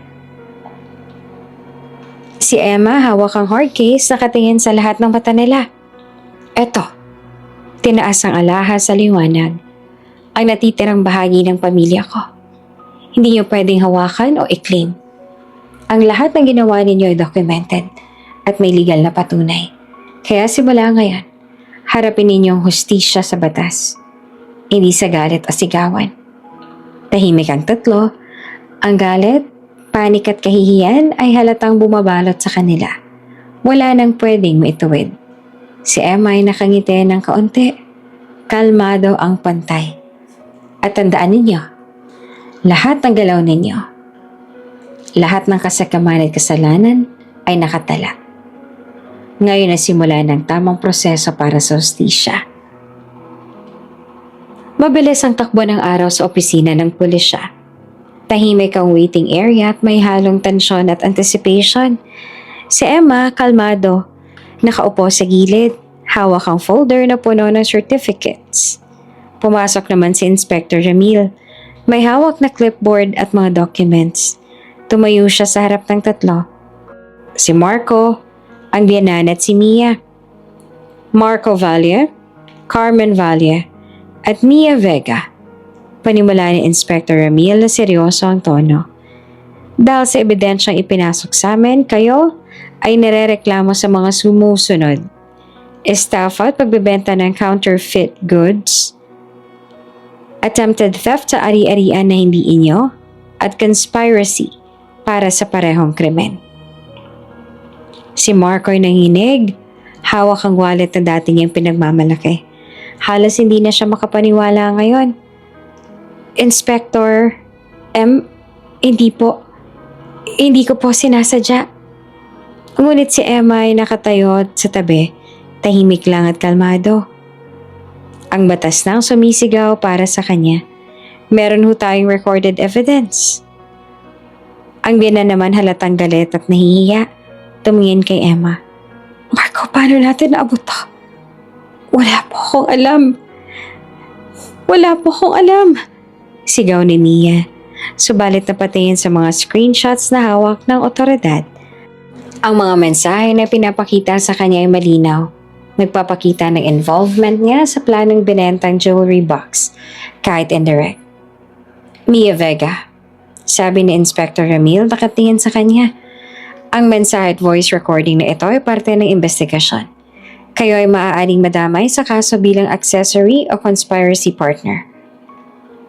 Si Emma hawak ang hard case, nakatingin sa lahat ng mata nila. Eto, tinaas ang alahas sa liwanag. Ang natitirang bahagi ng pamilya ko. Hindi niyo pwedeng hawakan o i-claim. Ang lahat ng ginawa ninyo ay documented at may legal na patunay. Kaya simula ngayon, harapin ninyong hustisya sa batas. Hindi sa galit o sigawan. Tahimik ang tatlo. Ang galit, panik at kahihiyan ay halatang bumabalot sa kanila. Wala nang pwedeng maituwid. Si Emma ay nakangiti ng kaunti. Kalmado ang pantay. At tandaan ninyo, lahat ng galaw ninyo, lahat ng kasakaman at kasalanan ay nakatala. Ngayon na simula ng tamang proseso para sa hustisya. Mabilis ang takbo ng araw sa opisina ng pulisya. Tahimik ang waiting area at may halong tensyon at anticipation. Si Emma, kalmado, nakaupo sa gilid, hawak ang folder na puno ng certificates. Pumasok naman si Inspector Ramil. May hawak na clipboard at mga documents. Tumayo siya sa harap ng tatlo. Si Marco, ang biyanan at si Mia. Marco Valle, Carmen Valle, at Mia Vega. Panimula ni Inspector Ramil na seryoso ang tono. Dahil sa ebidensyang ipinasok sa amin, kayo ay nirereklamo sa mga sumusunod. Estafa at pagbebenta ng counterfeit goods, attempted theft sa ari-arian na hindi inyo, at conspiracy para sa parehong krimen. Si Marco ay nanginig, hawak ang wallet na dati niyang pinagmamalaki. Halos hindi na siya makapaniwala ngayon. Inspector, hindi ko po sinasadya. Ngunit si Emma ay nakatayo sa tabi, tahimik lang at kalmado. Ang batas nang sumisigaw para sa kanya. Meron ho tayong recorded evidence. Ang biyanan naman halatang galit at nahihiya. Tumingin kay Emma. Marco, paano natin naabot to? Wala po akong alam. Sigaw ni Mia. Subalit napatingin sa mga screenshots na hawak ng otoridad. Ang mga mensahe na pinapakita sa kanya ay malinaw. Nagpapakita ng involvement niya sa planong binentang jewelry box, kahit indirect. Mia Vega, sabi ni Inspector Ramil nakatingin sa kanya. Ang mensahe at voice recording na ito ay parte ng investigasyon. Kayo ay maaaring madamay sa kaso bilang accessory o conspiracy partner.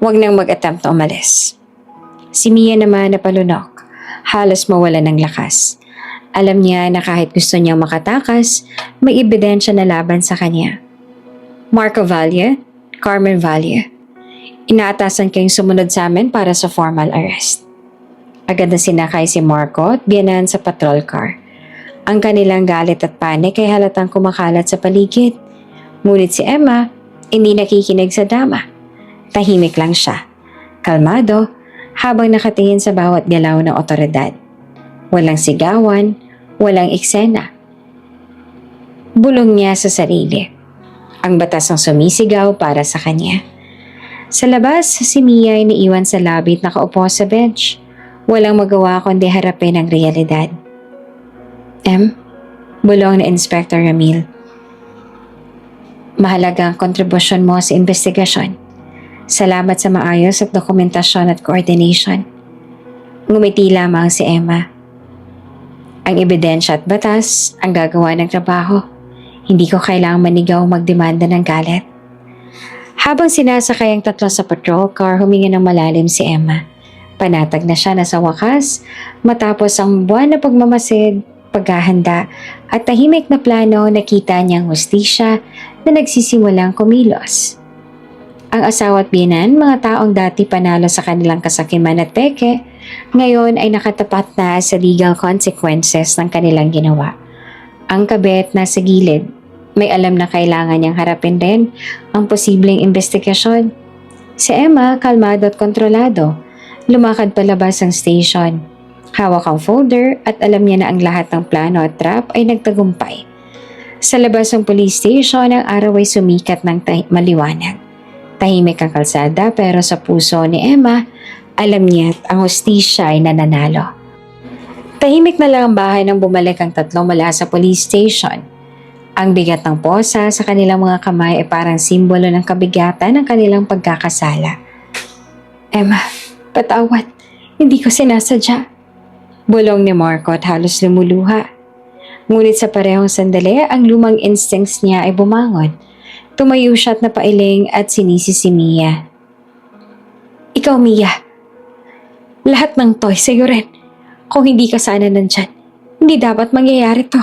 Huwag nang mag-attempt na umalis. Si Mia naman napalunok, halos mawala ng lakas. Alam niya na kahit gusto niyang makatakas, may ebidensya na laban sa kanya. Marco Valle, Carmen Valle, inaatasan kayong sumunod sa amin para sa formal arrest. Agad na sinakay si Marco at biyanan sa patrol car. Ang kanilang galit at panik ay halatang kumakalat sa paligid. Ngunit si Emma, hindi nakikinig sa dama. Tahimik lang siya, kalmado, habang nakatingin sa bawat galaw ng otoridad. Walang sigawan, walang eksena. Bulong niya sa sarili. Ang batas ang sumisigaw para sa kanya. Sa labas, si Mia ay naiwan sa lobby at nakaupo sa bench. Walang magawa kundi harapin ang realidad. Bulong ni Inspector Ramil. Mahalaga ang kontribusyon mo sa investigasyon. Salamat sa maayos at dokumentasyon at coordination. Ngumiti lamang si Emma. Ang ebidensya at batas ang gagawa ng trabaho. Hindi ko kailangang manigaw magdemanda ng galit. Habang sinasakay ang tatlo sa patrol car, huminga ng malalim si Emma. Panatag na siya na sa wakas, matapos ang buwan na pagmamasid, paghahanda, at tahimik na plano, nakita niyang hustisya na nagsisimulang kumilos. Ang asawa at biyenan, mga taong dati panalo sa kanilang kasakiman at peke, ngayon ay nakatapat na sa legal consequences ng kanilang ginawa. Ang kabit nasa gilid, may alam na kailangan niyang harapin din ang posibleng investigasyon. Si Emma, kalmado at kontrolado, lumakad palabas ang station. Hawak ang folder at alam niya na ang lahat ng plano at trap ay nagtagumpay. Sa labas ng police station, ang araw ay sumikat ng maliwanag. Tahimik ang kalsada pero sa puso ni Emma, alam niya at ang hustisya ay nananalo. Tahimik na lang ang bahay nang bumalik ang tatlo mula sa police station. Ang bigat ng posa sa kanilang mga kamay ay parang simbolo ng kabigatan ng kanilang pagkakasala. Emma, patawad. Hindi ko sinasadya. Bulong ni Marco at halos lumuluha. Ngunit sa parehong sandali, ang lumang instincts niya ay bumangon. Tumayo siya at napailing at sinisi si Mia. Ikaw, Mia. Lahat ng toy sa'yo rin. Kung hindi ka sana nandyan, hindi dapat mangyayari to.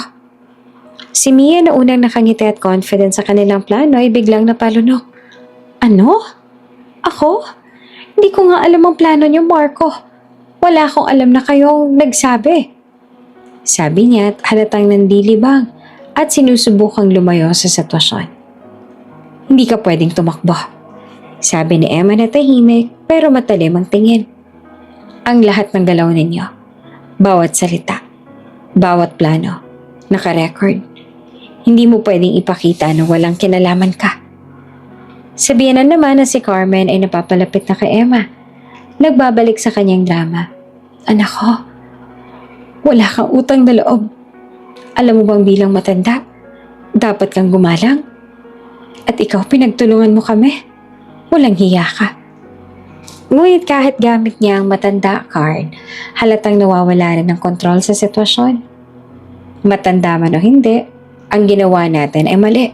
Si Mia na unang nakangiti at confident sa kanilang plano ay biglang napalunok. Ano? Ako? Hindi ko nga alam ang plano niyo, Marco. Wala akong alam na kayong nagsabi. Sabi niya at halatang nandilibang at sinusubukang lumayo sa sitwasyon. Hindi ka pwedeng tumakbo. Sabi ni Emma na tahimik pero matalim ang tingin. Ang lahat ng galaw ninyo, bawat salita, bawat plano, nakarecord. Hindi mo pwedeng ipakita na walang kinalaman ka. Sabihan naman na si Carmen ay napapalapit na kay Emma. Nagbabalik sa kanyang drama. Anak ko, wala kang utang na loob. Alam mo bang bilang matanda, dapat kang gumalang? At ikaw pinagtulungan mo kami. Walang hiya ka. Ngunit kahit gamit niya ang matanda card, halatang nawawala rin ng kontrol sa sitwasyon. Matanda man o hindi, ang ginawa natin ay mali.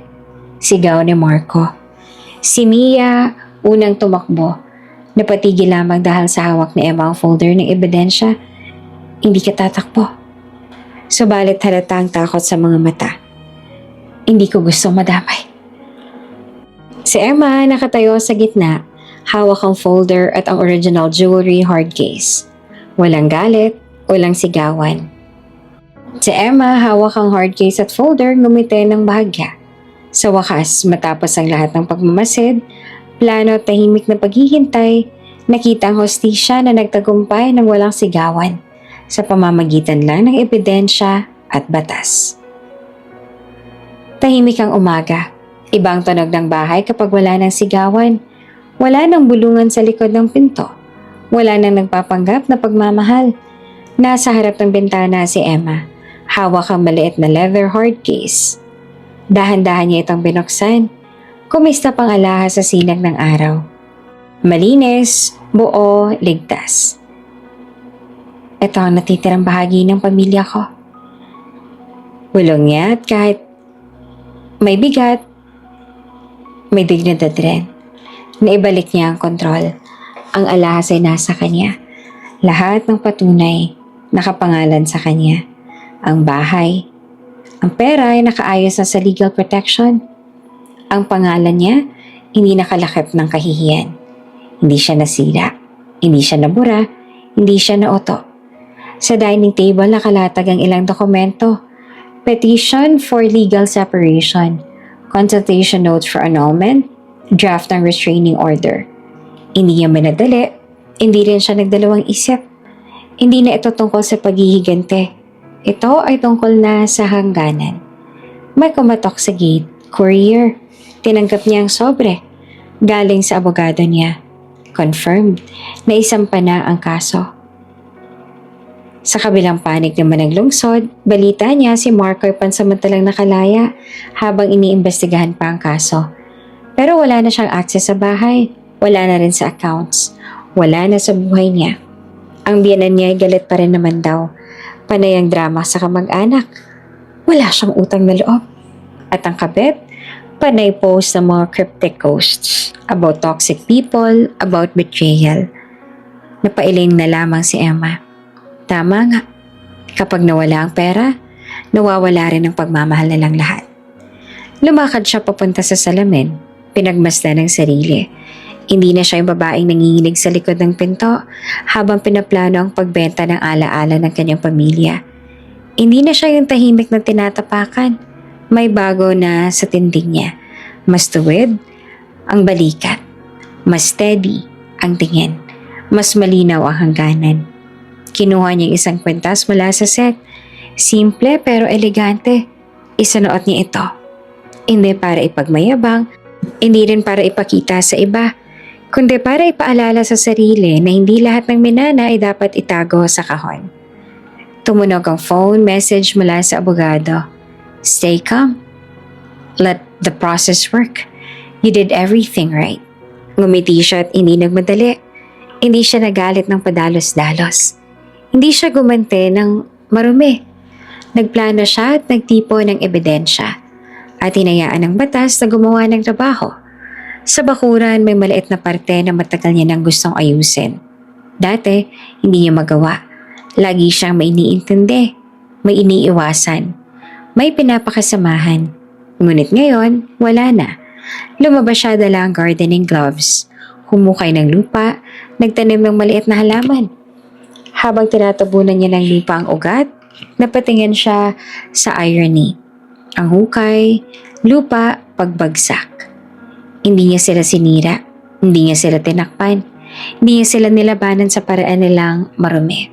Sigaw ni Marco. Si Mia, unang tumakbo. Napatigil lamang dahil sa hawak ni Emma ang folder ng ebidensya. Hindi ka tatakbo. Subalit halata ang takot sa mga mata. Hindi ko gusto madamay. Si Emma nakatayo sa gitna, hawak ang folder at ang original jewelry hard case. Walang galit, walang sigawan. Si Emma hawak ang hard case at folder, ngumiti ng bahagya. Sa wakas, matapos ang lahat ng pagmamasid, plano at tahimik na paghihintay, nakita ang hostisya na nagtagumpay ng walang sigawan sa pamamagitan lang ng ebidensya at batas. Tahimik ang umaga. Ibang tunog ng bahay kapag wala ng sigawan. Wala ng bulungan sa likod ng pinto. Wala nang nagpapanggap na pagmamahal. Nasa harap ng bintana si Emma. Hawak ang maliit na leather hard case. Dahan-dahan niya itong binuksan. Kumista pang alahas sa sinag ng araw. Malinis, buo, ligtas. Ito ang natitirang bahagi ng pamilya ko. Bulong niya at kahit may bigat, may dignidad rin. Naibalik niya ang kontrol. Ang alahas ay nasa kanya. Lahat ng patunay nakapangalan sa kanya. Ang bahay, ang pera ay nakaayos na sa legal protection. Ang pangalan niya, hindi nakalakip ng kahihiyan. Hindi siya nasira, hindi siya nabura, hindi siya nauto. Sa dining table nakalatag ang ilang dokumento. Petition for legal separation, consultation notes for annulment, draft ng restraining order. Hindi niya minadali, hindi rin siya nagdalawang isip. Hindi na ito tungkol sa paghihigante. Ito ay tungkol na sa hangganan. May kumatok sa gate, courier. Tinanggap niya ang sobre. Galing sa abogado niya. Confirmed na isampa na ang kaso. Sa kabilang panig naman ng lungsod, balita niya si Marco ay pansamantalang nakalaya habang iniimbestigahan pa ang kaso. Pero wala na siyang access sa bahay, wala na rin sa accounts, wala na sa buhay niya. Ang biyanan niya ay galit pa rin naman daw. Panay ang drama sa kamag-anak. Wala siyang utang na loob. At ang kabit, panay post ng mga cryptic ghosts about toxic people, about betrayal. Napailing na lamang si Emma. Tama nga, kapag nawala ang pera, nawawala rin ang pagmamahal nilang lahat. Lumakad siya papunta sa salamin, pinagmasdan ng sarili. Hindi na siya yung babaeng nanginginig sa likod ng pinto habang pinaplano ang pagbenta ng alaala ng kanyang pamilya. Hindi na siya yung tahimik na tinatapakan. May bago na sa tindig niya. Mas tuwid ang balikat. Mas steady ang tingin. Mas malinaw ang hangganan. Kinuha niya isang kwintas mula sa set. Simple pero elegante. Isanuot niya ito. Hindi para ipagmayabang, hindi rin para ipakita sa iba, kundi para ipaalala sa sarili na hindi lahat ng minana ay dapat itago sa kahon. Tumunog ang phone message mula sa abogado. Stay calm. Let the process work. You did everything right. Ngumiti siya at hindi nagmadali. Hindi siya nagalit ng padalos-dalos. Hindi siya gumante ng marumi. Nagplano siya at nagtipo ng ebidensya. At hinayaan ng batas na gumawa ng trabaho. Sa bakuran may maliit na parte na matagal niya nang gustong ayusin. Dati, hindi niya magawa. Lagi siyang may iniintindi, may iniiwasan, may pinapakasamahan. Ngunit ngayon, wala na. Lumabas siya dala ang gardening gloves. Humukay ng lupa, nagtanim ng maliit na halaman. Habang tinatabunan niya ng lupa ang ugat, napatingin siya sa irony. Ang hukay, lupa, pagbagsak. Hindi niya sila sinira, hindi niya sila tinakpan, hindi niya sila nilabanan sa paraan nilang marumi.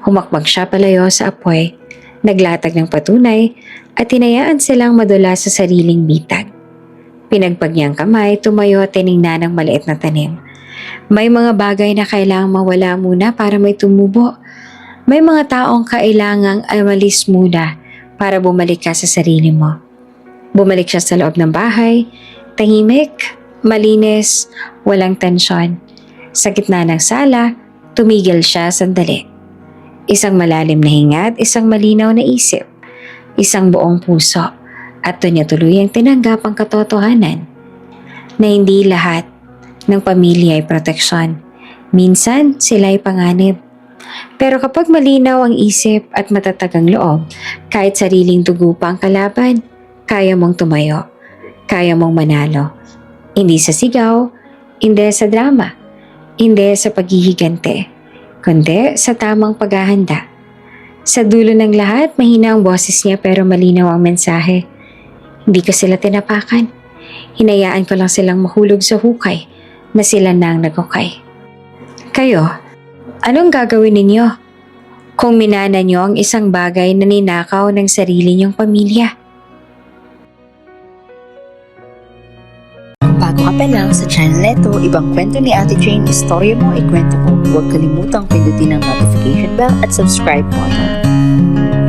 Humakbang siya palayo sa apoy, naglatag ng patunay at hinayaan silang madula sa sariling bitag. Pinagpag niyang kamay, tumayo at tiningnan ng maliit na tanim. May mga bagay na kailangang mawala muna para may tumubo. May mga taong kailangang umalis muna para bumalik ka sa sarili mo. Bumalik siya sa loob ng bahay, tahimik, malinis, walang tensyon. Sa gitna ng sala, tumigil siya sandali. Isang malalim na hinga at isang malinaw na isip. Isang buong puso at doon niya tuluyang tinanggap ang katotohanan na hindi lahat ng pamilya ay proteksyon. Minsan, sila ay panganib. Pero kapag malinaw ang isip at matatag ang loob, kahit sariling dugo pa ang kalaban, kaya mong tumayo, kaya mong manalo. Hindi sa sigaw, hindi sa drama, hindi sa paghihigante, kundi sa tamang paghahanda. Sa dulo ng lahat, mahina ang boses niya pero malinaw ang mensahe. Hindi ko sila tinapakan. Hinayaan ko lang silang mahulog sa hukay na sila na ang nagukay. Kayo, anong gagawin ninyo kung minana nyo ang isang bagay na ninakaw ng sarili nyong pamilya? Bago ka pa lang sa channel neto, ibang kwento ni Ate Jane, istorya mo, ikwento ko. Huwag kalimutang pindutin ang notification bell at subscribe button.